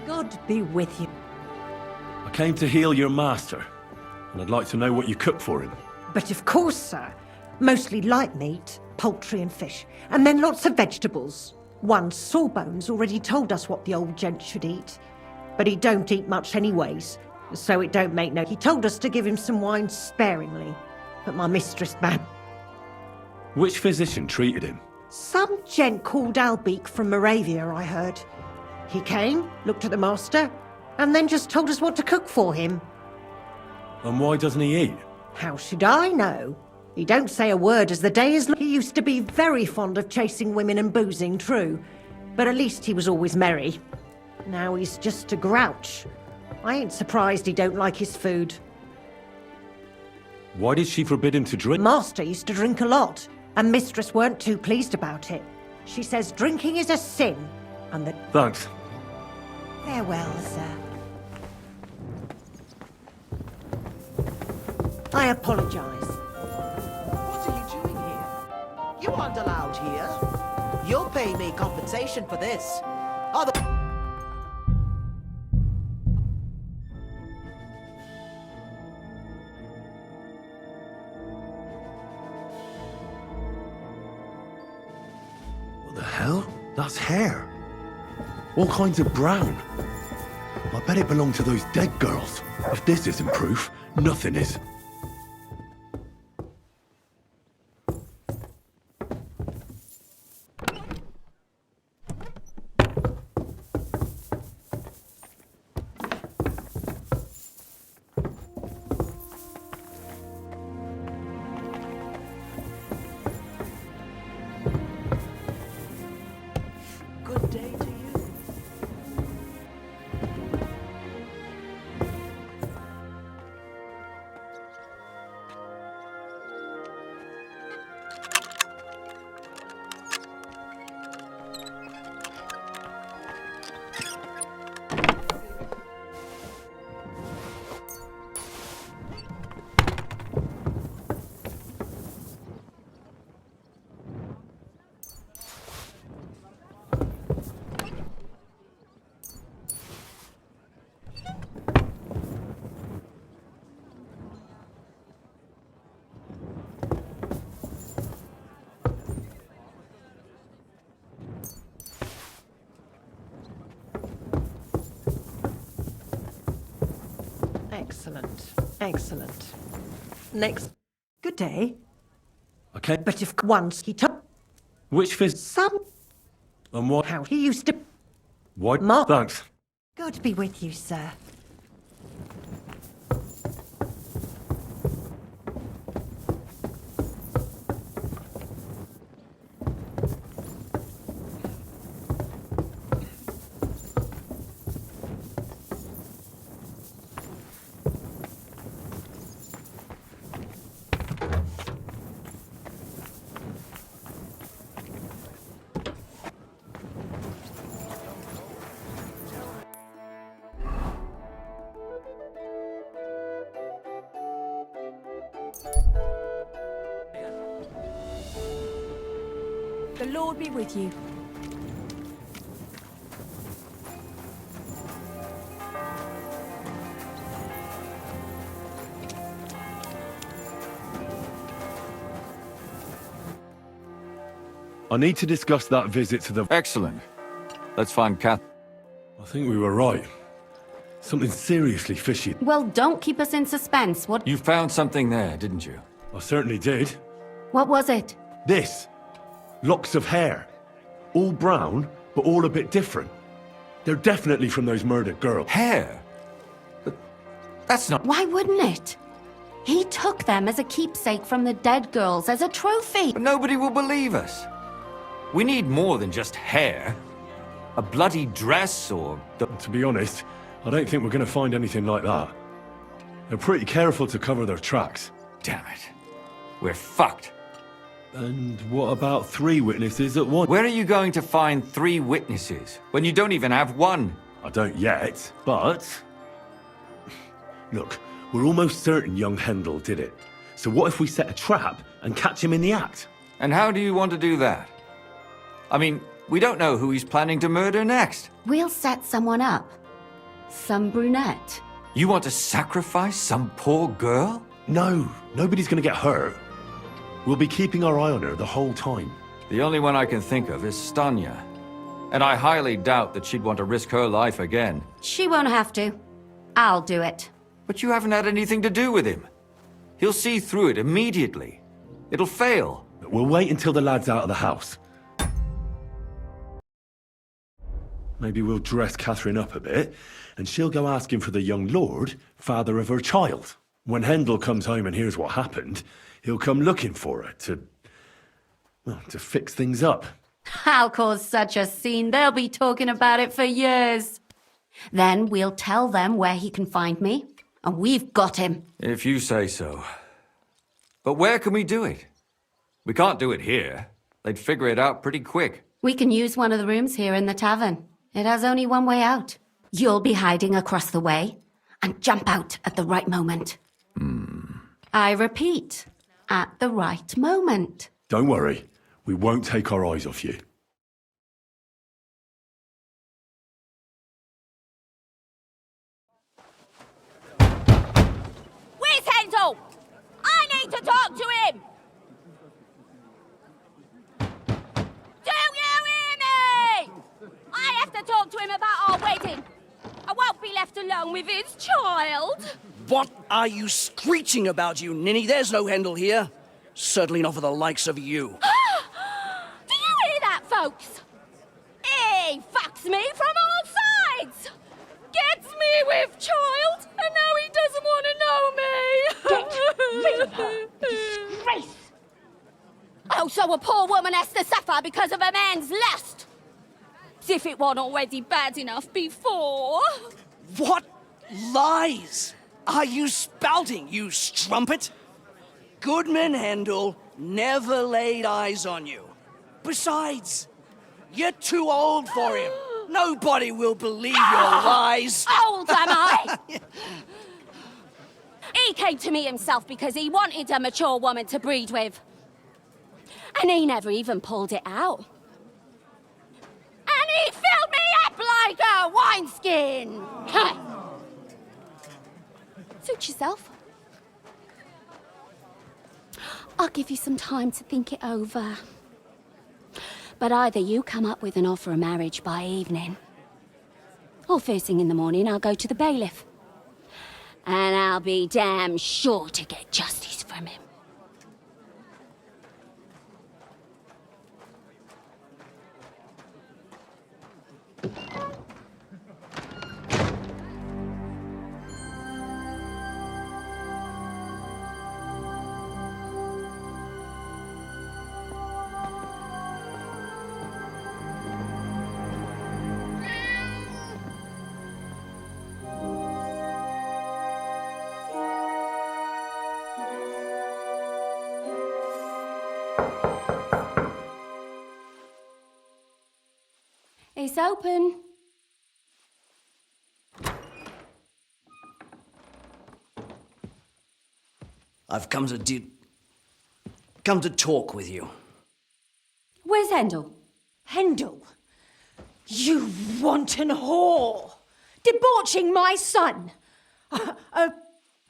God be with you. I came to heal your master, and I'd like to know what you cooked for him. But of course, sir. Mostly light meat, poultry and fish, and then lots of vegetables. One Sawbones already told us what the old gent should eat, but he don't eat much anyways, so it don't make no... He told us to give him some wine sparingly, but my mistress banned. Which physician treated him? Some gent called Albeek from Moravia, I heard. He came, looked at the master, and then just told us what to cook for him. And why doesn't he eat? How should I know? He don't say a word as the day is... He used to be very fond of chasing women and boozing, true. But at least he was always merry. Now he's just a grouch. I ain't surprised he don't like his food. Why did she forbid him to drink? Master used to drink a lot, and mistress weren't too pleased about it. She says drinking is a sin, and that... Thanks. Farewell, sir. I apologise. What are you doing here? You aren't allowed here. You'll pay me compensation for this. The hell? That's hair. All kinds of brown. I bet it belonged to those dead girls. If this isn't proof, nothing is. Good day to you. Excellent. Excellent. Next. Good day. Okay. But if once he took Which fizz? some And what? how he used to. What? Mark. Thanks. God be with you, sir. The Lord be with you. I need to discuss that visit to the... Excellent. Let's find Kath. I think we were right. Something seriously fishy. Well, don't keep us in suspense. What? You found something there, didn't you? I certainly did. What was it? This. Locks of hair. All brown, but all a bit different. They're definitely from those murdered girls. Hair? But that's not... Why wouldn't it? He took them as a keepsake from the dead girls, as a trophy. But nobody will believe us. We need more than just hair. A bloody dress or... To be honest, I don't think we're going to find anything like that. They're pretty careful to cover their tracks. Damn it. We're fucked. And what about 3 witnesses at once? Where are you going to find 3 witnesses when you don't even have one? I don't yet, but... Look, we're almost certain young Hendel did it. So what if we set a trap and catch him in the act? And how do you want to do that? I mean, we don't know who he's planning to murder next. We'll set someone up. Some brunette. You want to sacrifice some poor girl? No, nobody's going to get hurt. We'll be keeping our eye on her the whole time. The only one I can think of is Stanya. And I highly doubt that she'd want to risk her life again. She won't have to. I'll do it. But you haven't had anything to do with him. He'll see through it immediately. It'll fail. We'll wait until the lad's out of the house. Maybe we'll dress Catherine up a bit, and she'll go asking for the young lord, father of her child. When Hendel comes home and hears what happened, he'll come looking for her to fix things up. I'll cause such a scene, they'll be talking about it for years. Then we'll tell them where he can find me, and we've got him. If you say so. But where can we do it? We can't do it here. They'd figure it out pretty quick. We can use one of the rooms here in the tavern. It has only one way out. You'll be hiding across the way, and jump out at the right moment. I repeat, at the right moment. Don't worry, we won't take our eyes off you. Where's Hendel? I need to talk to him! Do you to him about our wedding. I won't be left alone with his child. What are you screeching about, you ninny? There's no Hendel here. Certainly not for the likes of you. Do you hear that, folks? He fucks me from all sides. Gets me with child, and now he doesn't want to know me. Get rid of her. Disgrace. Oh, so a poor woman has to suffer because of a man's lust. As if it wasn't already bad enough before. What lies are you spouting, you strumpet? Goodman Hendel never laid eyes on you. Besides, you're too old for him. Nobody will believe your lies. Old am I? He came to me himself because he wanted a mature woman to breed with. And he never even pulled it out. And he filled me up like a wineskin. Suit yourself. I'll give you some time to think it over. But either you come up with an offer of marriage by evening, or first thing in the morning I'll go to the bailiff. And I'll be damn sure to get justice from him. It's open. I've come to talk with you. Where's Hendel? Hendel? You wanton whore! Debauching my son! A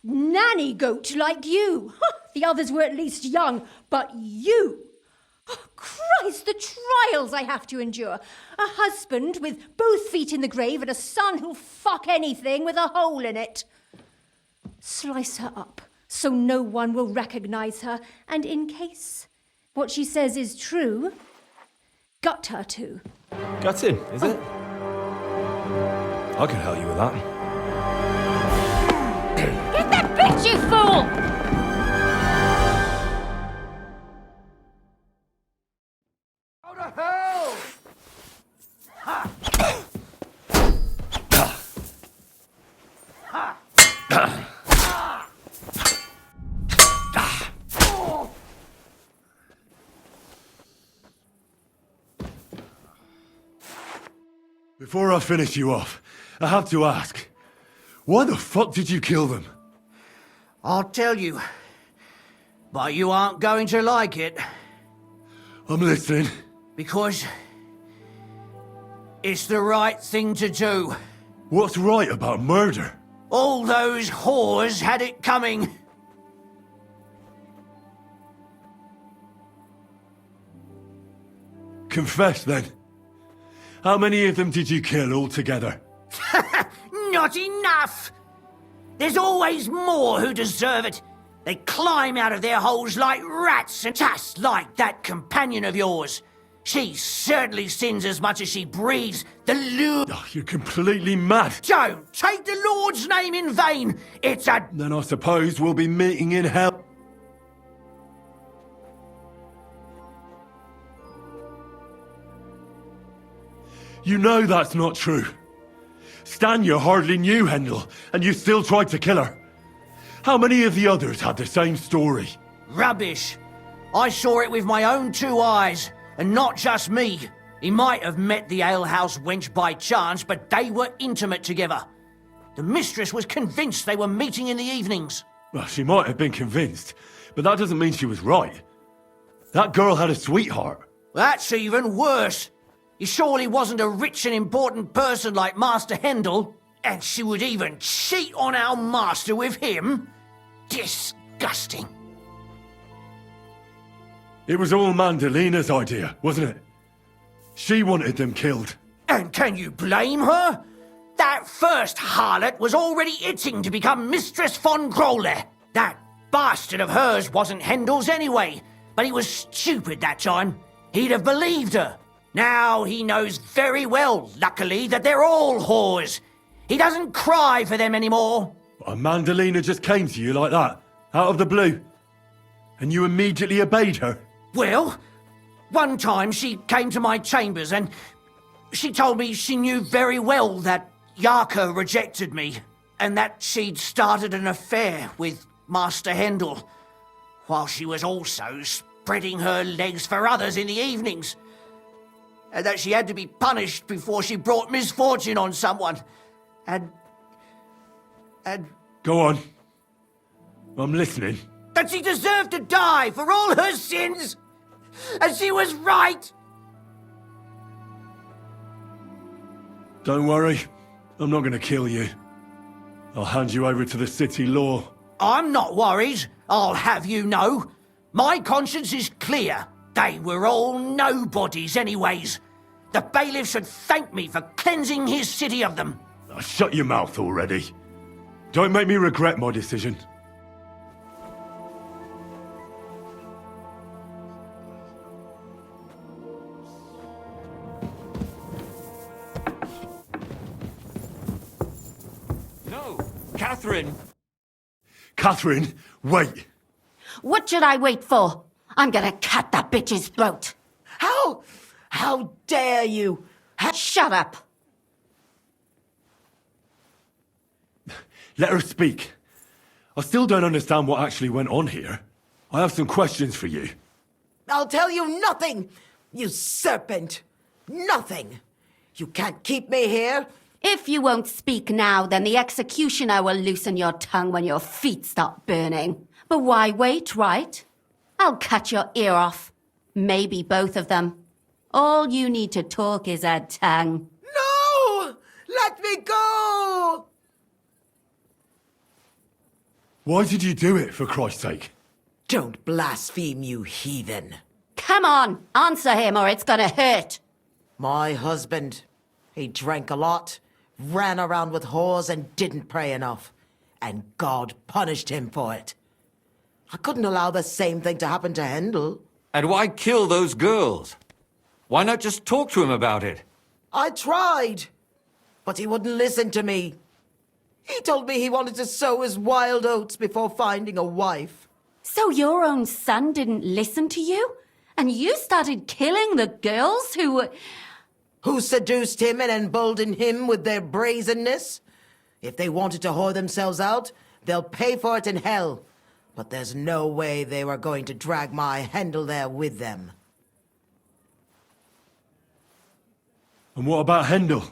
nanny goat like you! The others were at least young, but you! Oh, Christ, the trials I have to endure! A husband with both feet in the grave and a son who'll fuck anything with a hole in it. Slice her up so no one will recognize her, and in case what she says is true, gut her too. Gutting, is it? I can help you with that. Get that bitch, you fool! Before I finish you off, I have to ask, why the fuck did you kill them? I'll tell you, but you aren't going to like it. I'm listening. Because it's the right thing to do. What's right about murder? All those whores had it coming. Confess then. How many of them did you kill altogether? Not enough! There's always more who deserve it. They climb out of their holes like rats, and just like that companion of yours. She certainly sins as much as she breathes. The Lord... Oh, you're completely mad. Don't take the Lord's name in vain. It's a... Then I suppose we'll be meeting in hell. You know that's not true. Stan you hardly knew Hendel, and you still tried to kill her. How many of the others had the same story? Rubbish. I saw it with my own two eyes, and not just me. He might have met the alehouse wench by chance, but they were intimate together. The mistress was convinced they were meeting in the evenings. Well, she might have been convinced, but that doesn't mean she was right. That girl had a sweetheart. That's even worse. He surely wasn't a rich and important person like Master Hendel, and she would even cheat on our master with him? Disgusting. It was all Mandalina's idea, wasn't it? She wanted them killed. And can you blame her? That first harlot was already itching to become Mistress von Grole. That bastard of hers wasn't Handel's anyway, but he was stupid that time. He'd have believed her. Now he knows very well, luckily, that they're all whores. He doesn't cry for them anymore. And Mandalina just came to you like that, out of the blue. And you immediately obeyed her? Well, one time she came to my chambers and she told me she knew very well that Yarka rejected me and that she'd started an affair with Master Hendel, while she was also spreading her legs for others in the evenings. And that she had to be punished before she brought misfortune on someone. And... Go on. I'm listening. That she deserved to die for all her sins! And she was right! Don't worry. I'm not going to kill you. I'll hand you over to the city law. I'm not worried, I'll have you know. My conscience is clear. They were all nobodies anyways. The bailiff should thank me for cleansing his city of them. Now shut your mouth already. Don't make me regret my decision. No, Catherine! Catherine, wait! What should I wait for? I'm gonna cut that bitch's throat. How dare you? Shut up! Let her speak. I still don't understand what actually went on here. I have some questions for you. I'll tell you nothing, you serpent. Nothing. You can't keep me here. If you won't speak now, then the executioner will loosen your tongue when your feet start burning. But why wait, right? I'll cut your ear off. Maybe both of them. All you need to talk is a tongue. No! Let me go! Why did you do it, for Christ's sake? Don't blaspheme, you heathen. Come on, answer him or it's gonna hurt. My husband, he drank a lot, ran around with whores and didn't pray enough. And God punished him for it. I couldn't allow the same thing to happen to Hendel. And why kill those girls? Why not just talk to him about it? I tried, but he wouldn't listen to me. He told me he wanted to sow his wild oats before finding a wife. So your own son didn't listen to you? And you started killing the girls who were... Who seduced him and emboldened him with their brazenness? If they wanted to whore themselves out, they'll pay for it in hell. But there's no way they were going to drag my Hendel there with them. And what about Hendel?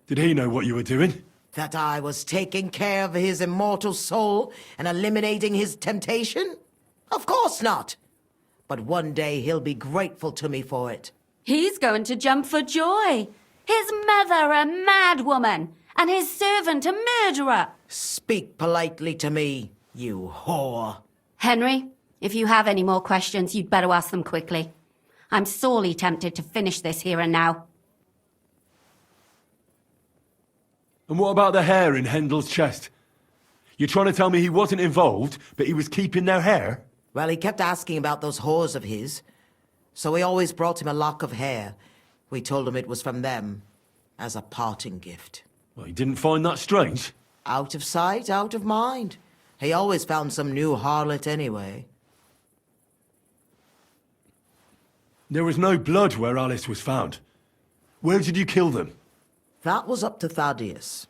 Did he know what you were doing? That I was taking care of his immortal soul and eliminating his temptation? Of course not. But one day he'll be grateful to me for it. He's going to jump for joy. His mother a mad woman, and his servant a murderer. Speak politely to me, you whore. Henry, if you have any more questions, you'd better ask them quickly. I'm sorely tempted to finish this here and now. And what about the hair in Hendel's chest? You're trying to tell me he wasn't involved, but he was keeping their hair? Well, he kept asking about those whores of his. So we always brought him a lock of hair. We told him it was from them, as a parting gift. Well, he didn't find that strange? Out of sight, out of mind. He always found some new harlot anyway. There was no blood where Alice was found. Where did you kill them? That was up to Thaddeus.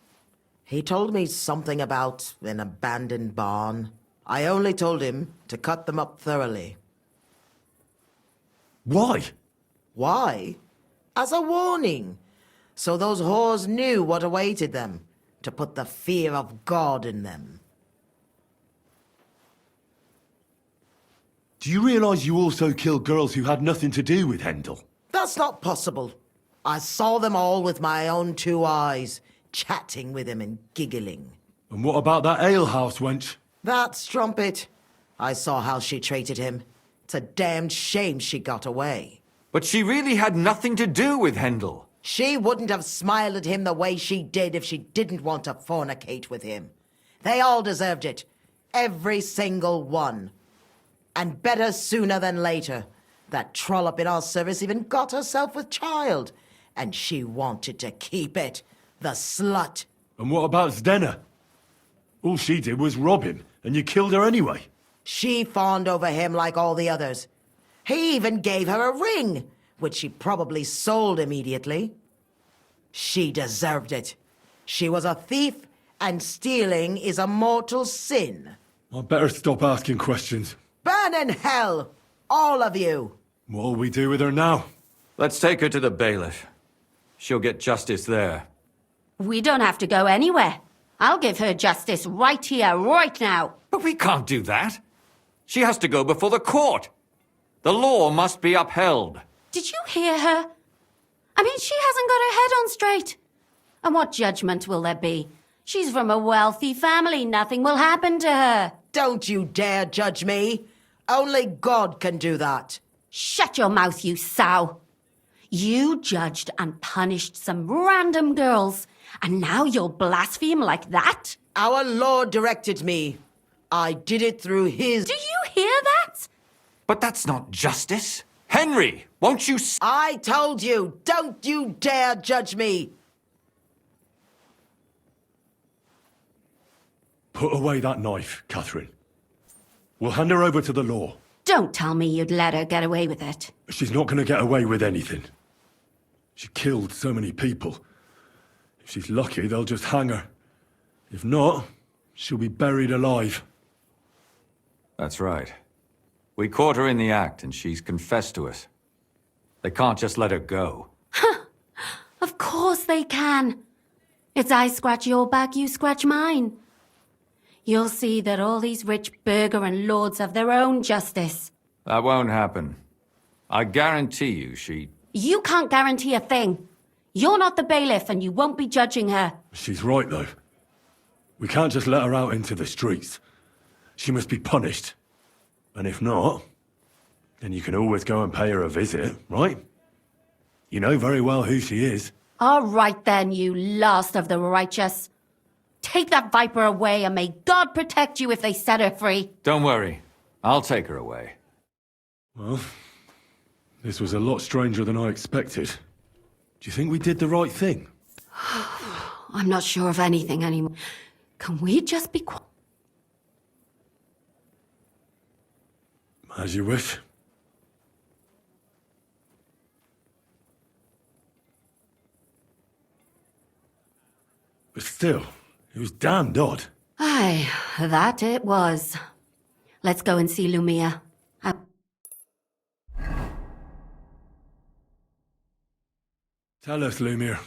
He told me something about an abandoned barn. I only told him to cut them up thoroughly. Why? Why? As a warning. So those whores knew what awaited them. To put the fear of God in them. Do you realize you also killed girls who had nothing to do with Hendel? That's not possible. I saw them all with my own 2 eyes, chatting with him and giggling. And what about that alehouse wench? That strumpet. I saw how she treated him. It's a damned shame she got away. But she really had nothing to do with Hendel. She wouldn't have smiled at him the way she did if she didn't want to fornicate with him. They all deserved it. Every single one. And better sooner than later. That trollop in our service even got herself with child. And she wanted to keep it. The slut. And what about Zdenna? All she did was rob him, and you killed her anyway. She fawned over him like all the others. He even gave her a ring, which she probably sold immediately. She deserved it. She was a thief, and stealing is a mortal sin. I'd better stop asking questions. Burn in hell, all of you. What'll we do with her now? Let's take her to the bailiff. She'll get justice there. We don't have to go anywhere. I'll give her justice right here, right now. But we can't do that. She has to go before the court. The law must be upheld. Did you hear her? I mean, she hasn't got her head on straight. And what judgment will there be? She's from a wealthy family. Nothing will happen to her. Don't you dare judge me. Only God can do that. Shut your mouth, you sow. You judged and punished some random girls, and now you'll blaspheme like that? Our Lord directed me. I did it through his... Do you hear that? But that's not justice. Henry, won't you... I told you, don't you dare judge me. Put away that knife, Catherine. We'll hand her over to the law. Don't tell me you'd let her get away with it. She's not going to get away with anything. She killed so many people. If she's lucky, they'll just hang her. If not, she'll be buried alive. That's right. We caught her in the act, and she's confessed to us. They can't just let her go. Of course they can. It's I scratch your back, you scratch mine. You'll see that all these rich burgher and lords have their own justice. That won't happen. I guarantee you she... You can't guarantee a thing. You're not the bailiff, and you won't be judging her. She's right, though. We can't just let her out into the streets. She must be punished. And if not, then you can always go and pay her a visit, right? You know very well who she is. All right then, you last of the righteous. Take that viper away, and may God protect you if they set her free. Don't worry. I'll take her away. Well, this was a lot stranger than I expected. Do you think we did the right thing? I'm not sure of anything anymore. Can we just be quiet? As you wish. But still, it was damned odd. Aye, that it was. Let's go and see Lumia. Tell us, Lumir.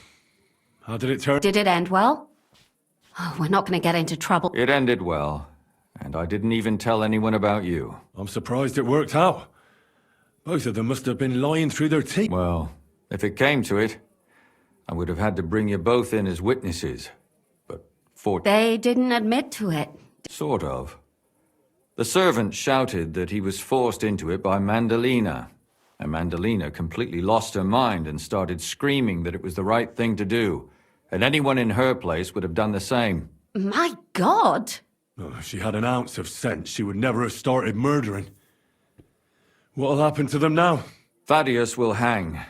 How did it turn? Did it end well? Oh, we're not going to get into trouble. It ended well, and I didn't even tell anyone about you. I'm surprised it worked out. Both of them must have been lying through their teeth. Well, if it came to it, I would have had to bring you both in as witnesses. But They didn't admit to it. Sort of. The servant shouted that he was forced into it by Mandalina. And Mandalina completely lost her mind and started screaming that it was the right thing to do. And anyone in her place would have done the same. My God! Oh, if she had an ounce of sense, she would never have started murdering. What'll happen to them now? Thaddeus will hang.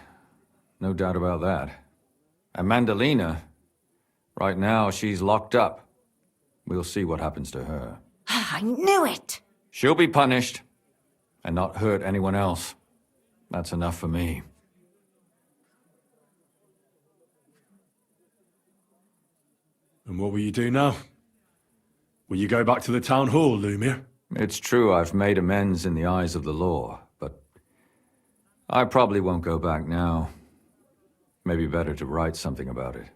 No doubt about that. And Mandalina, right now she's locked up. We'll see what happens to her. I knew it! She'll be punished, and not hurt anyone else. That's enough for me. And what will you do now? Will you go back to the town hall, Lumir? It's true I've made amends in the eyes of the law, but I probably won't go back now. Maybe better to write something about it.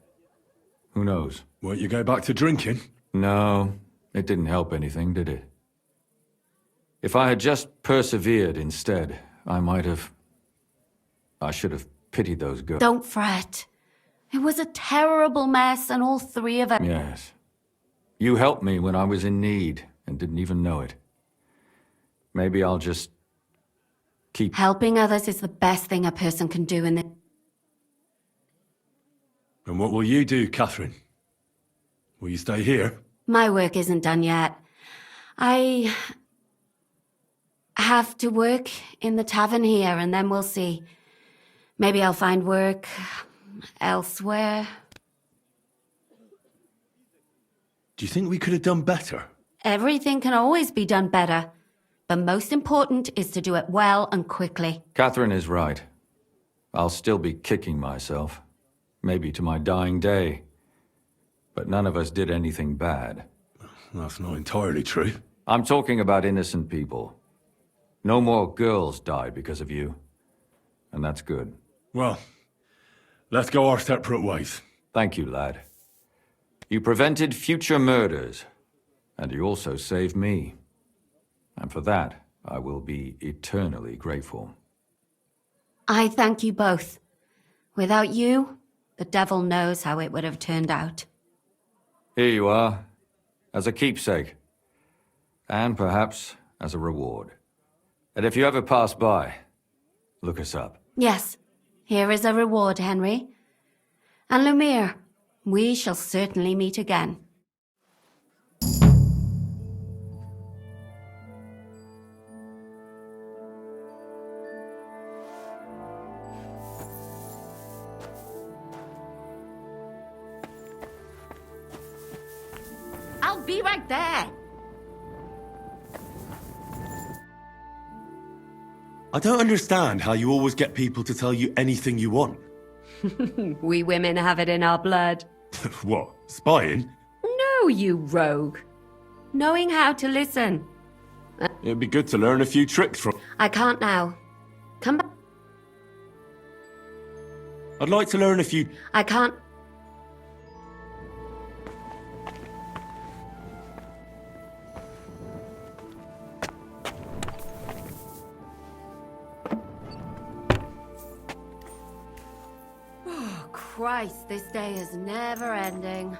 Who knows? Won't you go back to drinking? No, it didn't help anything, did it? If I had just persevered instead, I should have pitied those girls. Don't fret. It was a terrible mess, and all three of us... Yes. You helped me when I was in need and didn't even know it. Maybe I'll just keep... Helping others is the best thing a person can do in this... And what will you do, Catherine? Will you stay here? My work isn't done yet. I have to work in the tavern here, and then we'll see. Maybe I'll find work elsewhere. Do you think we could have done better? Everything can always be done better. But most important is to do it well and quickly. Catherine is right. I'll still be kicking myself. Maybe to my dying day. But none of us did anything bad. That's not entirely true. I'm talking about innocent people. No more girls died because of you. And that's good. Well, let's go our separate ways. Thank you, lad. You prevented future murders. And you also saved me. And for that, I will be eternally grateful. I thank you both. Without you, the devil knows how it would have turned out. Here you are, as a keepsake. And perhaps as a reward. And if you ever pass by, look us up. Yes, here is a reward, Henry. And Lumiere, we shall certainly meet again. I'll be right there. I don't understand how you always get people to tell you anything you want. We women have it in our blood. What, spying? No, you rogue. Knowing how to listen. It'd be good to learn a few tricks from... I can't now. Come back. I'd like to learn a few... I can't. Oh, Christ, this day is never ending.